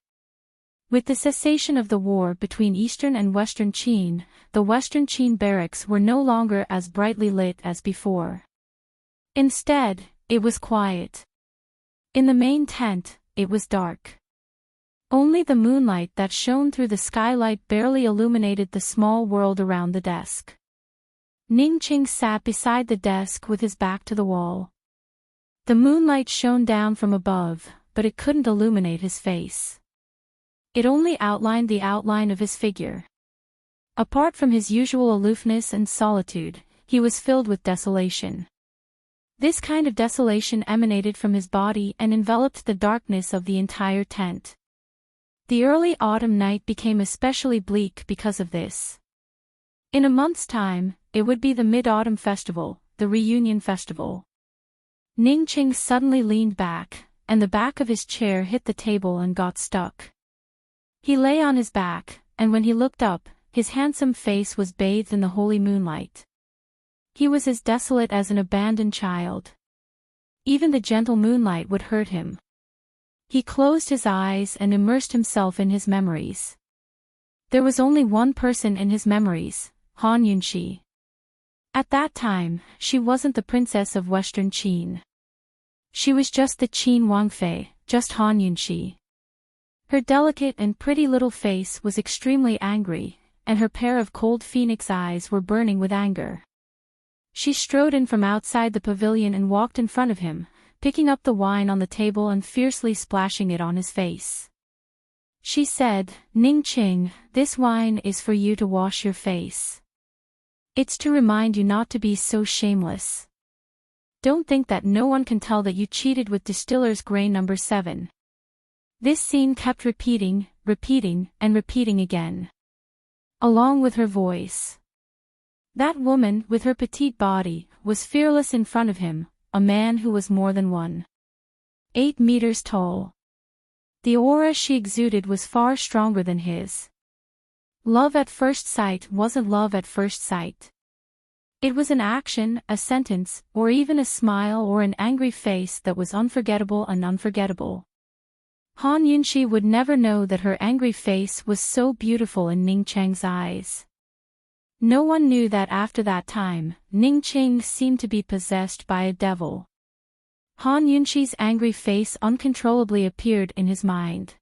With the cessation of the war between Eastern and Western Qin, the Western Qin barracks were no longer as brightly lit as before. Instead, it was quiet. In the main tent, it was dark. Only the moonlight that shone through the skylight barely illuminated the small world around the desk. Ning Qing sat beside the desk with his back to the wall. The moonlight shone down from above, but it couldn't illuminate his face. It only outlined the outline of his figure. Apart from his usual aloofness and solitude, he was filled with desolation. This kind of desolation emanated from his body and enveloped the darkness of the entire tent. The early autumn night became especially bleak because of this. In a month's time, it would be the Mid-Autumn Festival, the reunion festival. Ning Qing suddenly leaned back, and the back of his chair hit the table and got stuck. He lay on his back, and when he looked up, his handsome face was bathed in the holy moonlight. He was as desolate as an abandoned child. Even the gentle moonlight would hurt him. He closed his eyes and immersed himself in his memories. There was only one person in his memories, Han Yunxi. At that time, she wasn't the princess of Western Qin. She was just the Qin Wangfei, just Han Yunxi. Her delicate and pretty little face was extremely angry, and her pair of cold phoenix eyes were burning with anger. She strode in from outside the pavilion and walked in front of him, picking up the wine on the table and fiercely splashing it on his face. She said, "Ning Qing, this wine is for you to wash your face. It's to remind you not to be so shameless. Don't think that no one can tell that you cheated with distiller's grain number 7. This scene kept repeating, and repeating again. Along with her voice. That woman, with her petite body, was fearless in front of him, a man who was more than 1.8 meters tall. The aura she exuded was far stronger than his. Love at first sight wasn't love at first sight. It was an action, a sentence, or even a smile or an angry face that was unforgettable and unforgettable. Han Yunxi would never know that her angry face was so beautiful in Ning Cheng's eyes. No one knew that after that time, Ning Cheng seemed to be possessed by a devil. Han Yunxi's angry face uncontrollably appeared in his mind.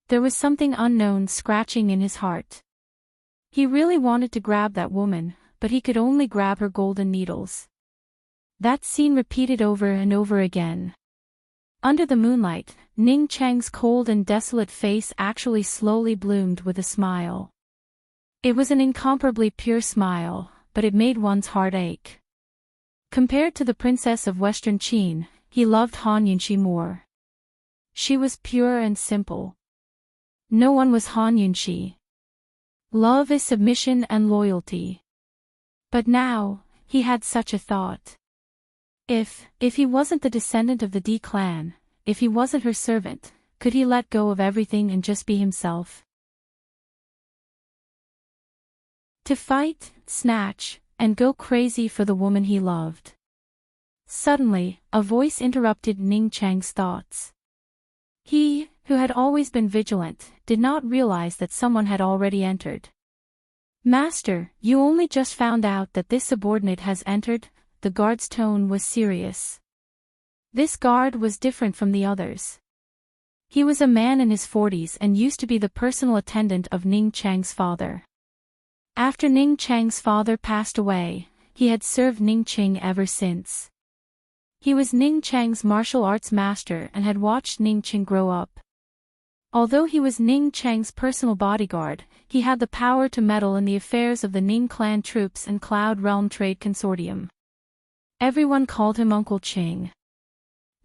There was something unknown scratching in his heart. He really wanted to grab that woman, but he could only grab her golden needles. That scene repeated over and over again. Under the moonlight, Ning Cheng's cold and desolate face actually slowly bloomed with a smile. It was an incomparably pure smile, but it made one's heart ache. Compared to the princess of Western Qin, he loved Han Yunxi more. She was pure and simple. No one was Han Yunxi. Love is submission and loyalty. But now, he had such a thought. If he wasn't the descendant of the D clan, if he wasn't her servant, could he let go of everything and just be himself? To fight, snatch, and go crazy for the woman he loved. Suddenly, a voice interrupted Ning Cheng's thoughts. He, who had always been vigilant, did not realize that someone had already entered. "Master, you only just found out that this subordinate has entered?" The guard's tone was serious. This guard was different from the others. He was a man in his 40s and used to be the personal attendant of Ning Cheng's father. After Ning Cheng's father passed away, he had served Ning Cheng ever since. He was Ning Cheng's martial arts master and had watched Ning Cheng grow up. Although he was Ning Cheng's personal bodyguard, he had the power to meddle in the affairs of the Ning clan troops and Cloud Realm Trade Consortium. Everyone called him Uncle Cheng.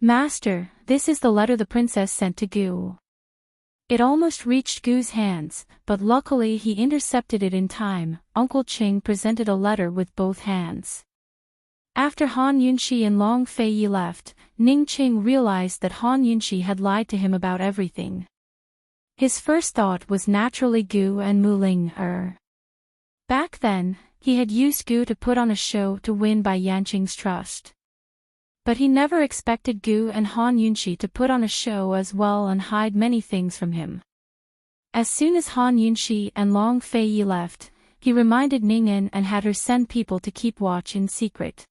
"Master, this is the letter the princess sent to Gu." It almost reached Gu's hands, but luckily he intercepted it in time. Uncle Cheng presented a letter with both hands. After Han Yunxi and Long Feiyi left, Ning Qing realized that Han Yunxi had lied to him about everything. His first thought was naturally Gu and Mu Ling. Back then, he had used Gu to put on a show to win Bai Yanqing's trust. But he never expected Gu and Han Yunxi to put on a show as well and hide many things from him. As soon as Han Yunxi and Long Feiyi left, he reminded Ning En and had her send people to keep watch in secret.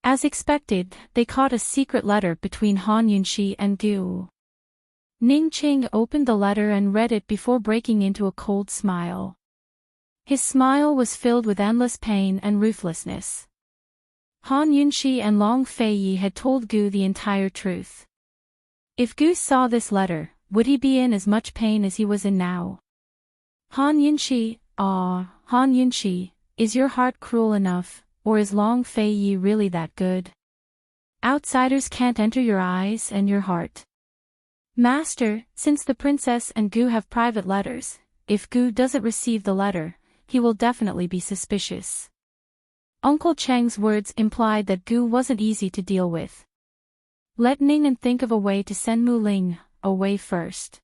As expected, they caught a secret letter between Han Yunxi and Gu. Ning Qing opened the letter and read it before breaking into a cold smile. His smile was filled with endless pain and ruthlessness. Han Yunxi and Long Feiyi had told Gu the entire truth. If Gu saw this letter, would he be in as much pain as he was in now? Han Yunxi, Han Yunxi, is your heart cruel enough, or is Long Feiyi really that good? Outsiders can't enter your eyes and your heart. Master, since the princess and Gu have private letters, if Gu doesn't receive the letter, he will definitely be suspicious. Uncle Cheng's words implied that Gu wasn't easy to deal with. Let Ning En think of a way to send Mu Ling away first.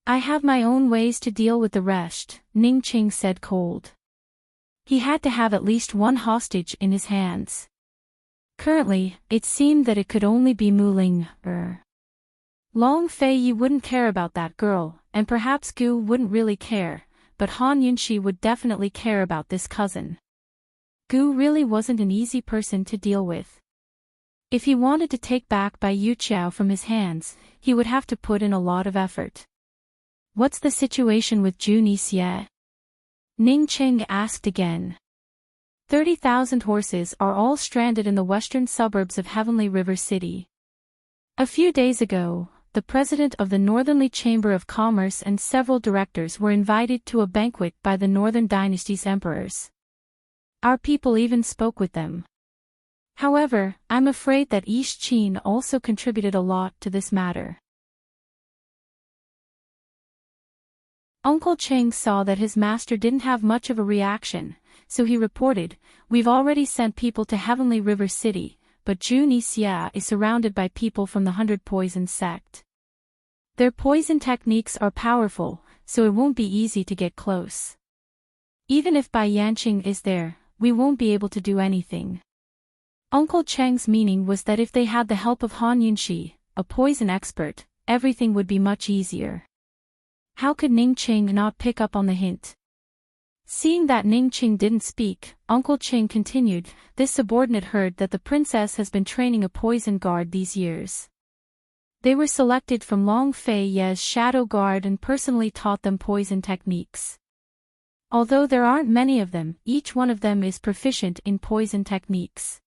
I have my own ways to deal with the rest, Ning Qing said cold. He had to have at least one hostage in his hands. Currently, it seemed that it could only be Mu Ling. Long Feiyi wouldn't care about that girl, and perhaps Gu wouldn't really care, but Han Yunxi would definitely care about this cousin. Gu really wasn't an easy person to deal with. If he wanted to take back Bai Yuqiao from his hands, he would have to put in a lot of effort. What's the situation with Juni Xie? Ning Qing asked again. 30,000 horses are all stranded in the western suburbs of Heavenly River City. A few days ago, the president of the Northernly Chamber of Commerce and several directors were invited to a banquet by the Northern Dynasty's emperors. Our people even spoke with them. However, I'm afraid that East Qin also contributed a lot to this matter. Uncle Cheng saw that his master didn't have much of a reaction, so he reported, "We've already sent people to Heavenly River City, but Juni Xia is surrounded by people from the 100 Poison sect. Their poison techniques are powerful, so it won't be easy to get close. Even if Bai Yanqing is there, we won't be able to do anything." Uncle Cheng's meaning was that if they had the help of Han Yunxi, a poison expert, everything would be much easier. How could Ning Qing not pick up on the hint? Seeing that Ning Qing didn't speak, Uncle Qing continued, "This subordinate heard that the princess has been training a poison guard these years. They were selected from Long Feiyi's shadow guard and personally taught them poison techniques. Although there aren't many of them, each one of them is proficient in poison techniques.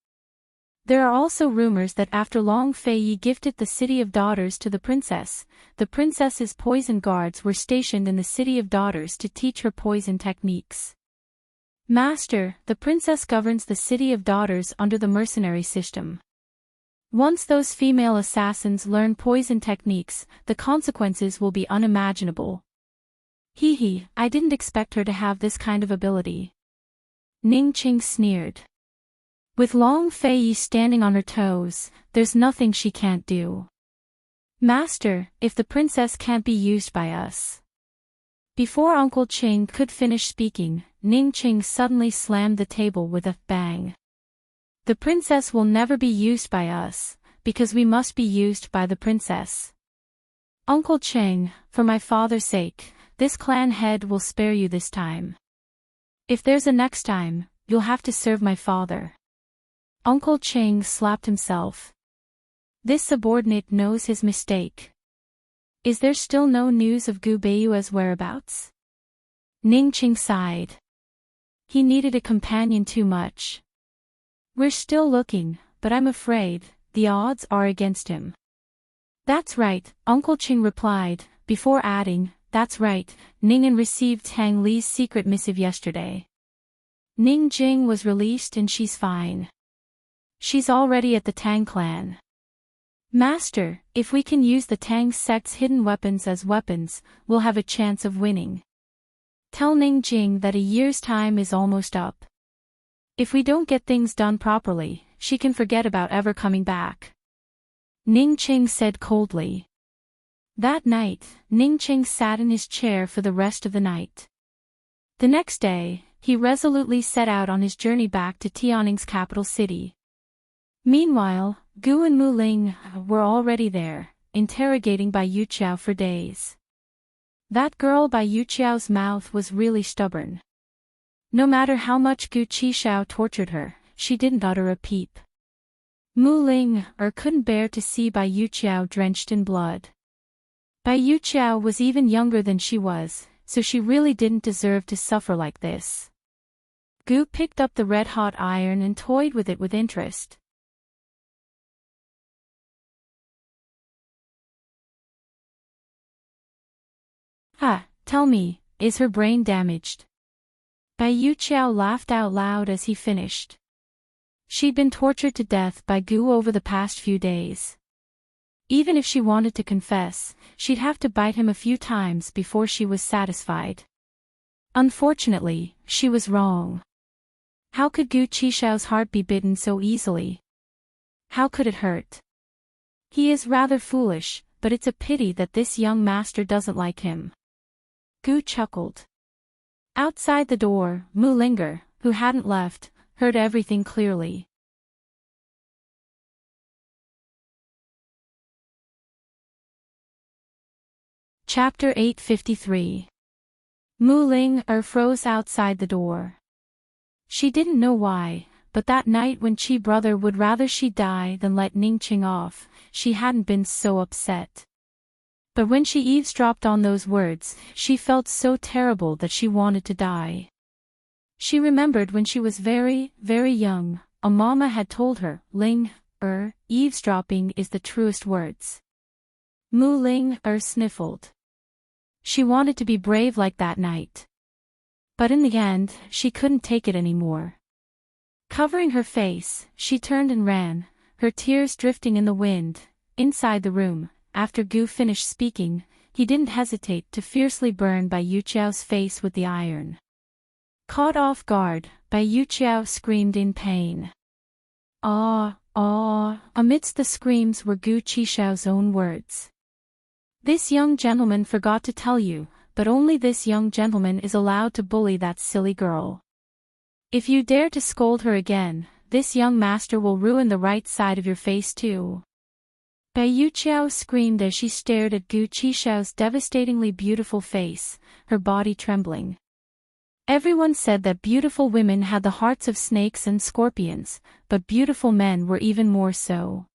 There are also rumors that after Long Feiyi gifted the City of Daughters to the princess's poison guards were stationed in the City of Daughters to teach her poison techniques. Master, the princess governs the City of Daughters under the mercenary system. Once those female assassins learn poison techniques, the consequences will be unimaginable." Hee, I didn't expect her to have this kind of ability. Ning Qing sneered. With Long Feiyi standing on her toes, there's nothing she can't do. Master, if the princess can't be used by us. Before Uncle Qing could finish speaking, Ning Qing suddenly slammed the table with a bang. The princess will never be used by us, because we must be used by the princess. Uncle Qing, for my father's sake, this clan head will spare you this time. If there's a next time, you'll have to serve my father. Uncle Qing slapped himself. This subordinate knows his mistake. Is there still no news of Gu Beiyue's whereabouts? Ning Qing sighed. He needed a companion too much. We're still looking, but I'm afraid the odds are against him. That's right, Uncle Qing replied, before adding, that's right, Ning En received Tang Li's secret missive yesterday. Ning Jing was released and she's fine. She's already at the Tang clan. Master, if we can use the Tang sect's hidden weapons as weapons, we'll have a chance of winning. Tell Ning Jing that a year's time is almost up. If we don't get things done properly, she can forget about ever coming back. Ning Qing said coldly. That night, Ning Qing sat in his chair for the rest of the night. The next day, he resolutely set out on his journey back to Tianning's capital city. Meanwhile, Gu and Mu Ling were already there, interrogating Bai Yuqiao for days. That girl Bai Yuqiao's mouth was really stubborn. No matter how much Gu Qixiao tortured her, she didn't utter a peep. Mu Ling couldn't bear to see Bai Yuqiao drenched in blood. Bai Yuqiao was even younger than she was, so she really didn't deserve to suffer like this. Gu picked up the red-hot iron and toyed with it with interest. Tell me, is her brain damaged? Bai Yuqiao laughed out loud as he finished. She'd been tortured to death by Gu over the past few days. Even if she wanted to confess, she'd have to bite him a few times before she was satisfied. Unfortunately, she was wrong. How could Gu Qixiao's heart be bitten so easily? How could it hurt? He is rather foolish, but it's a pity that this young master doesn't like him. Gu chuckled. Outside the door, Mu Linger, who hadn't left, heard everything clearly. Chapter 853. Mu Ling froze outside the door. She didn't know why, but that night when Qi brother would rather she die than let Ning Qing off, she hadn't been so upset. But when she eavesdropped on those words, she felt so terrible that she wanted to die. She remembered when she was very, very young, a mama had told her, Ling, eavesdropping is the truest words. Mu Ling sniffled. She wanted to be brave like that night. But in the end, she couldn't take it anymore. Covering her face, she turned and ran, her tears drifting in the wind. Inside the room, after Gu finished speaking, he didn't hesitate to fiercely burn Bai Yuqiao's face with the iron. Caught off guard, Bai Yuqiao screamed in pain. Ah! Amidst the screams were Gu Qixiao's own words. This young gentleman forgot to tell you, but only this young gentleman is allowed to bully that silly girl. If you dare to scold her again, this young master will ruin the right side of your face too. Bai Yuqiao screamed as she stared at Gu Qixiao's devastatingly beautiful face, her body trembling. Everyone said that beautiful women had the hearts of snakes and scorpions, but beautiful men were even more so.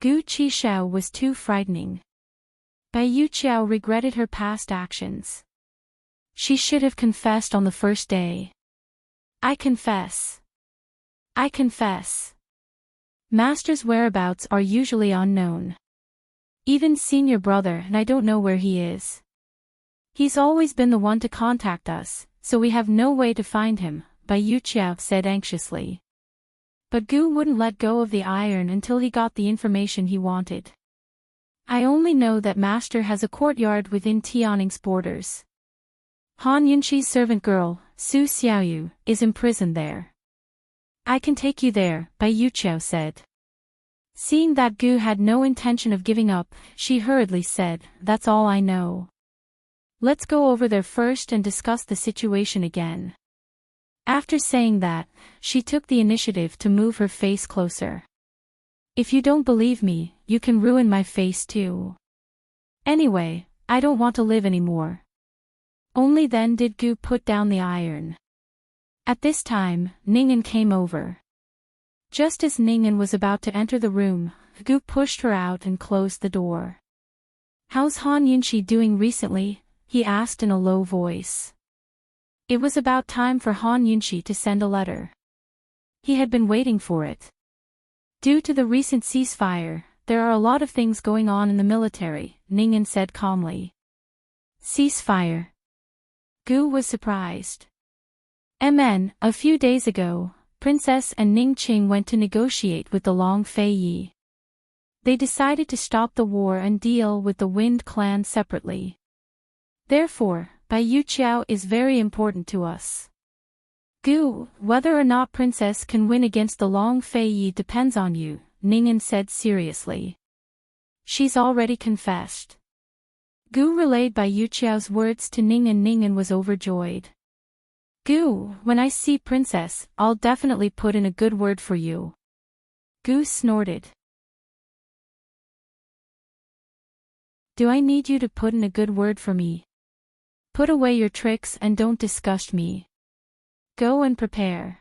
Gu Qixiao was too frightening. Bai Yuqiao regretted her past actions. She should have confessed on the first day. I confess. Master's whereabouts are usually unknown. Even senior brother and I don't know where he is. He's always been the one to contact us, so we have no way to find him, Bai Yuqiao said anxiously. But Gu wouldn't let go of the iron until he got the information he wanted. I only know that Master has a courtyard within Tianning's borders. Han Yunqi's servant girl, Su Xiaoyu, is imprisoned there. I can take you there, Bai Yuqiao said. Seeing that Gu had no intention of giving up, she hurriedly said, that's all I know. Let's go over there first and discuss the situation again. After saying that, she took the initiative to move her face closer. If you don't believe me, you can ruin my face too. Anyway, I don't want to live anymore. Only then did Gu put down the iron. At this time, Ning'an came over. Just as Ning'an was about to enter the room, Gu pushed her out and closed the door. How's Han Yunqi doing recently? He asked in a low voice. It was about time for Han Yunqi to send a letter. He had been waiting for it. Due to the recent ceasefire, there are a lot of things going on in the military, Ning'an said calmly. Ceasefire? Gu was surprised. A few days ago, Princess and Ning Qing went to negotiate with the Long Fei Yi. They decided to stop the war and deal with the Wind Clan separately. Therefore, Bai Yuqiao is very important to us. Gu, whether or not Princess can win against the Long Fei Yi depends on you, Ning'an said seriously. She's already confessed. Gu relayed Bai Yuqiao's words to Ning'an. Ning'an was overjoyed. Gu, when I see Princess, I'll definitely put in a good word for you. Gu snorted. Do I need you to put in a good word for me? Put away your tricks and don't disgust me. Go and prepare.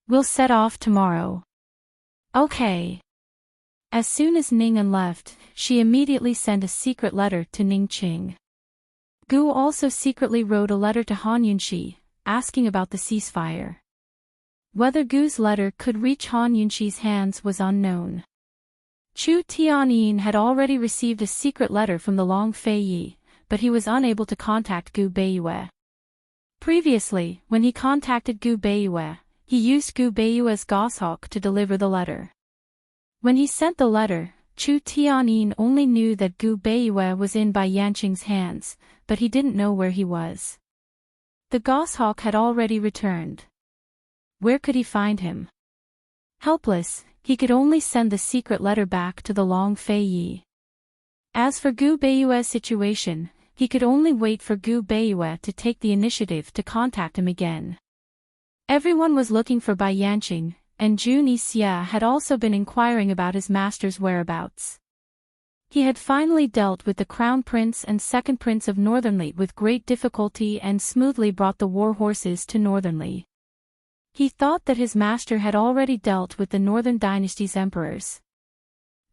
We'll set off tomorrow. Okay. As soon as Ning'an left, she immediately sent a secret letter to Ningqing. Gu also secretly wrote a letter to Han Yunxi, asking about the ceasefire. Whether Gu's letter could reach Han Yunxi's hands was unknown. Chu Tianyin had already received a secret letter from the Long Fei Yi, but he was unable to contact Gu Beiyue. Previously, when he contacted Gu Beiyue, he used Gu Beiyue's goshawk to deliver the letter. When he sent the letter, Chu Tianyin only knew that Gu Beiyue was in Bai Yanqing's hands, but he didn't know where he was. The goshawk had already returned. Where could he find him? Helpless, he could only send the secret letter back to the Long Fei Yi. As for Gu Beiyue's situation, he could only wait for Gu Beiyue to take the initiative to contact him again. Everyone was looking for Bai Yanqing, and Jun Yixia had also been inquiring about his master's whereabouts. He had finally dealt with the Crown Prince and Second Prince of Northernly with great difficulty and smoothly brought the war horses to Northernly. He thought that his master had already dealt with the Northern Dynasty's emperors.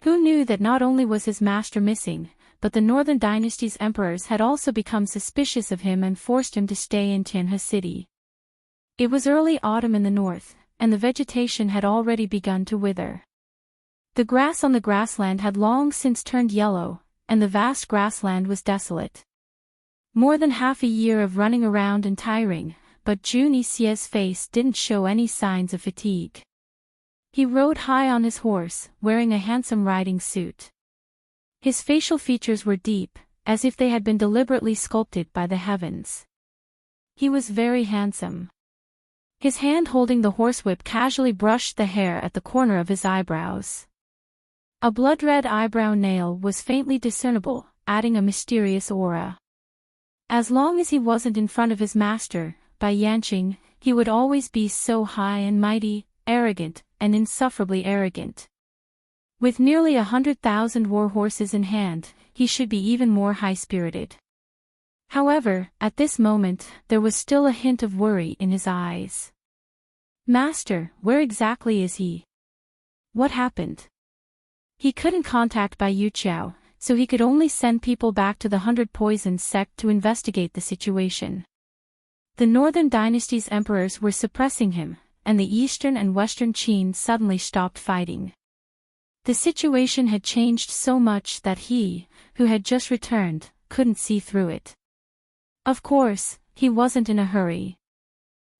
Who knew that not only was his master missing, but the Northern Dynasty's emperors had also become suspicious of him and forced him to stay in Tianhe City. It was early autumn in the north, and the vegetation had already begun to wither. The grass on the grassland had long since turned yellow, and the vast grassland was desolate. More than half a year of running around and tiring, but Jun Yixia's face didn't show any signs of fatigue. He rode high on his horse, wearing a handsome riding suit. His facial features were deep, as if they had been deliberately sculpted by the heavens. He was very handsome. His hand holding the horsewhip casually brushed the hair at the corner of his eyebrows. A blood-red eyebrow nail was faintly discernible, adding a mysterious aura. As long as he wasn't in front of his master, Bai Yanqing, he would always be so high and mighty, arrogant, and insufferably arrogant. With nearly 100,000 war horses in hand, he should be even more high-spirited. However, at this moment, there was still a hint of worry in his eyes. Master, where exactly is he? What happened? He couldn't contact Bai Yuqiao, so he could only send people back to the 100 Poisons sect to investigate the situation. The Northern Dynasty's emperors were suppressing him, and the Eastern and Western Qin suddenly stopped fighting. The situation had changed so much that he, who had just returned, couldn't see through it. Of course, he wasn't in a hurry.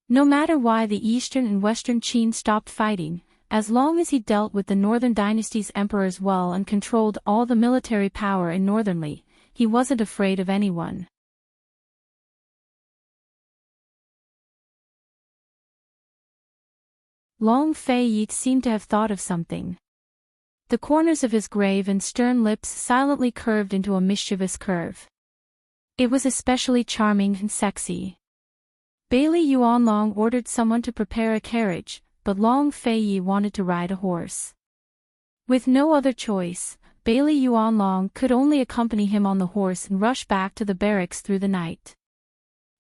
No matter why the Eastern and Western Qin stopped fighting, as long as he dealt with the Northern Dynasty's emperors well and controlled all the military power in Northernly, he wasn't afraid of anyone. Long Fei Yi seemed to have thought of something. The corners of his grave and stern lips silently curved into a mischievous curve. It was especially charming and sexy. Bailey Yuanlong ordered someone to prepare a carriage, but Long Fei Yi wanted to ride a horse. With no other choice, Bailey Yuanlong could only accompany him on the horse and rush back to the barracks through the night.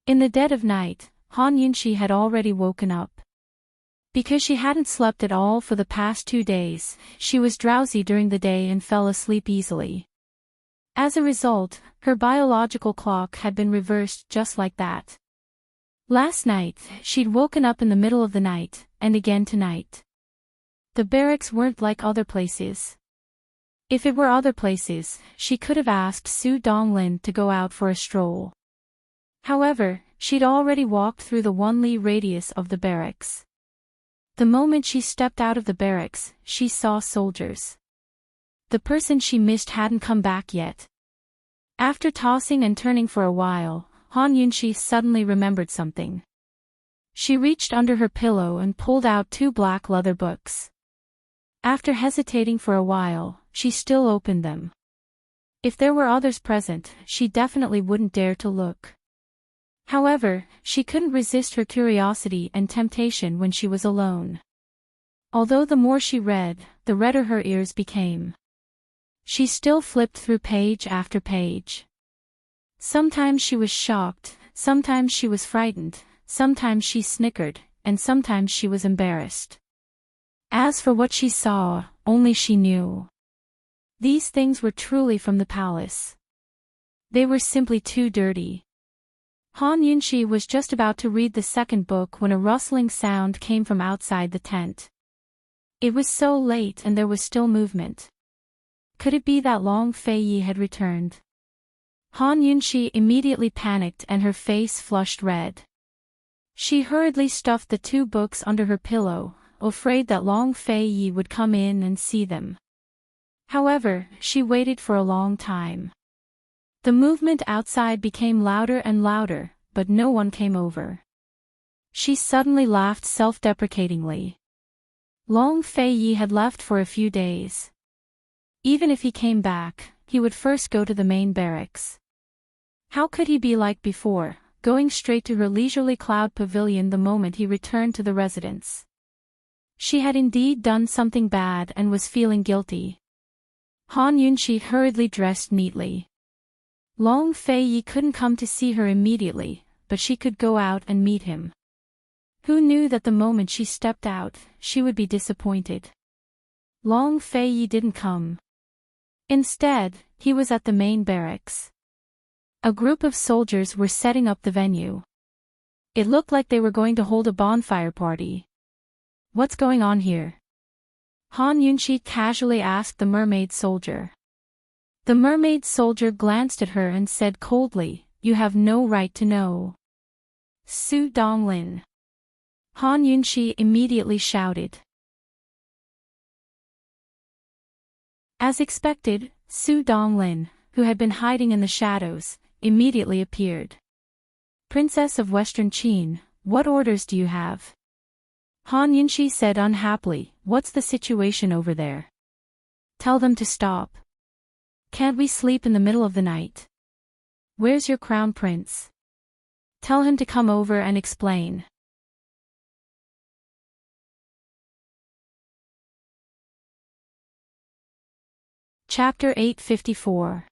In the dead of night, Han Yunxi had already woken up. Because she hadn't slept at all for the past 2 days, she was drowsy during the day and fell asleep easily. As a result, her biological clock had been reversed just like that. Last night, she'd woken up in the middle of the night, and again tonight. The barracks weren't like other places. If it were other places, she could have asked Su Donglin to go out for a stroll. However, she'd already walked through the 1 li radius of the barracks. The moment she stepped out of the barracks, she saw soldiers. The person she missed hadn't come back yet. After tossing and turning for a while, Han Yunxi suddenly remembered something. She reached under her pillow and pulled out 2 black leather books. After hesitating for a while, she still opened them. If there were others present, she definitely wouldn't dare to look. However, she couldn't resist her curiosity and temptation when she was alone. Although the more she read, the redder her ears became. She still flipped through page after page. Sometimes she was shocked, sometimes she was frightened, sometimes she snickered, and sometimes she was embarrassed. As for what she saw, only she knew. These things were truly from the palace. They were simply too dirty. Han Yunxi was just about to read the second book when a rustling sound came from outside the tent. It was so late and there was still movement. Could it be that Long Fei Yi had returned? Han Yunxi immediately panicked and her face flushed red. She hurriedly stuffed the 2 books under her pillow, afraid that Long Fei Yi would come in and see them. However, she waited for a long time. The movement outside became louder and louder, but no one came over. She suddenly laughed self-deprecatingly. Long Fei Yi had left for a few days. Even if he came back, he would first go to the main barracks. How could he be like before, going straight to her leisurely cloud pavilion the moment he returned to the residence? She had indeed done something bad and was feeling guilty. Han Yunxi hurriedly dressed neatly. Long Fei Yi couldn't come to see her immediately, but she could go out and meet him. Who knew that the moment she stepped out, she would be disappointed? Long Fei Yi didn't come. Instead, he was at the main barracks. A group of soldiers were setting up the venue. It looked like they were going to hold a bonfire party. What's going on here? Han Yunxi casually asked the mermaid soldier. The mermaid soldier glanced at her and said coldly, "You have no right to know." Su Donglin. Han Yunxi immediately shouted. As expected, Su Donglin, who had been hiding in the shadows, immediately appeared. "Princess of Western Qin, what orders do you have?" Han Yunxi said unhappily, "What's the situation over there? Tell them to stop. Can't we sleep in the middle of the night? Where's your crown prince? Tell him to come over and explain." Chapter 854.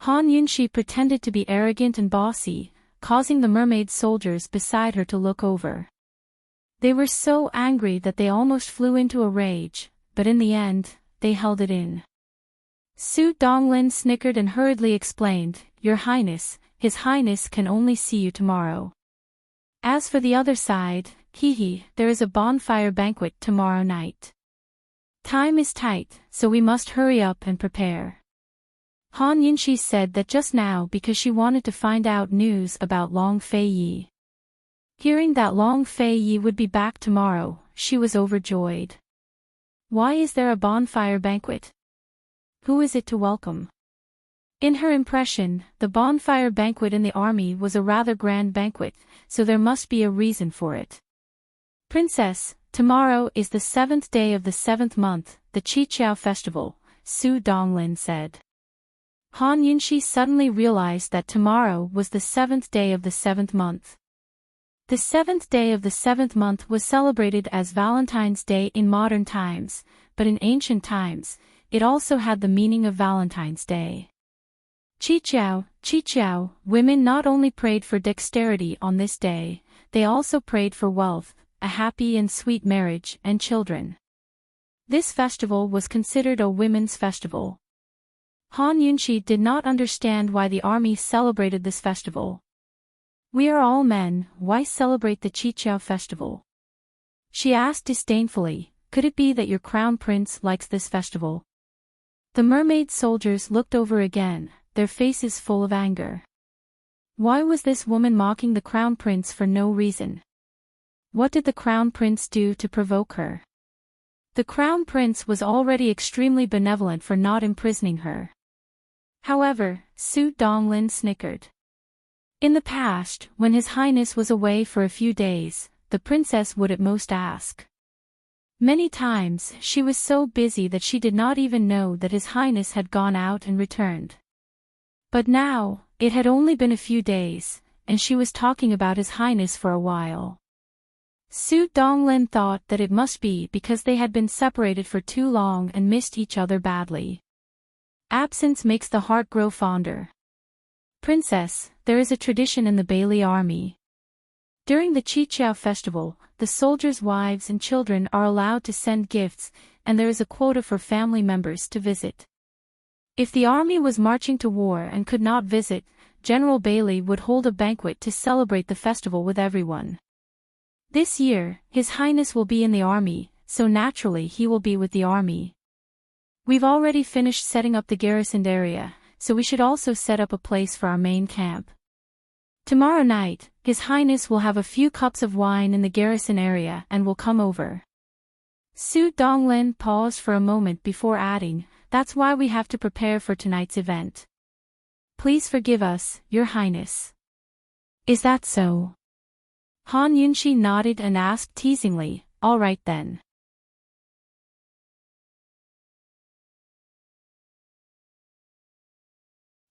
Han Yunxi pretended to be arrogant and bossy, causing the mermaid soldiers beside her to look over. They were so angry that they almost flew into a rage, but in the end, they held it in. Su Donglin snickered and hurriedly explained, "Your Highness, His Highness can only see you tomorrow. As for the other side, there is a bonfire banquet tomorrow night. Time is tight, so we must hurry up and prepare." Han Yunxi said that just now because she wanted to find out news about Long Fei Yi. Hearing that Long Fei Yi would be back tomorrow, she was overjoyed. Why is there a bonfire banquet? Who is it to welcome? In her impression, the bonfire banquet in the army was a rather grand banquet, so there must be a reason for it. "Princess, tomorrow is the 7th day of the 7th month, the Qiqiao festival," Su Donglin said. Han Yunxi suddenly realized that tomorrow was the 7th day of the 7th month. The 7th day of the 7th month was celebrated as Valentine's Day in modern times, but in ancient times, it also had the meaning of Valentine's Day. Qiqiao, women not only prayed for dexterity on this day, they also prayed for wealth, a happy and sweet marriage, and children. This festival was considered a women's festival. Han Yunxi did not understand why the army celebrated this festival. "We are all men, why celebrate the Qiqiao festival?" She asked disdainfully, "Could it be that your crown prince likes this festival?" The mermaid soldiers looked over again, their faces full of anger. Why was this woman mocking the crown prince for no reason? What did the crown prince do to provoke her? The crown prince was already extremely benevolent for not imprisoning her. However, Su Donglin snickered. In the past, when His Highness was away for a few days, the princess would at most ask. Many times, she was so busy that she did not even know that His Highness had gone out and returned. But now, it had only been a few days, and she was talking about His Highness for a while. Su Donglin thought that it must be because they had been separated for too long and missed each other badly. Absence makes the heart grow fonder. Princess, there is a tradition in the Bailey army. During the Chiqiao festival, the soldiers' wives and children are allowed to send gifts, and there is a quota for family members to visit. If the army was marching to war and could not visit, General Bailey would hold a banquet to celebrate the festival with everyone. This year, His Highness will be in the army, so naturally he will be with the army. We've already finished setting up the garrisoned area, so we should also set up a place for our main camp. Tomorrow night, His Highness will have a few cups of wine in the garrison area and will come over. Su Donglin paused for a moment before adding, that's why we have to prepare for tonight's event. Please forgive us, Your Highness. Is that so? Han Yunshi nodded and asked teasingly, all right then.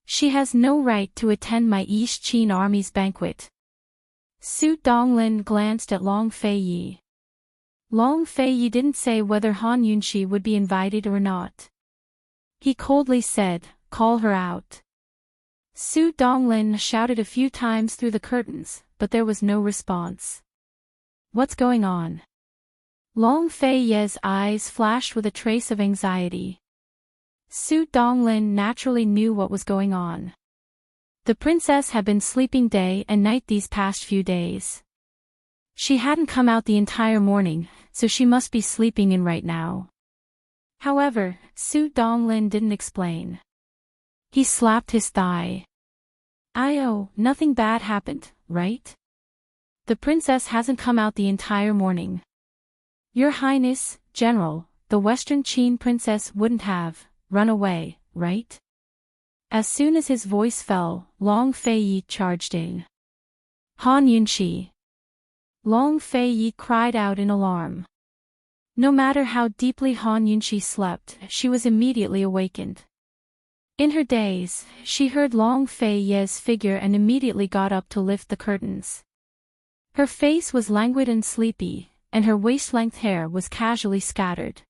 She has no right to attend my East Qin army's banquet. Su Donglin glanced at Long Feiyi. Long Feiyi didn't say whether Han Yunshi would be invited or not. He coldly said, call her out. Su Donglin shouted a few times through the curtains, but there was no response. What's going on? Long Feiyi's eyes flashed with a trace of anxiety. Su Donglin naturally knew what was going on. The princess had been sleeping day and night these past few days. She hadn't come out the entire morning, so she must be sleeping in right now. However, Su Donglin didn't explain. He slapped his thigh. Nothing bad happened, right? The princess hasn't come out the entire morning. Your Highness, General, the Western Qin princess wouldn't have run away, right? As soon as his voice fell, Long Feiyi charged in. Han Yunshi. Long Feiyi cried out in alarm. No matter how deeply Han Yunshi slept, she was immediately awakened. In her daze, she heard Long Feiyi's figure and immediately got up to lift the curtains. Her face was languid and sleepy, and her waist-length hair was casually scattered.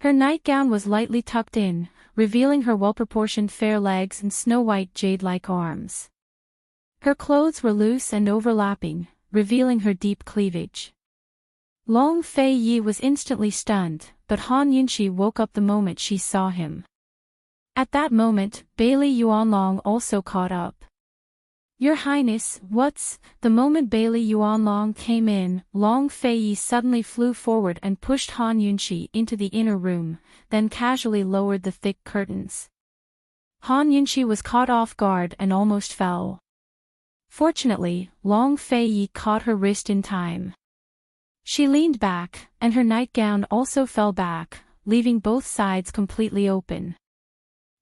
Her nightgown was lightly tucked in, revealing her well-proportioned fair legs and snow-white jade-like arms. Her clothes were loose and overlapping, revealing her deep cleavage. Long Feiyi was instantly stunned, but Han Yunshi woke up the moment she saw him. At that moment, Bailey Yuanlong also caught up. Your Highness, what's... The moment Bailey Yuanlong came in, Long Feiyi suddenly flew forward and pushed Han Yunshi into the inner room, then casually lowered the thick curtains. Han Yunshi was caught off guard and almost fell. Fortunately, Long Feiyi caught her wrist in time. She leaned back, and her nightgown also fell back, leaving both sides completely open.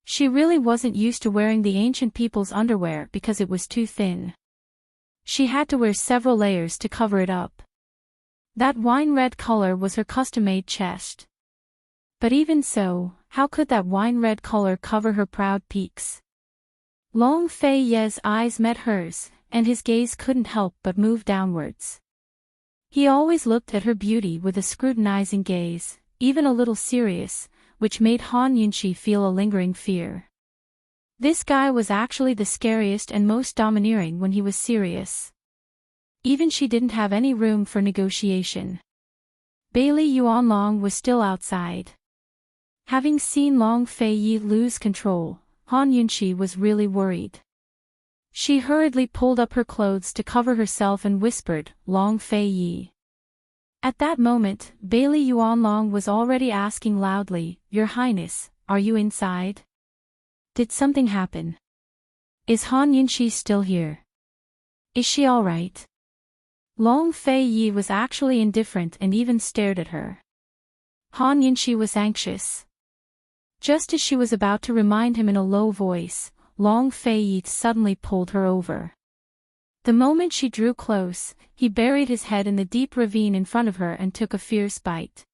She really wasn't used to wearing the ancient people's underwear because it was too thin. She had to wear several layers to cover it up. That wine-red color was her custom-made chest. But even so, how could that wine-red color cover her proud peaks? Long Feiyi's eyes met hers, and his gaze couldn't help but move downwards. He always looked at her beauty with a scrutinizing gaze, even a little serious, which made Han Yunshi feel a lingering fear. This guy was actually the scariest and most domineering when he was serious. Even she didn't have any room for negotiation. Bailey Yuanlong was still outside. Having seen Long Feiyi lose control, Han Yunshi was really worried. She hurriedly pulled up her clothes to cover herself and whispered, Long Feiyi. At that moment, Bailey Yuanlong was already asking loudly, Your Highness, are you inside? Did something happen? Is Han Yunshi still here? Is she all right? Long Feiyi was actually indifferent and even stared at her. Han Yunshi was anxious. Just as she was about to remind him in a low voice, Long Feiyi suddenly pulled her over. The moment she drew close, he buried his head in the deep ravine in front of her and took a fierce bite.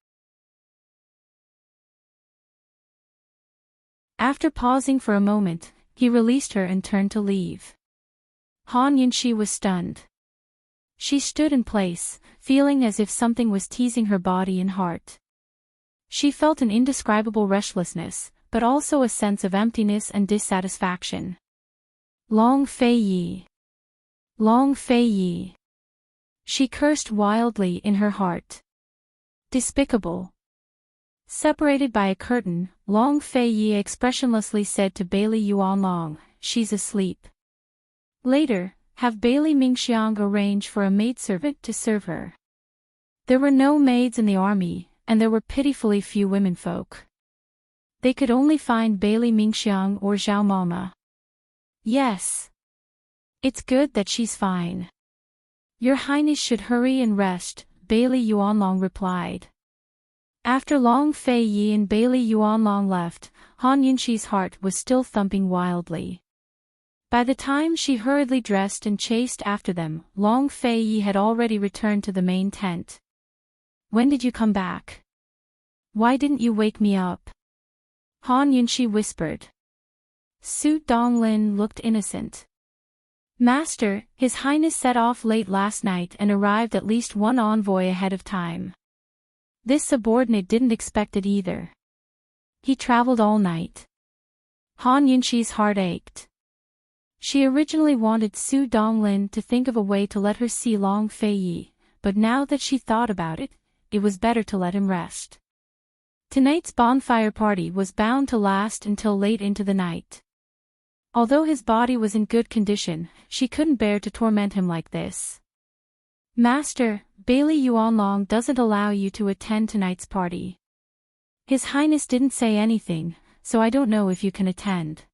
After pausing for a moment, he released her and turned to leave. Han Yunxi was stunned. She stood in place, feeling as if something was teasing her body and heart. She felt an indescribable restlessness, but also a sense of emptiness and dissatisfaction. Long Fei Yi. Long Fei Yi. She cursed wildly in her heart. Despicable. Separated by a curtain, Long Fei Yi expressionlessly said to Bailey Yuanlong, "She's asleep. Later, have Bailey Mingxiang arrange for a maidservant to serve her." There were no maids in the army, and there were pitifully few womenfolk. They could only find Bailey Mingxiang or Zhao Mama. "Yes. It's good that she's fine. Your Highness should hurry and rest," Bailey Yuanlong replied. After Long Fei Yi and Bailey Yuanlong left, Han Yunxi's heart was still thumping wildly. By the time she hurriedly dressed and chased after them, Long Fei Yi had already returned to the main tent. "When did you come back? Why didn't you wake me up?" Han Yunxi whispered. Su Donglin looked innocent. "Master, His Highness set off late last night and arrived at least one envoy ahead of time. This subordinate didn't expect it either. He traveled all night." Han Yunxi's heart ached. She originally wanted Su Donglin to think of a way to let her see Long Fei Yi, but now that she thought about it, it was better to let him rest. Tonight's bonfire party was bound to last until late into the night. Although his body was in good condition, she couldn't bear to torment him like this. "Master, Bailey Yuanlong doesn't allow you to attend tonight's party. His Highness didn't say anything, so I don't know if you can attend."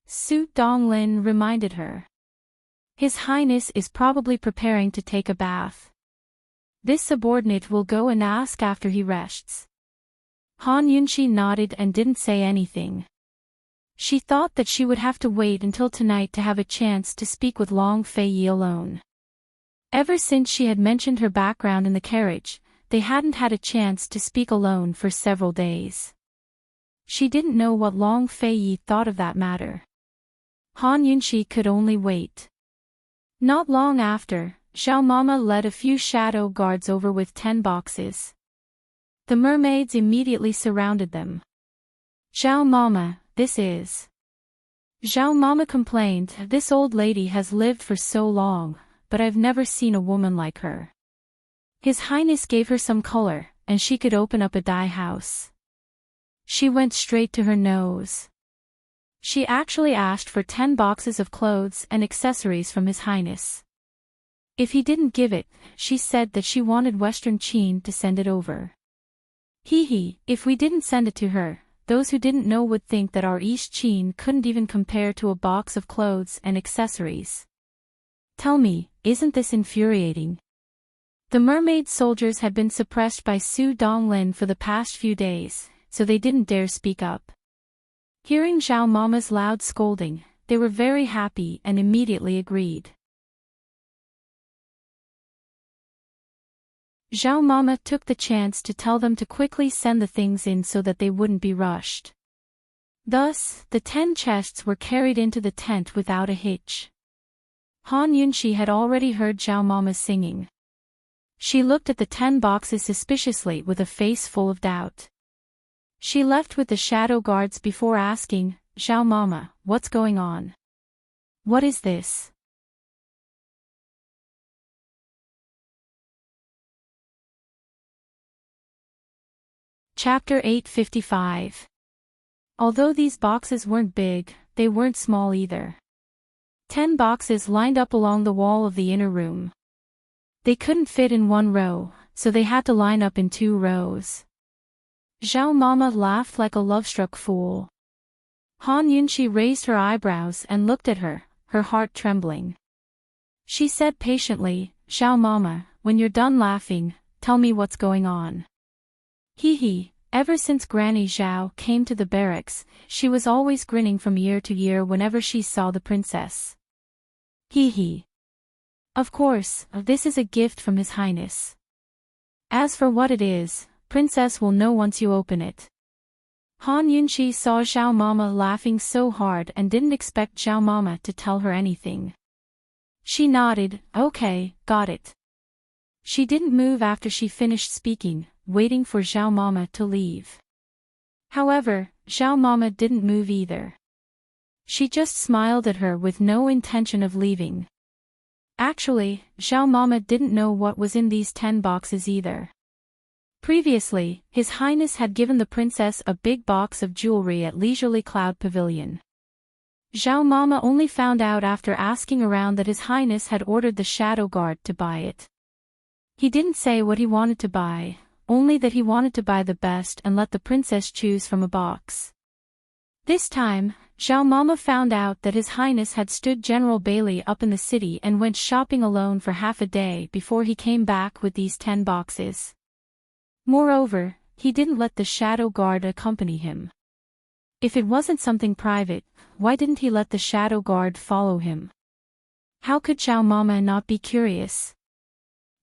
Su Donglin reminded her. "His Highness is probably preparing to take a bath. This subordinate will go and ask after he rests." Han Yunxi nodded and didn't say anything. She thought that she would have to wait until tonight to have a chance to speak with Long Fei Yi alone. Ever since she had mentioned her background in the carriage, they hadn't had a chance to speak alone for several days. She didn't know what Long Fei Yi thought of that matter. Han Yunxi could only wait. Not long after, Zhao Mama led a few shadow guards over with 10 boxes. The mermaids immediately surrounded them. "Zhao Mama, this is..." Zhao Mama complained, "This old lady has lived for so long, but I've never seen a woman like her. His Highness gave her some color, and she could open up a dye house. She went straight to her nose. She actually asked for 10 boxes of clothes and accessories from His Highness. If he didn't give it, she said that she wanted Western Qin to send it over. If we didn't send it to her, those who didn't know would think that our East Qin couldn't even compare to a box of clothes and accessories. Tell me, isn't this infuriating?" The mermaid soldiers had been suppressed by Su Donglin for the past few days, so they didn't dare speak up. Hearing Zhao Mama's loud scolding, they were very happy and immediately agreed. Zhao Mama took the chance to tell them to quickly send the things in so that they wouldn't be rushed. Thus, the 10 chests were carried into the tent without a hitch. Han Yunxi had already heard Zhao Mama singing. She looked at the 10 boxes suspiciously with a face full of doubt. She left with the shadow guards before asking, "Zhao Mama, what's going on? What is this?" Chapter 855. Although these boxes weren't big, they weren't small either. 10 boxes lined up along the wall of the inner room. They couldn't fit in one row, so they had to line up in 2 rows. Zhao Mama laughed like a love-struck fool. Han Yunxi raised her eyebrows and looked at her, her heart trembling. She said patiently, "Zhao Mama, when you're done laughing, tell me what's going on." Ever since Granny Zhao came to the barracks, she was always grinning from year to year whenever she saw the princess. Of course, this is a gift from His Highness. As for what it is, Princess will know once you open it. Han Yunqi saw Zhao Mama laughing so hard and didn't expect Zhao Mama to tell her anything. She nodded, okay, got it. She didn't move after she finished speaking, waiting for Zhao Mama to leave. However, Zhao Mama didn't move either. She just smiled at her with no intention of leaving. Actually, Zhao Mama didn't know what was in these 10 boxes either. Previously, His Highness had given the princess a big box of jewelry at Leisurely Cloud Pavilion. Zhao Mama only found out after asking around that His Highness had ordered the Shadow Guard to buy it. He didn't say what he wanted to buy, only that he wanted to buy the best and let the princess choose from a box. This time, Zhao Mama found out that His Highness had stood General Bailey up in the city and went shopping alone for half a day before he came back with these 10 boxes. Moreover, he didn't let the Shadow Guard accompany him. If it wasn't something private, why didn't he let the Shadow Guard follow him? How could Zhao Mama not be curious?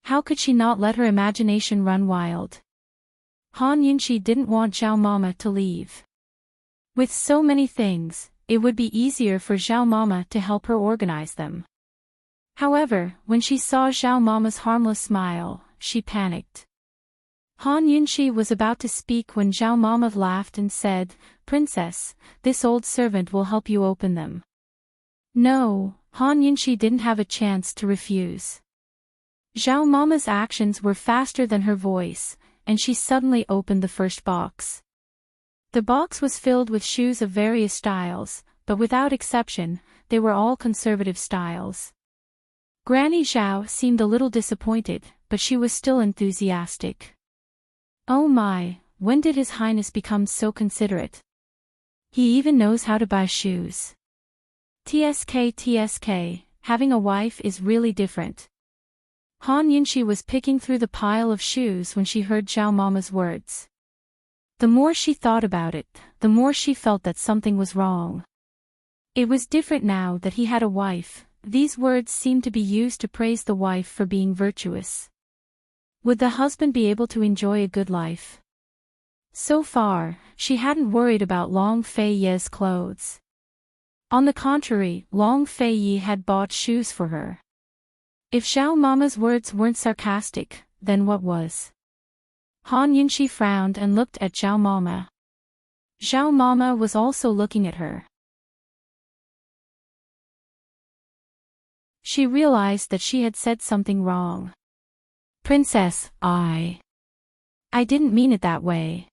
How could she not let her imagination run wild? Han Yunqi didn't want Zhao Mama to leave. With so many things, it would be easier for Zhao Mama to help her organize them. However, when she saw Zhao Mama's harmless smile, she panicked. Han Yunqi was about to speak when Zhao Mama laughed and said, "Princess, this old servant will help you open them." No, Han Yunqi didn't have a chance to refuse. Zhao Mama's actions were faster than her voice, and she suddenly opened the first box. The box was filled with shoes of various styles, but without exception, they were all conservative styles. Granny Zhao seemed a little disappointed, but she was still enthusiastic. Oh my, when did His Highness become so considerate? He even knows how to buy shoes. TSK, having a wife is really different. Han Yunqi was picking through the pile of shoes when she heard Zhao Mama's words. The more she thought about it, the more she felt that something was wrong. It was different now that he had a wife. These words seemed to be used to praise the wife for being virtuous. Would the husband be able to enjoy a good life? So far, she hadn't worried about Long Fei Ye's clothes. On the contrary, Long Fei Ye had bought shoes for her. If Zhao Mama's words weren't sarcastic, then what was? Han Yunqi frowned and looked at Zhao Mama. Zhao Mama was also looking at her. She realized that she had said something wrong. Princess, I didn't mean it that way.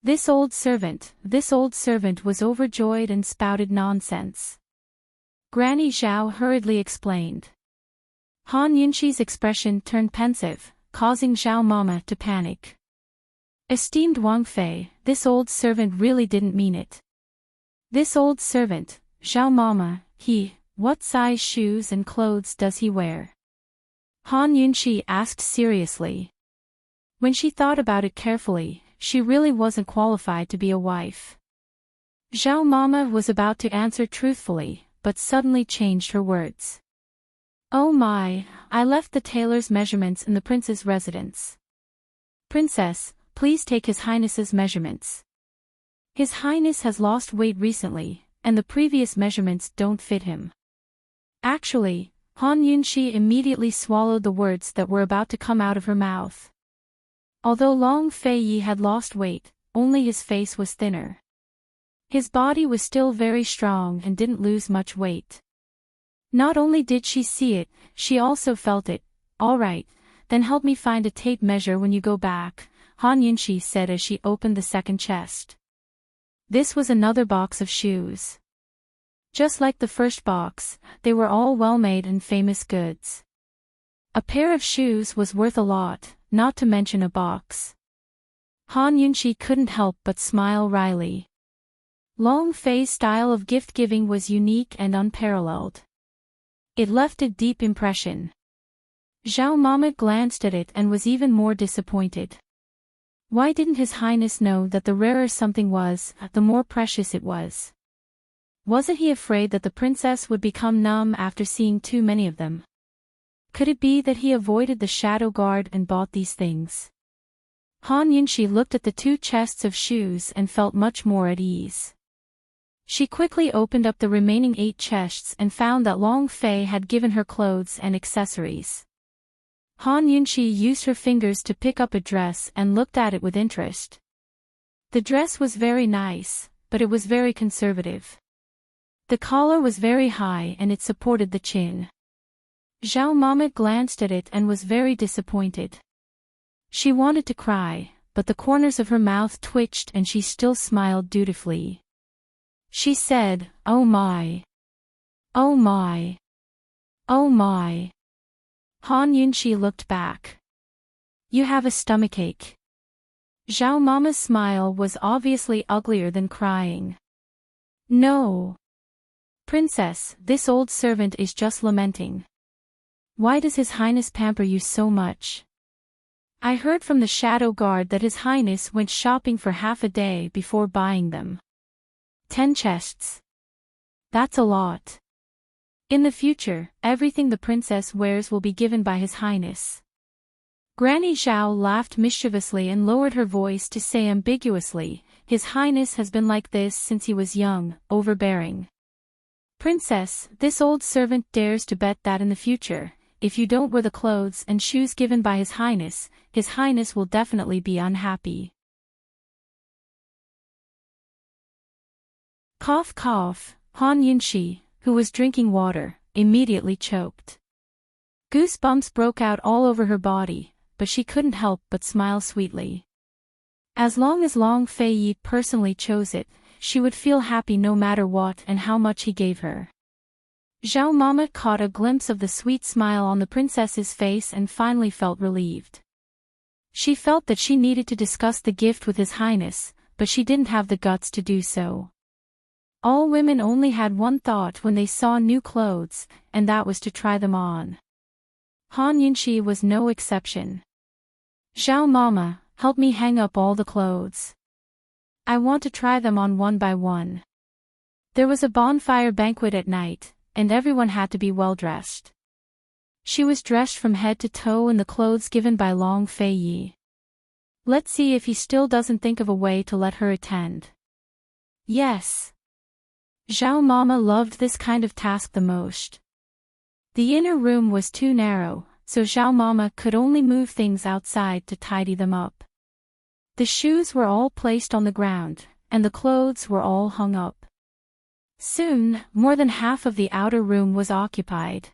This old servant was overjoyed and spouted nonsense. Granny Zhao hurriedly explained. Han Yunqi's expression turned pensive, causing Zhao Mama to panic. Esteemed Wang Fei, this old servant really didn't mean it. This old servant, Zhao Mama, what size shoes and clothes does he wear? Han Yunqi asked seriously. When she thought about it carefully, she really wasn't qualified to be a wife. Zhao Mama was about to answer truthfully, but suddenly changed her words. Oh my, I left the tailor's measurements in the prince's residence. Princess, please take His Highness's measurements. His Highness has lost weight recently, and the previous measurements don't fit him. Actually, Han Yunqi immediately swallowed the words that were about to come out of her mouth. Although Long Fei Yi had lost weight, only his face was thinner. His body was still very strong and didn't lose much weight. Not only did she see it, she also felt it. All right, then help me find a tape measure when you go back, Han Yunqi said as she opened the second chest. This was another box of shoes. Just like the first box, they were all well-made and famous goods. A pair of shoes was worth a lot, not to mention a box. Han Yunqi couldn't help but smile wryly. Long Fei's style of gift-giving was unique and unparalleled. It left a deep impression. Zhao Mama glanced at it and was even more disappointed. Why didn't His Highness know that the rarer something was, the more precious it was? Wasn't he afraid that the princess would become numb after seeing too many of them? Could it be that he avoided the shadow guard and bought these things? Han Yunxi looked at the 2 chests of shoes and felt much more at ease. She quickly opened up the remaining 8 chests and found that Long Fei had given her clothes and accessories. Han Yunxi used her fingers to pick up a dress and looked at it with interest. The dress was very nice, but it was very conservative. The collar was very high and it supported the chin. Zhao Mama glanced at it and was very disappointed. She wanted to cry, but the corners of her mouth twitched and she still smiled dutifully. She said, "Oh my. Oh my. Oh my." Han Yunxi looked back. "You have a stomachache." Zhao Mama's smile was obviously uglier than crying. "No. Princess, this old servant is just lamenting. Why does His Highness pamper you so much? I heard from the Shadow Guard that His Highness went shopping for half a day before buying them. 10 chests. That's a lot. In the future, everything the princess wears will be given by His Highness." Granny Zhao laughed mischievously and lowered her voice to say ambiguously, "His Highness has been like this since he was young, overbearing. Princess, this old servant dares to bet that in the future, if you don't wear the clothes and shoes given by His Highness will definitely be unhappy." Cough cough, Han Yunxi, who was drinking water, immediately choked. Goosebumps broke out all over her body, but she couldn't help but smile sweetly. As long as Long Fei Yi personally chose it, she would feel happy no matter what and how much he gave her. Zhao Mama caught a glimpse of the sweet smile on the princess's face and finally felt relieved. She felt that she needed to discuss the gift with His Highness, but she didn't have the guts to do so. All women only had one thought when they saw new clothes, and that was to try them on. Han Yunxi was no exception. "Zhao Mama, help me hang up all the clothes. I want to try them on one by one." There was a bonfire banquet at night, and everyone had to be well dressed. She was dressed from head to toe in the clothes given by Long Fei Yi. Let's see if he still doesn't think of a way to let her attend. Yes. Zhao Mama loved this kind of task the most. The inner room was too narrow, so Zhao Mama could only move things outside to tidy them up. The shoes were all placed on the ground, and the clothes were all hung up. Soon, more than half of the outer room was occupied.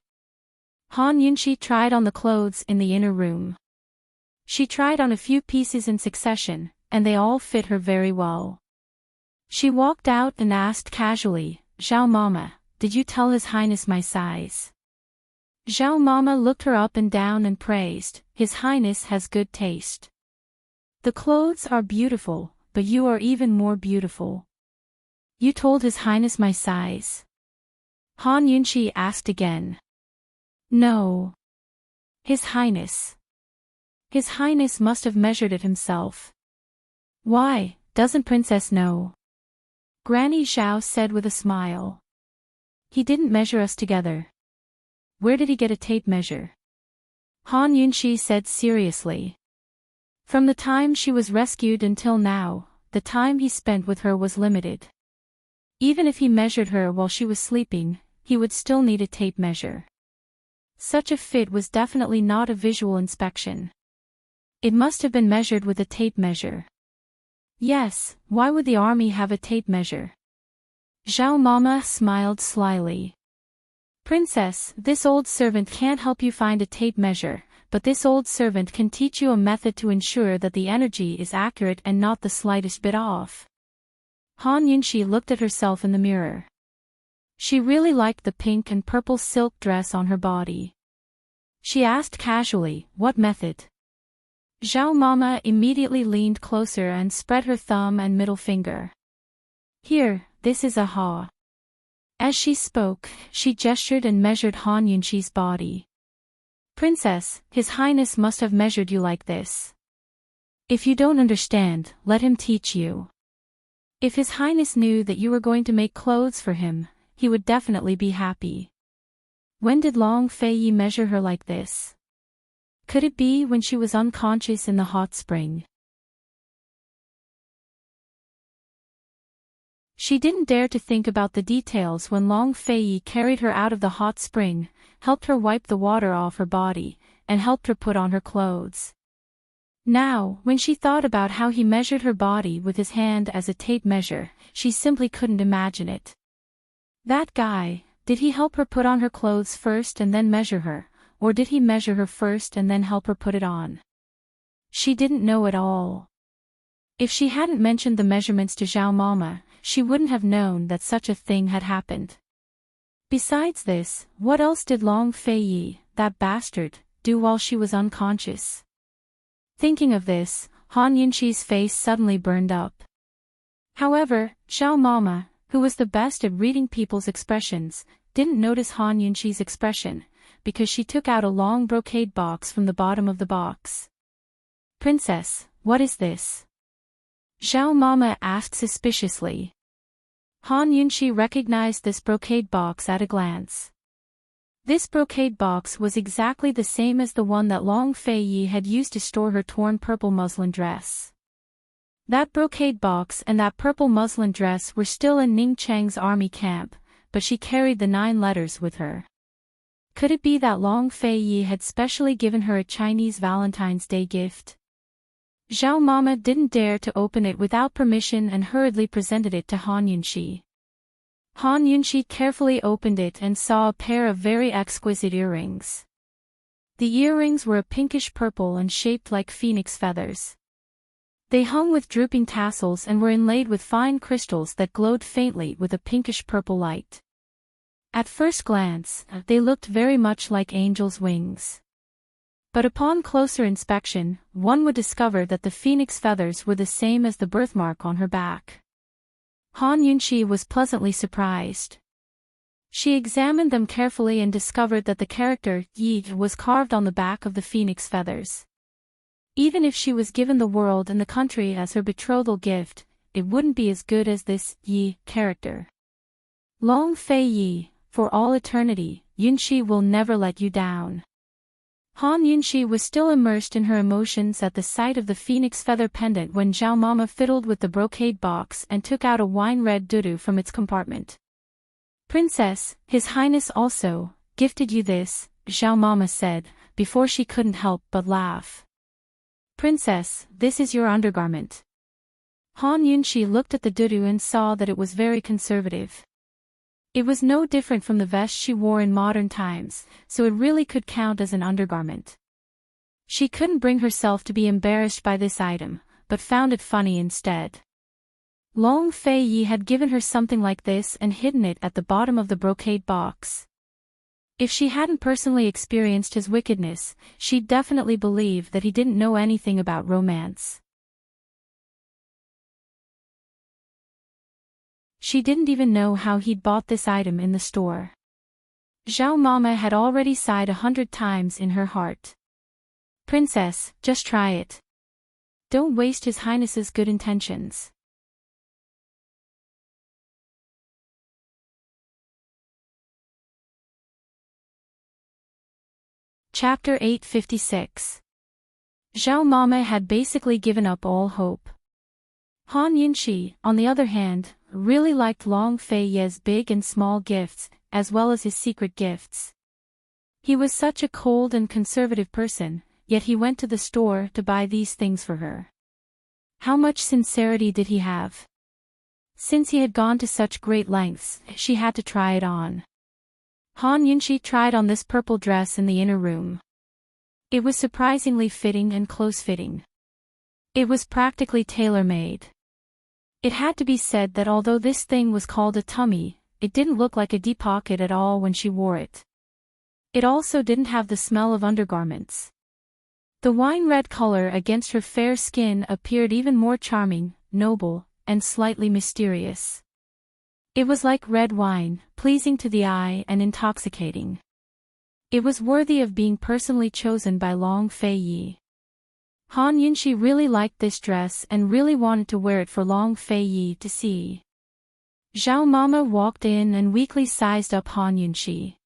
Han Yunxi tried on the clothes in the inner room. She tried on a few pieces in succession, and they all fit her very well. She walked out and asked casually, "Zhao Mama, did you tell His Highness my size?" Zhao Mama looked her up and down and praised, "His Highness has good taste. The clothes are beautiful, but you are even more beautiful." "You told His Highness my size?" Han Yunxi asked again. "No. His Highness. His Highness must have measured it himself." "Why, doesn't Princess know?" Granny Zhao said with a smile. "He didn't measure us together. Where did he get a tape measure?" Han Yunxi said seriously. From the time she was rescued until now, the time he spent with her was limited. Even if he measured her while she was sleeping, he would still need a tape measure. Such a fit was definitely not a visual inspection. It must have been measured with a tape measure. Yes, why would the army have a tape measure? Zhao Mama smiled slyly. "Princess, this old servant can't help you find a tape measure, but this old servant can teach you a method to ensure that the energy is accurate and not the slightest bit off." Han Yunxi looked at herself in the mirror. She really liked the pink and purple silk dress on her body. She asked casually, "What method?" Zhao Mama immediately leaned closer and spread her thumb and middle finger. "Here, this is a ha." As she spoke, she gestured and measured Han Yunxi's body. "Princess, His Highness must have measured you like this. If you don't understand, let him teach you. If His Highness knew that you were going to make clothes for him, he would definitely be happy." When did Long Fei measure her like this? Could it be when she was unconscious in the hot spring? She didn't dare to think about the details when Long Fei carried her out of the hot spring, helped her wipe the water off her body, and helped her put on her clothes. Now, when she thought about how he measured her body with his hand as a tape measure, she simply couldn't imagine it. That guy, did he help her put on her clothes first and then measure her, or did he measure her first and then help her put it on? She didn't know at all. If she hadn't mentioned the measurements to Zhao Mama, she wouldn't have known that such a thing had happened. Besides this, what else did Long Fei, that bastard, do while she was unconscious? Thinking of this, Han Yunqi's face suddenly burned up. However, Zhao Mama, who was the best at reading people's expressions, didn't notice Han Yunqi's expression, because she took out a long brocade box from the bottom of the box. "Princess, what is this?" Zhao Mama asked suspiciously. Han Yunqi recognized this brocade box at a glance. This brocade box was exactly the same as the one that Long Fei had used to store her torn purple muslin dress. That brocade box and that purple muslin dress were still in Ning Cheng's army camp, but she carried the 9 letters with her. Could it be that Long Fei had specially given her a Chinese Valentine's Day gift? Zhao Mama didn't dare to open it without permission and hurriedly presented it to Han Yunqi. Han Yunqi carefully opened it and saw a pair of very exquisite earrings. The earrings were a pinkish purple and shaped like phoenix feathers. They hung with drooping tassels and were inlaid with fine crystals that glowed faintly with a pinkish purple light. At first glance, they looked very much like angels' wings. But upon closer inspection, one would discover that the phoenix feathers were the same as the birthmark on her back. Han Yunqi was pleasantly surprised. She examined them carefully and discovered that the character Yi was carved on the back of the phoenix feathers. Even if she was given the world and the country as her betrothal gift, it wouldn't be as good as this Yi character. Long Fei, for all eternity, Yunqi will never let you down. Han Yunqi was still immersed in her emotions at the sight of the phoenix feather pendant when Zhao Mama fiddled with the brocade box and took out a wine-red dudu from its compartment. "Princess, His Highness also gifted you this," Zhao Mama said, before she couldn't help but laugh. "Princess, this is your undergarment." Han Yunqi looked at the dudu and saw that it was very conservative. It was no different from the vest she wore in modern times, so it really could count as an undergarment. She couldn't bring herself to be embarrassed by this item, but found it funny instead. Long Fei had given her something like this and hidden it at the bottom of the brocade box. If she hadn't personally experienced his wickedness, she'd definitely believe that he didn't know anything about romance. She didn't even know how he'd bought this item in the store. Zhao Mama had already sighed 100 times in her heart. "Princess, just try it. Don't waste His Highness's good intentions." Chapter 856. Zhao Mama had basically given up all hope. Han Yunqi, on the other hand, really liked Long Fei's big and small gifts, as well as his secret gifts. He was such a cold and conservative person, yet he went to the store to buy these things for her. How much sincerity did he have? Since he had gone to such great lengths, she had to try it on. Han Yunqi tried on this purple dress in the inner room. It was surprisingly fitting and close-fitting. It was practically tailor-made. It had to be said that although this thing was called a tummy, it didn't look like a deep pocket at all when she wore it. It also didn't have the smell of undergarments. The wine-red color against her fair skin appeared even more charming, noble, and slightly mysterious. It was like red wine, pleasing to the eye and intoxicating. It was worthy of being personally chosen by Long Fei. Han Yunqi really liked this dress and really wanted to wear it for Long Fei to see. Zhao Mama walked in and weakly sized up Han Yunqi.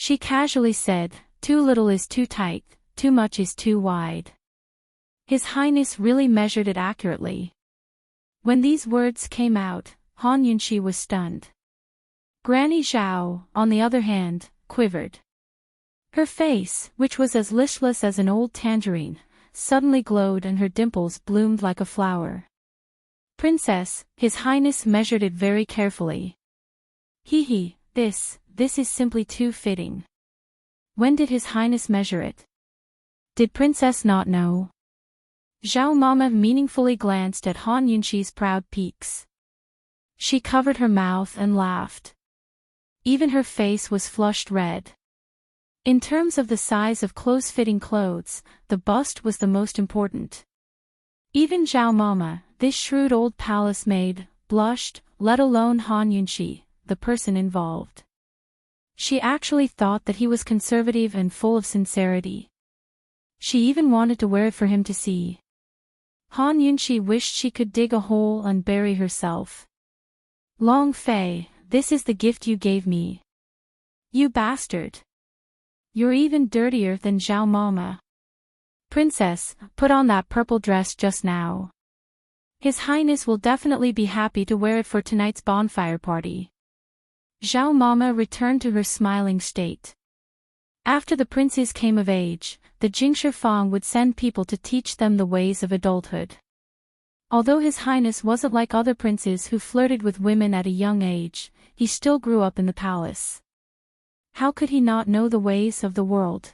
She casually said, "Too little is too tight, too much is too wide." His Highness really measured it accurately. When these words came out, Han Yunxi was stunned. Granny Zhao, on the other hand, quivered. Her face, which was as listless as an old tangerine, suddenly glowed and her dimples bloomed like a flower. "Princess," His Highness measured it very carefully. "Hee, this is simply too fitting." "When did His Highness measure it? Did Princess not know?" Zhao Mama meaningfully glanced at Han Yunxi's proud peaks. She covered her mouth and laughed. Even her face was flushed red. In terms of the size of close-fitting clothes, the bust was the most important. Even Zhao Mama, this shrewd old palace maid, blushed, let alone Han Yunxi, the person involved. She actually thought that he was conservative and full of sincerity. She even wanted to wear it for him to see. Han Yunxi wished she could dig a hole and bury herself. "Long Fei, this is the gift you gave me. You bastard. You're even dirtier than Zhao Mama. Princess, put on that purple dress just now. His Highness will definitely be happy to wear it for tonight's bonfire party." Zhao Mama returned to her smiling state. After the princes came of age, the Jingshi Fang would send people to teach them the ways of adulthood. Although His Highness wasn't like other princes who flirted with women at a young age, he still grew up in the palace. How could he not know the ways of the world?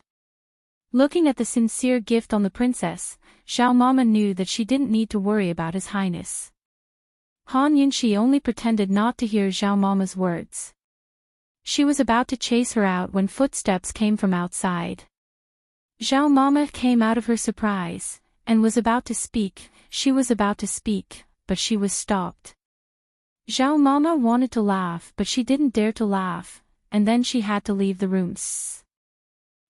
Looking at the sincere gift on the princess, Zhao Mama knew that she didn't need to worry about His Highness. Han Yunxi only pretended not to hear Zhao Mama's words. She was about to chase her out when footsteps came from outside. Zhao Mama came out of her surprise, and was about to speak. She was about to speak, but she was stopped. Zhao Mama wanted to laugh, but she didn't dare to laugh, and then she had to leave the room.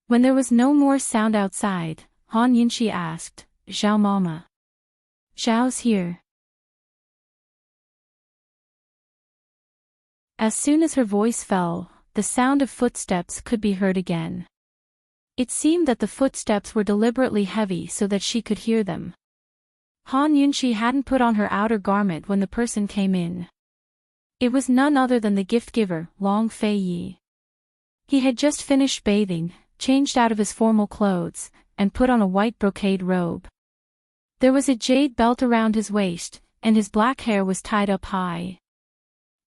When there was no more sound outside, Han Yunxi asked, "Zhao Mama. Zhao's here." As soon as her voice fell, the sound of footsteps could be heard again. It seemed that the footsteps were deliberately heavy so that she could hear them. Han Yunxi hadn't put on her outer garment when the person came in. It was none other than the gift-giver, Long Fei Yi. He had just finished bathing, changed out of his formal clothes, and put on a white brocade robe. There was a jade belt around his waist, and his black hair was tied up high.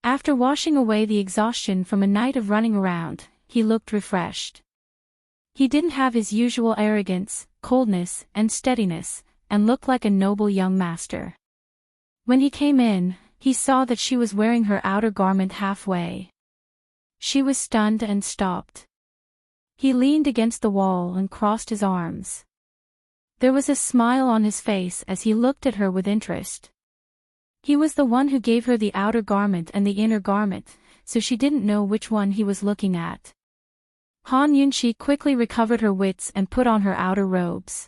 After washing away the exhaustion from a night of running around, he looked refreshed. He didn't have his usual arrogance, coldness, and steadiness, and looked like a noble young master. When he came in, he saw that she was wearing her outer garment halfway. She was stunned and stopped. He leaned against the wall and crossed his arms. There was a smile on his face as he looked at her with interest. He was the one who gave her the outer garment and the inner garment, so she didn't know which one he was looking at. Han Yunxi quickly recovered her wits and put on her outer robes.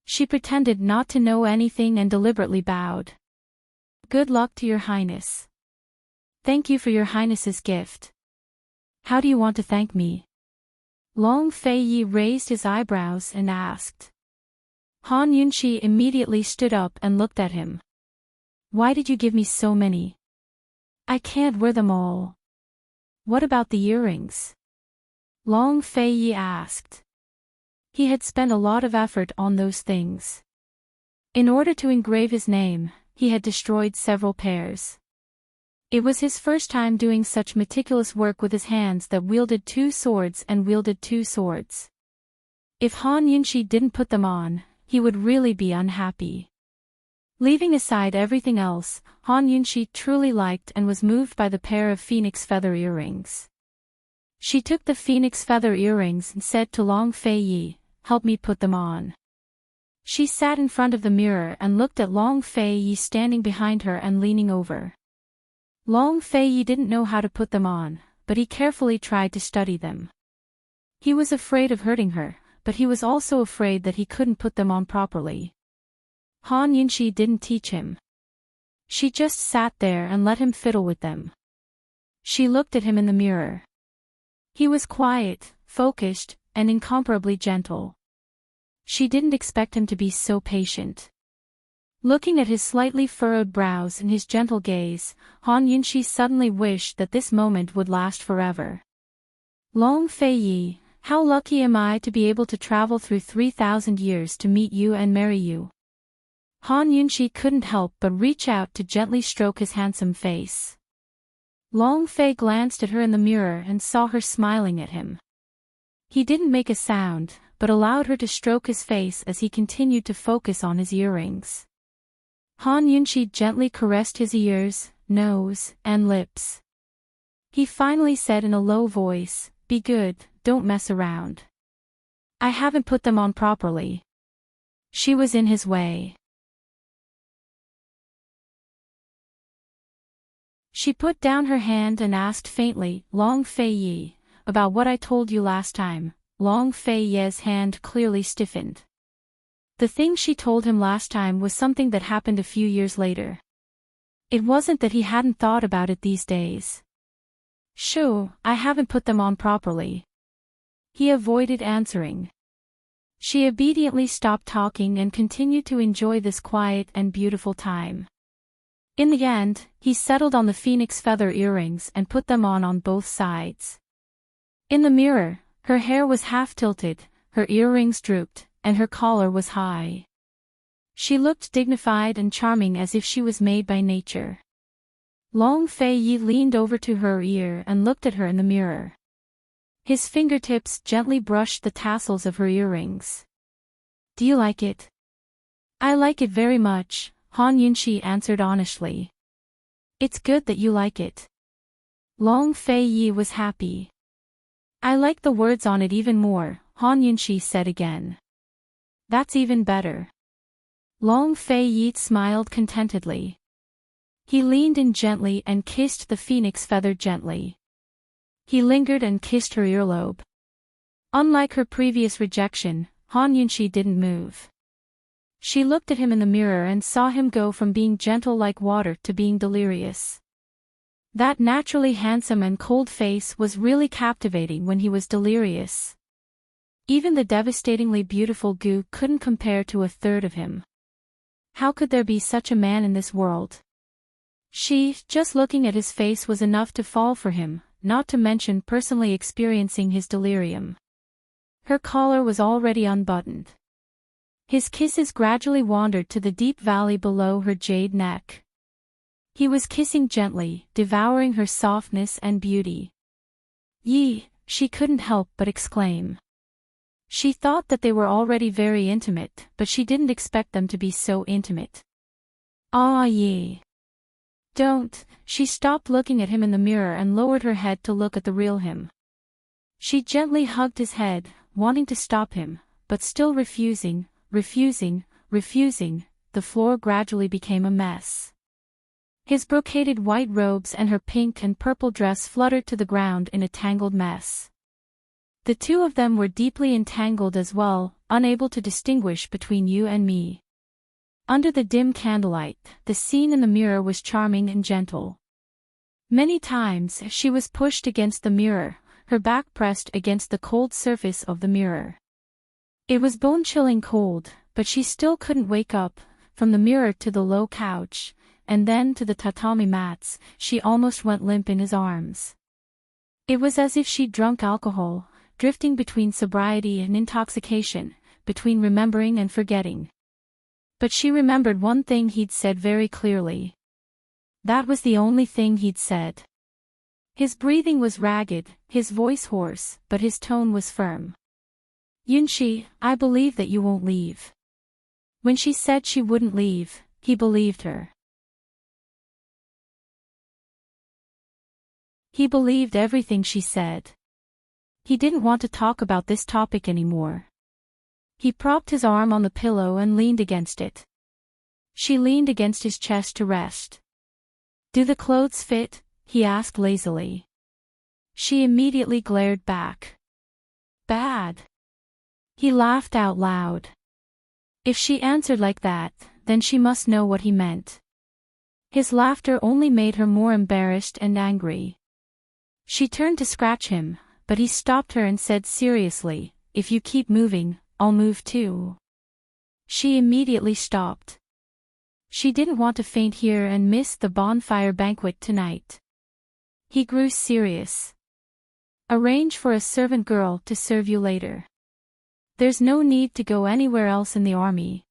She pretended not to know anything and deliberately bowed. "Good luck to your Highness. Thank you for your Highness's gift." "How do you want to thank me?" Long Fei Yi raised his eyebrows and asked. Han Yunxi immediately stood up and looked at him. "Why did you give me so many? I can't wear them all." "What about the earrings?" Long Fei Yi asked. He had spent a lot of effort on those things. In order to engrave his name, he had destroyed several pairs. It was his first time doing such meticulous work with his hands that wielded two swords. If Han Yunxi didn't put them on, he would really be unhappy. Leaving aside everything else, Han Yunxi truly liked and was moved by the pair of phoenix feather earrings. She took the phoenix feather earrings and said to Long Fei Yi, "Help me put them on." She sat in front of the mirror and looked at Long Fei Yi standing behind her and leaning over. Long Fei Yi didn't know how to put them on, but he carefully tried to study them. He was afraid of hurting her, but he was also afraid that he couldn't put them on properly. Han Yunxi didn't teach him. She just sat there and let him fiddle with them. She looked at him in the mirror. He was quiet, focused, and incomparably gentle. She didn't expect him to be so patient. Looking at his slightly furrowed brows and his gentle gaze, Han Yunxi suddenly wished that this moment would last forever. Long Fei Yi, how lucky am I to be able to travel through 3,000 years to meet you and marry you. Han Yunxi couldn't help but reach out to gently stroke his handsome face. Long Fei glanced at her in the mirror and saw her smiling at him. He didn't make a sound, but allowed her to stroke his face as he continued to focus on his earrings. Han Yunxi gently caressed his ears, nose, and lips. He finally said in a low voice, "Be good, don't mess around. I haven't put them on properly." She was in his way. She put down her hand and asked faintly, "Long Fei Yi, about what I told you last time." Long Fei Yi's hand clearly stiffened. The thing she told him last time was something that happened a few years later. It wasn't that he hadn't thought about it these days. "Sure, I haven't put them on properly." He avoided answering. She obediently stopped talking and continued to enjoy this quiet and beautiful time. In the end, he settled on the phoenix feather earrings and put them on both sides. In the mirror, her hair was half tilted, her earrings drooped, and her collar was high. She looked dignified and charming as if she was made by nature. Long Fei Yi leaned over to her ear and looked at her in the mirror. His fingertips gently brushed the tassels of her earrings. "Do you like it?" "I like it very much," Han Yunxi answered honestly. "It's good that you like it." Long Fei Yi was happy. "I like the words on it even more," Han Yunxi said again. "That's even better." Long Fei Yi smiled contentedly. He leaned in gently and kissed the phoenix feather gently. He lingered and kissed her earlobe. Unlike her previous rejection, Han Yunxi didn't move. She looked at him in the mirror and saw him go from being gentle like water to being delirious. That naturally handsome and cold face was really captivating when he was delirious. Even the devastatingly beautiful Gu couldn't compare to a third of him. How could there be such a man in this world? She, just looking at his face was enough to fall for him, not to mention personally experiencing his delirium. Her collar was already unbuttoned. His kisses gradually wandered to the deep valley below her jade neck. He was kissing gently, devouring her softness and beauty. "Yi," she couldn't help but exclaim. She thought that they were already very intimate, but she didn't expect them to be so intimate. "Ah, Yi. Don't." She stopped looking at him in the mirror and lowered her head to look at the real him. She gently hugged his head, wanting to stop him, but still refusing. The floor gradually became a mess. His brocaded white robes and her pink and purple dress fluttered to the ground in a tangled mess. The two of them were deeply entangled as well, unable to distinguish between you and me. Under the dim candlelight, the scene in the mirror was charming and gentle. Many times she was pushed against the mirror, her back pressed against the cold surface of the mirror. It was bone-chilling cold, but she still couldn't wake up. From the mirror to the low couch, and then to the tatami mats, she almost went limp in his arms. It was as if she'd drunk alcohol, drifting between sobriety and intoxication, between remembering and forgetting. But she remembered one thing he'd said very clearly. That was the only thing he'd said. His breathing was ragged, his voice hoarse, but his tone was firm. "Yunxi, I believe that you won't leave." When she said she wouldn't leave, he believed her. He believed everything she said. He didn't want to talk about this topic anymore. He propped his arm on the pillow and leaned against it. She leaned against his chest to rest. "Do the clothes fit?" he asked lazily. She immediately glared back. "Bad." He laughed out loud. If she answered like that, then she must know what he meant. His laughter only made her more embarrassed and angry. She turned to scratch him, but he stopped her and said seriously, "If you keep moving, I'll move too." She immediately stopped. She didn't want to faint here and miss the bonfire banquet tonight. He grew serious. "Arrange for a servant girl to serve you later. There's no need to go anywhere else in the army.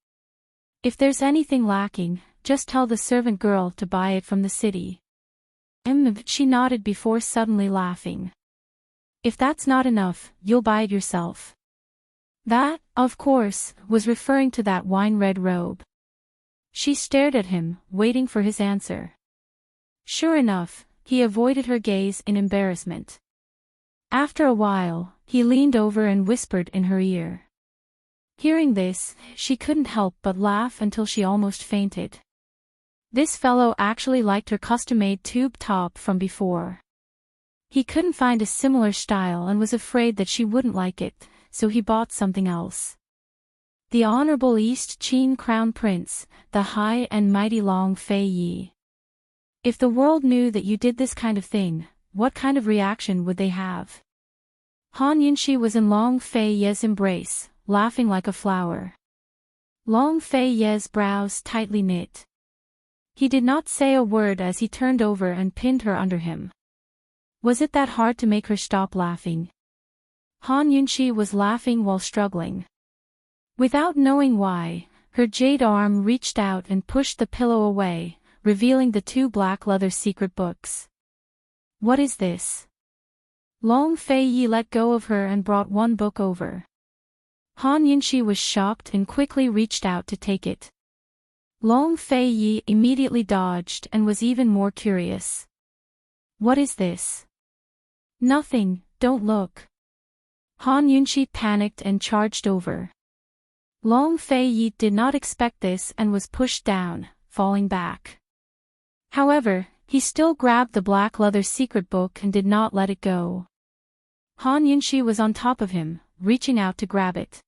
If there's anything lacking, just tell the servant girl to buy it from the city." She nodded before suddenly laughing. "If that's not enough, you'll buy it yourself." That, of course, was referring to that wine-red robe. She stared at him, waiting for his answer. Sure enough, he avoided her gaze in embarrassment. After a while, he leaned over and whispered in her ear. Hearing this, she couldn't help but laugh until she almost fainted. This fellow actually liked her custom-made tube top from before. He couldn't find a similar style and was afraid that she wouldn't like it, so he bought something else. The Honorable East Qin Crown Prince, the high and mighty Long Fei Yi. If the world knew that you did this kind of thing, what kind of reaction would they have? Han Yunxi was in Long Fei Ye's embrace, laughing like a flower. Long Fei Ye's brows tightly knit. He did not say a word as he turned over and pinned her under him. Was it that hard to make her stop laughing? Han Yunxi was laughing while struggling. Without knowing why, her jade arm reached out and pushed the pillow away, revealing the 2 black leather secret books. What is this? Long Fei Yi let go of her and brought one book over. Han Yunxi was shocked and quickly reached out to take it. Long Fei Yi immediately dodged and was even more curious. What is this? Nothing, don't look. Han Yunxi panicked and charged over. Long Fei Yi did not expect this and was pushed down, falling back. However, he still grabbed the black leather secret book and did not let it go. Han Yunxi was on top of him, reaching out to grab it.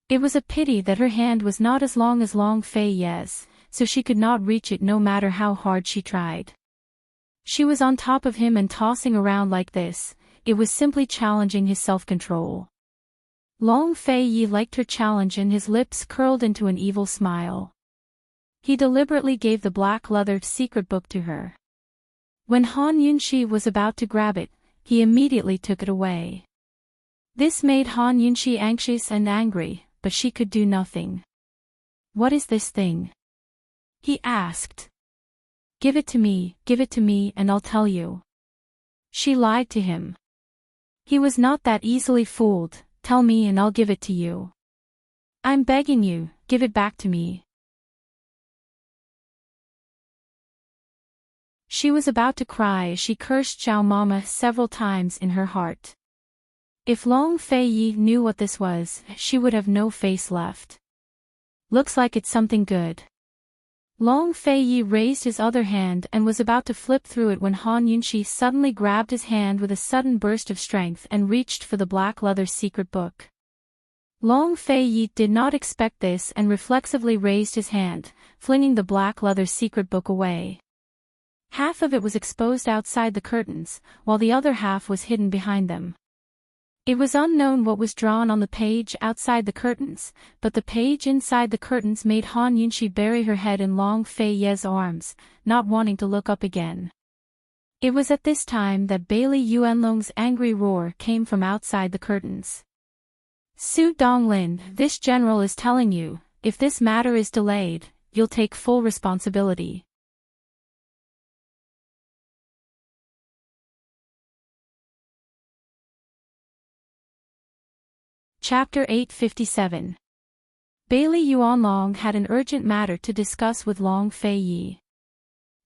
It was a pity that her hand was not as long as Long Fei Ye's, so she could not reach it no matter how hard she tried. She was on top of him and tossing around like this, it was simply challenging his self-control. Long Fei Yi liked her challenge and his lips curled into an evil smile. He deliberately gave the black leather secret book to her. When Han Yunxi was about to grab it, he immediately took it away. This made Han Yunxi anxious and angry, but she could do nothing. What is this thing? He asked. Give it to me, and I'll tell you. She lied to him. He was not that easily fooled. Tell me and I'll give it to you. I'm begging you, give it back to me. She was about to cry as she cursed Zhao Mama several times in her heart. If Long Fei Yi knew what this was, she would have no face left. Looks like it's something good. Long Fei Yi raised his other hand and was about to flip through it when Han Yunxi suddenly grabbed his hand with a sudden burst of strength and reached for the black leather secret book. Long Fei Yi did not expect this and reflexively raised his hand, flinging the black leather secret book away. Half of it was exposed outside the curtains, while the other half was hidden behind them. It was unknown what was drawn on the page outside the curtains, but the page inside the curtains made Han Yunxi bury her head in Long Fei Ye's arms, not wanting to look up again. It was at this time that Bailey Yuanlong's angry roar came from outside the curtains. Su Donglin, this general is telling you, if this matter is delayed, you'll take full responsibility. Chapter 857. Bailey Yuanlong had an urgent matter to discuss with Long Fei Yi.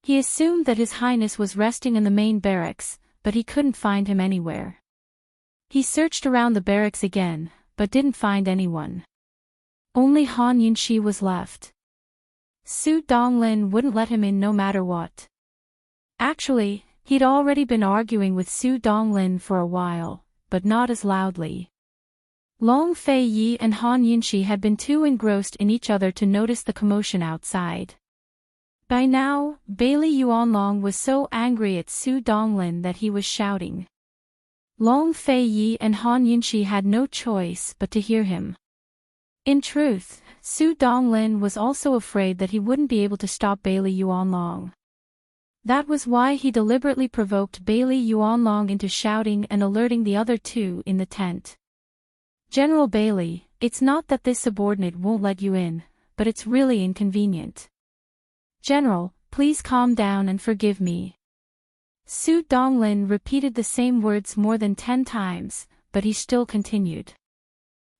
He assumed that His Highness was resting in the main barracks, but he couldn't find him anywhere. He searched around the barracks again, but didn't find anyone. Only Han Yunxi was left. Su Donglin wouldn't let him in no matter what. Actually, he'd already been arguing with Su Donglin for a while, but not as loudly. Long Fei Yi and Han Yunxi had been too engrossed in each other to notice the commotion outside. By now, Bailey Yuanlong was so angry at Su Donglin that he was shouting. Long Fei Yi and Han Yunxi had no choice but to hear him. In truth, Su Donglin was also afraid that he wouldn't be able to stop Bailey Yuanlong. That was why he deliberately provoked Bailey Yuanlong into shouting and alerting the other two in the tent. General Bailey, it's not that this subordinate won't let you in, but it's really inconvenient. General, please calm down and forgive me. Su Donglin repeated the same words more than 10 times, but he still continued.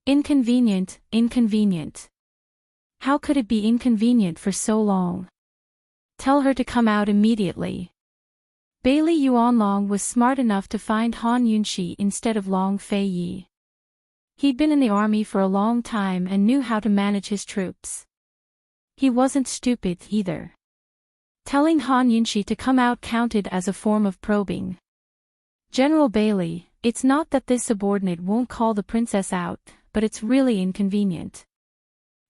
Inconvenient, inconvenient. How could it be inconvenient for so long? Tell her to come out immediately. Bailey Yuanlong was smart enough to find Han Yunxi instead of Long Fei Yi. He'd been in the army for a long time and knew how to manage his troops. He wasn't stupid either. Telling Han Yunxi to come out counted as a form of probing. General Bailey, it's not that this subordinate won't call the princess out, but it's really inconvenient.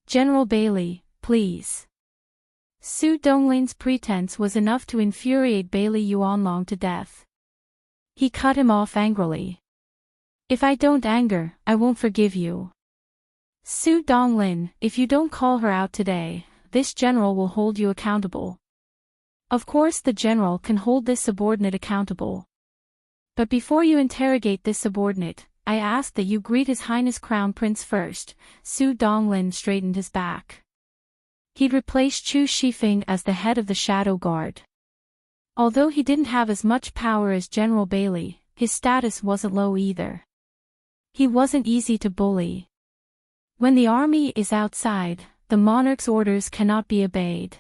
General Bailey, please. Su Donglin's pretense was enough to infuriate Bailey Yuanlong to death. He cut him off angrily. If I don't anger, I won't forgive you. Su Donglin, if you don't call her out today, this general will hold you accountable. Of course the general can hold this subordinate accountable. But before you interrogate this subordinate, I ask that you greet His Highness Crown Prince first. Su Donglin straightened his back. He'd replaced Chu Shifeng as the head of the Shadow Guard. Although he didn't have as much power as General Bailey, his status wasn't low either. He wasn't easy to bully. When the army is outside, the monarch's orders cannot be obeyed.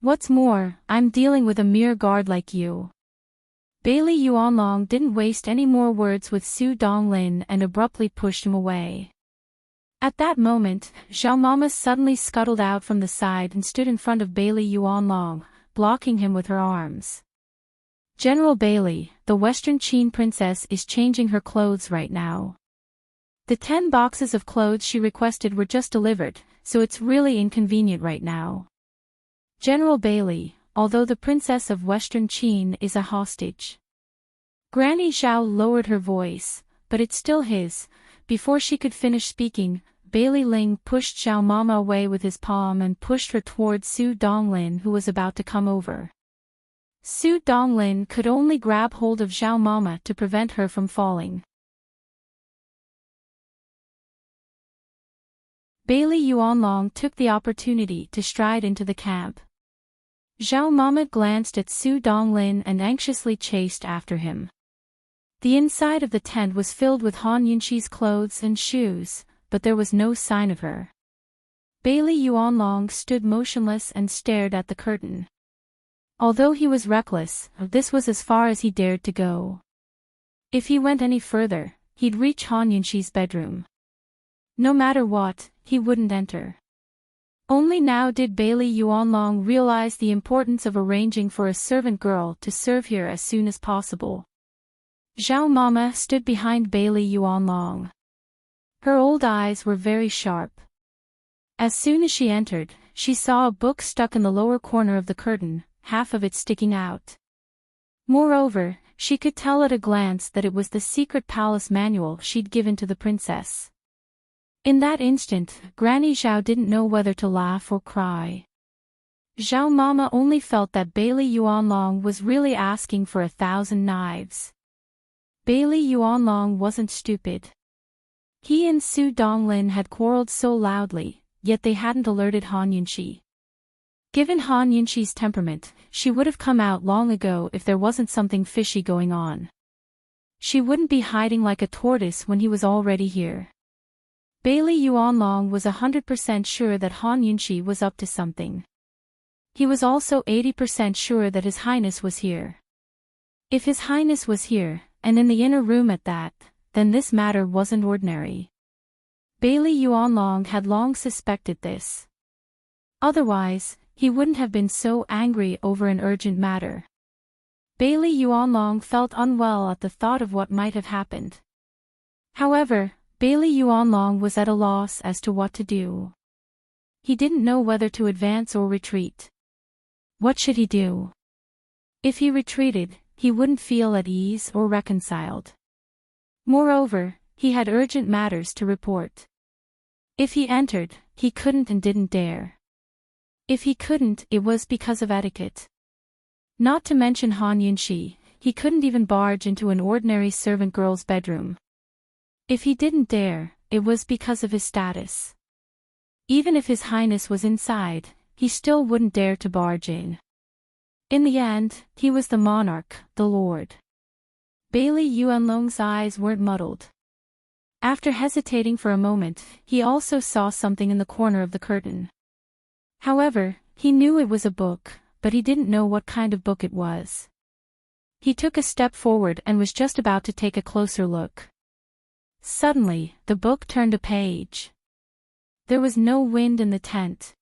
What's more, I'm dealing with a mere guard like you. Bailey Yuanlong didn't waste any more words with Su Donglin and abruptly pushed him away. At that moment, Zhao Mama suddenly scuttled out from the side and stood in front of Bailey Yuanlong, blocking him with her arms. General Bailey, the Western Qin princess is changing her clothes right now. The 10 boxes of clothes she requested were just delivered, so it's really inconvenient right now. General Bailey, although the princess of Western Qin is a hostage. Granny Zhao lowered her voice, but it's still his. Before she could finish speaking, Bailey Ling pushed Zhao Mama away with his palm and pushed her towards Su Donglin, who was about to come over. Su Donglin could only grab hold of Zhao Mama to prevent her from falling. Bailey Yuanlong took the opportunity to stride into the camp. Zhao Mama glanced at Su Donglin and anxiously chased after him. The inside of the tent was filled with Han Yunxi's clothes and shoes, but there was no sign of her. Bailey Yuanlong stood motionless and stared at the curtain. Although he was reckless, this was as far as he dared to go. If he went any further, he'd reach Han Yunxi's bedroom. No matter what, he wouldn't enter. Only now did Bailey Yuanlong realize the importance of arranging for a servant girl to serve here as soon as possible. Zhao Mama stood behind Bailey Yuanlong. Her old eyes were very sharp. As soon as she entered, she saw a book stuck in the lower corner of the curtain, half of it sticking out. Moreover, she could tell at a glance that it was the secret palace manual she'd given to the princess. In that instant, Granny Zhao didn't know whether to laugh or cry. Zhao Mama only felt that Bailey Yuanlong was really asking for 1,000 knives. Bailey Yuanlong wasn't stupid. He and Su Donglin had quarreled so loudly, yet they hadn't alerted Han Yunxi. Given Han Yunxi's temperament, she would have come out long ago if there wasn't something fishy going on. She wouldn't be hiding like a tortoise when he was already here. Bailey Yuanlong was 100% sure that Han Yunxi was up to something. He was also 80% sure that His Highness was here. If His Highness was here, and in the inner room at that, then this matter wasn't ordinary. Bailey Yuanlong had long suspected this. Otherwise, he wouldn't have been so angry over an urgent matter. Bailey Yuanlong felt unwell at the thought of what might have happened. However, Bailey Yuanlong was at a loss as to what to do. He didn't know whether to advance or retreat. What should he do? If he retreated, he wouldn't feel at ease or reconciled. Moreover, he had urgent matters to report. If he entered, he couldn't and didn't dare. If he couldn't, it was because of etiquette. Not to mention Han Yunxi, he couldn't even barge into an ordinary servant girl's bedroom. If he didn't dare, it was because of his status. Even if His Highness was inside, he still wouldn't dare to barge in. In the end, he was the monarch, the lord. Bailey Yuanlong's eyes weren't muddled. After hesitating for a moment, he also saw something in the corner of the curtain. However, he knew it was a book, but he didn't know what kind of book it was. He took a step forward and was just about to take a closer look. Suddenly, the book turned a page. There was no wind in the tent.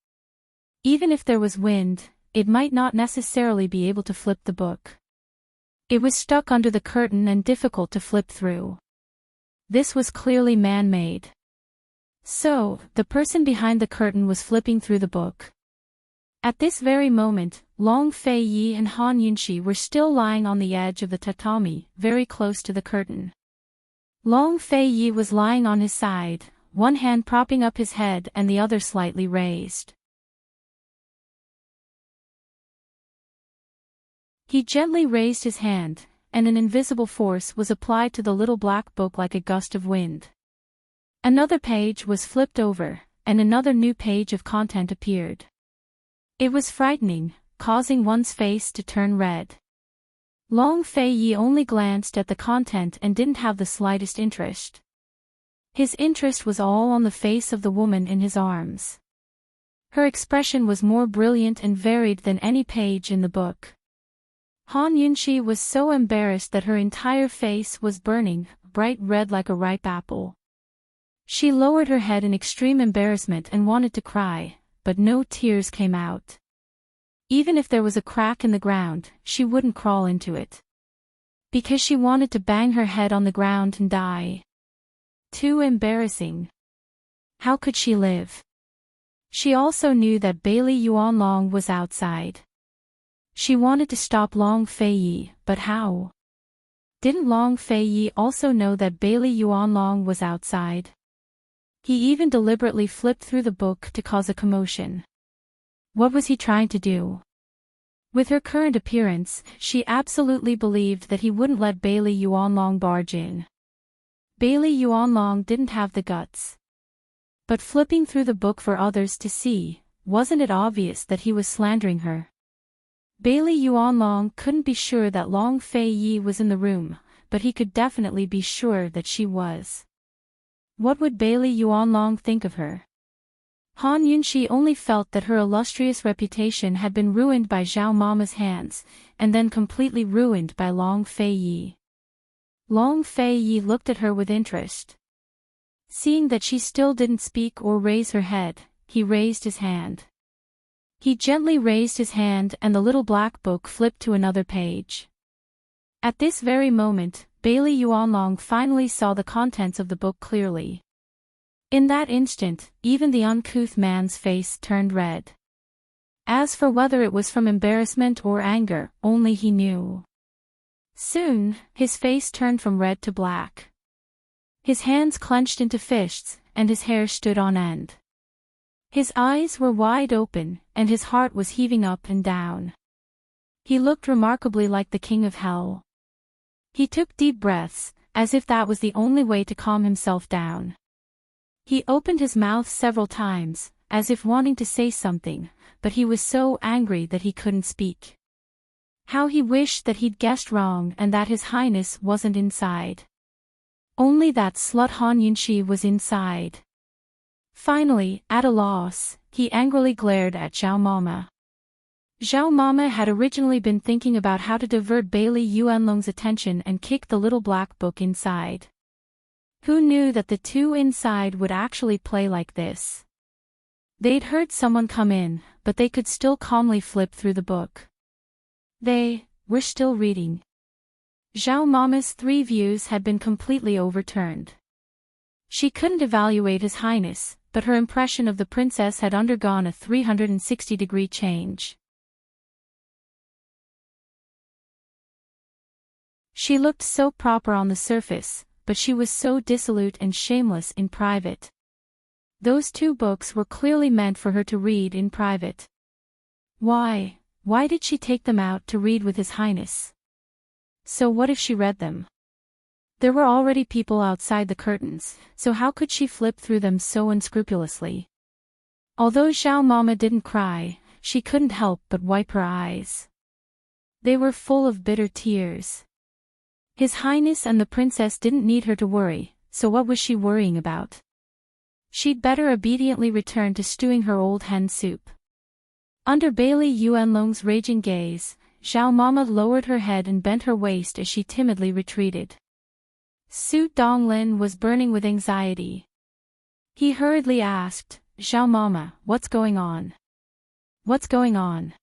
Even if there was wind, it might not necessarily be able to flip the book. It was stuck under the curtain and difficult to flip through. This was clearly man-made. So, the person behind the curtain was flipping through the book. At this very moment, Long Fei Yi and Han Yunxi were still lying on the edge of the tatami, very close to the curtain. Long Fei Yi was lying on his side, one hand propping up his head and the other slightly raised. He gently raised his hand, and an invisible force was applied to the little black book like a gust of wind. Another page was flipped over, and another new page of content appeared. It was frightening, causing one's face to turn red. Long Fei Yi only glanced at the content and didn't have the slightest interest. His interest was all on the face of the woman in his arms. Her expression was more brilliant and varied than any page in the book. Han Yunxi was so embarrassed that her entire face was burning, bright red like a ripe apple. She lowered her head in extreme embarrassment and wanted to cry, but no tears came out. Even if there was a crack in the ground, she wouldn't crawl into it. Because she wanted to bang her head on the ground and die. Too embarrassing. How could she live? She also knew that Bailey Yuanlong was outside. She wanted to stop Long Fei Yi, but how? Didn't Long Fei Yi also know that Bailey Yuanlong was outside? He even deliberately flipped through the book to cause a commotion. What was he trying to do? With her current appearance, she absolutely believed that he wouldn't let Bailey Yuanlong barge in. Bailey Yuanlong didn't have the guts. But flipping through the book for others to see, wasn't it obvious that he was slandering her? Bailey Yuanlong couldn't be sure that Long Fei Yi was in the room, but he could definitely be sure that she was. What would Bailey Yuanlong think of her? Han Yunxi only felt that her illustrious reputation had been ruined by Zhao Mama's hands, and then completely ruined by Long Fei Yi. Long Fei Yi looked at her with interest. Seeing that she still didn't speak or raise her head, he raised his hand. He gently raised his hand and the little black book flipped to another page. At this very moment, Bailey Yuanlong finally saw the contents of the book clearly. In that instant, even the uncouth man's face turned red. As for whether it was from embarrassment or anger, only he knew. Soon, his face turned from red to black. His hands clenched into fists, and his hair stood on end. His eyes were wide open, and his heart was heaving up and down. He looked remarkably like the king of hell. He took deep breaths, as if that was the only way to calm himself down. He opened his mouth several times, as if wanting to say something, but he was so angry that he couldn't speak. How he wished that he'd guessed wrong and that His Highness wasn't inside. Only that slut Han Yunxi was inside. Finally, at a loss, he angrily glared at Zhao Mama. Zhao Mama had originally been thinking about how to divert Bailey Yuanlong's attention and kick the little black book inside. Who knew that the two inside would actually play like this? They'd heard someone come in, but they could still calmly flip through the book. They were still reading. Zhao Mama's 3 views had been completely overturned. She couldn't evaluate His Highness, but her impression of the princess had undergone a 360-degree change. She looked so proper on the surface, but she was so dissolute and shameless in private. Those 2 books were clearly meant for her to read in private. Why did she take them out to read with His Highness? So what if she read them? There were already people outside the curtains, so how could she flip through them so unscrupulously? Although Zhao Mama didn't cry, she couldn't help but wipe her eyes. They were full of bitter tears. His Highness and the princess didn't need her to worry, so what was she worrying about? She'd better obediently return to stewing her old hen soup. Under Bailey Yuanlong's raging gaze, Zhao Mama lowered her head and bent her waist as she timidly retreated. Su Donglin was burning with anxiety. He hurriedly asked, "Zhao Mama, what's going on? What's going on?"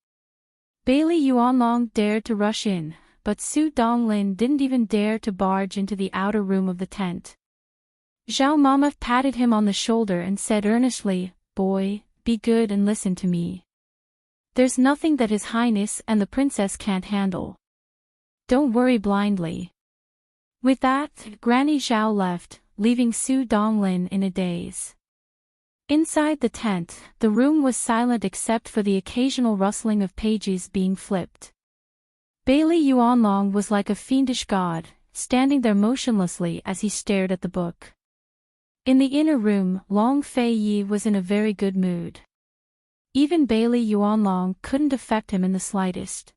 Bailey Yuanlong dared to rush in, but Su Donglin didn't even dare to barge into the outer room of the tent. Zhao Mama patted him on the shoulder and said earnestly, "Boy, be good and listen to me. There's nothing that His Highness and the princess can't handle. Don't worry blindly." With that, Granny Zhao left, leaving Su Donglin in a daze. Inside the tent, the room was silent except for the occasional rustling of pages being flipped. Bailey Yuanlong was like a fiendish god, standing there motionlessly as he stared at the book. In the inner room, Long Fei Yi was in a very good mood. Even Bailey Yuanlong couldn't affect him in the slightest.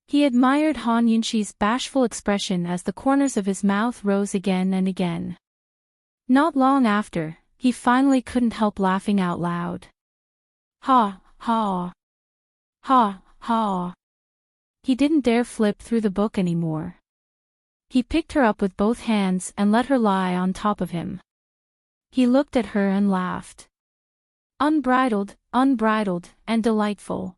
He admired Han Yunxi's bashful expression as the corners of his mouth rose again and again. Not long after, he finally couldn't help laughing out loud. Ha, ha. Ha, ha. He didn't dare flip through the book anymore. He picked her up with both hands and let her lie on top of him. He looked at her and laughed. Unbridled, and delightful.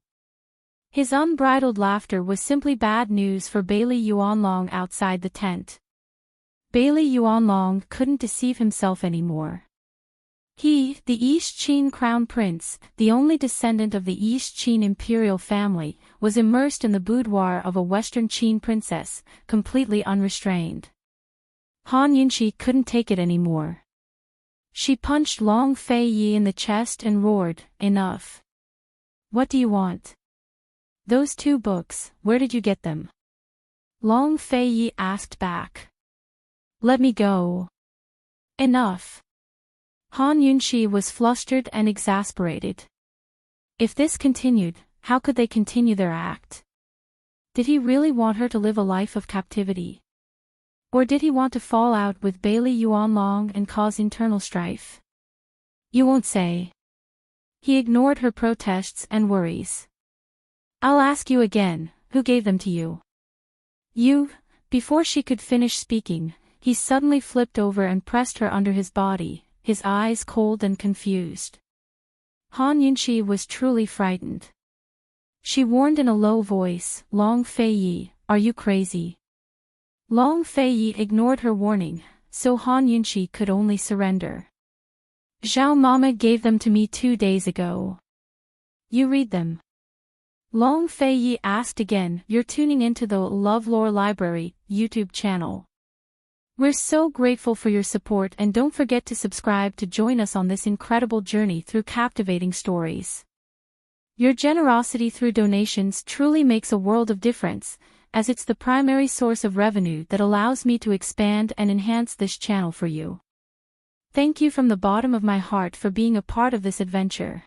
His unbridled laughter was simply bad news for Bailey Yuanlong outside the tent. Bailey Yuanlong couldn't deceive himself anymore. He, the East Qin crown prince, the only descendant of the East Qin imperial family, was immersed in the boudoir of a Western Qin princess, completely unrestrained. Han Yunxi couldn't take it anymore. She punched Long Fei Yi in the chest and roared, "Enough. What do you want? Those 2 books, where did you get them?" Long Fei Yi asked back. "Let me go." "Enough." Han Yunxi was flustered and exasperated. If this continued, how could they continue their act? Did he really want her to live a life of captivity? Or did he want to fall out with Bailey Yuanlong and cause internal strife? "You won't say." He ignored her protests and worries. "I'll ask you again, who gave them to you?" "You." Before she could finish speaking, he suddenly flipped over and pressed her under his body, his eyes cold and confused. Han Yunxi was truly frightened. She warned in a low voice, "Long Fei Yi, are you crazy?" Long Fei Yi ignored her warning, so Han Yunxi could only surrender. "Zhao Mama gave them to me 2 days ago." "You read them?" Long Fei Yi asked again. "You're tuning into the LoveLore Library YouTube channel. We're so grateful for your support, and don't forget to subscribe to join us on this incredible journey through captivating stories. Your generosity through donations truly makes a world of difference, as it's the primary source of revenue that allows me to expand and enhance this channel for you. Thank you from the bottom of my heart for being a part of this adventure.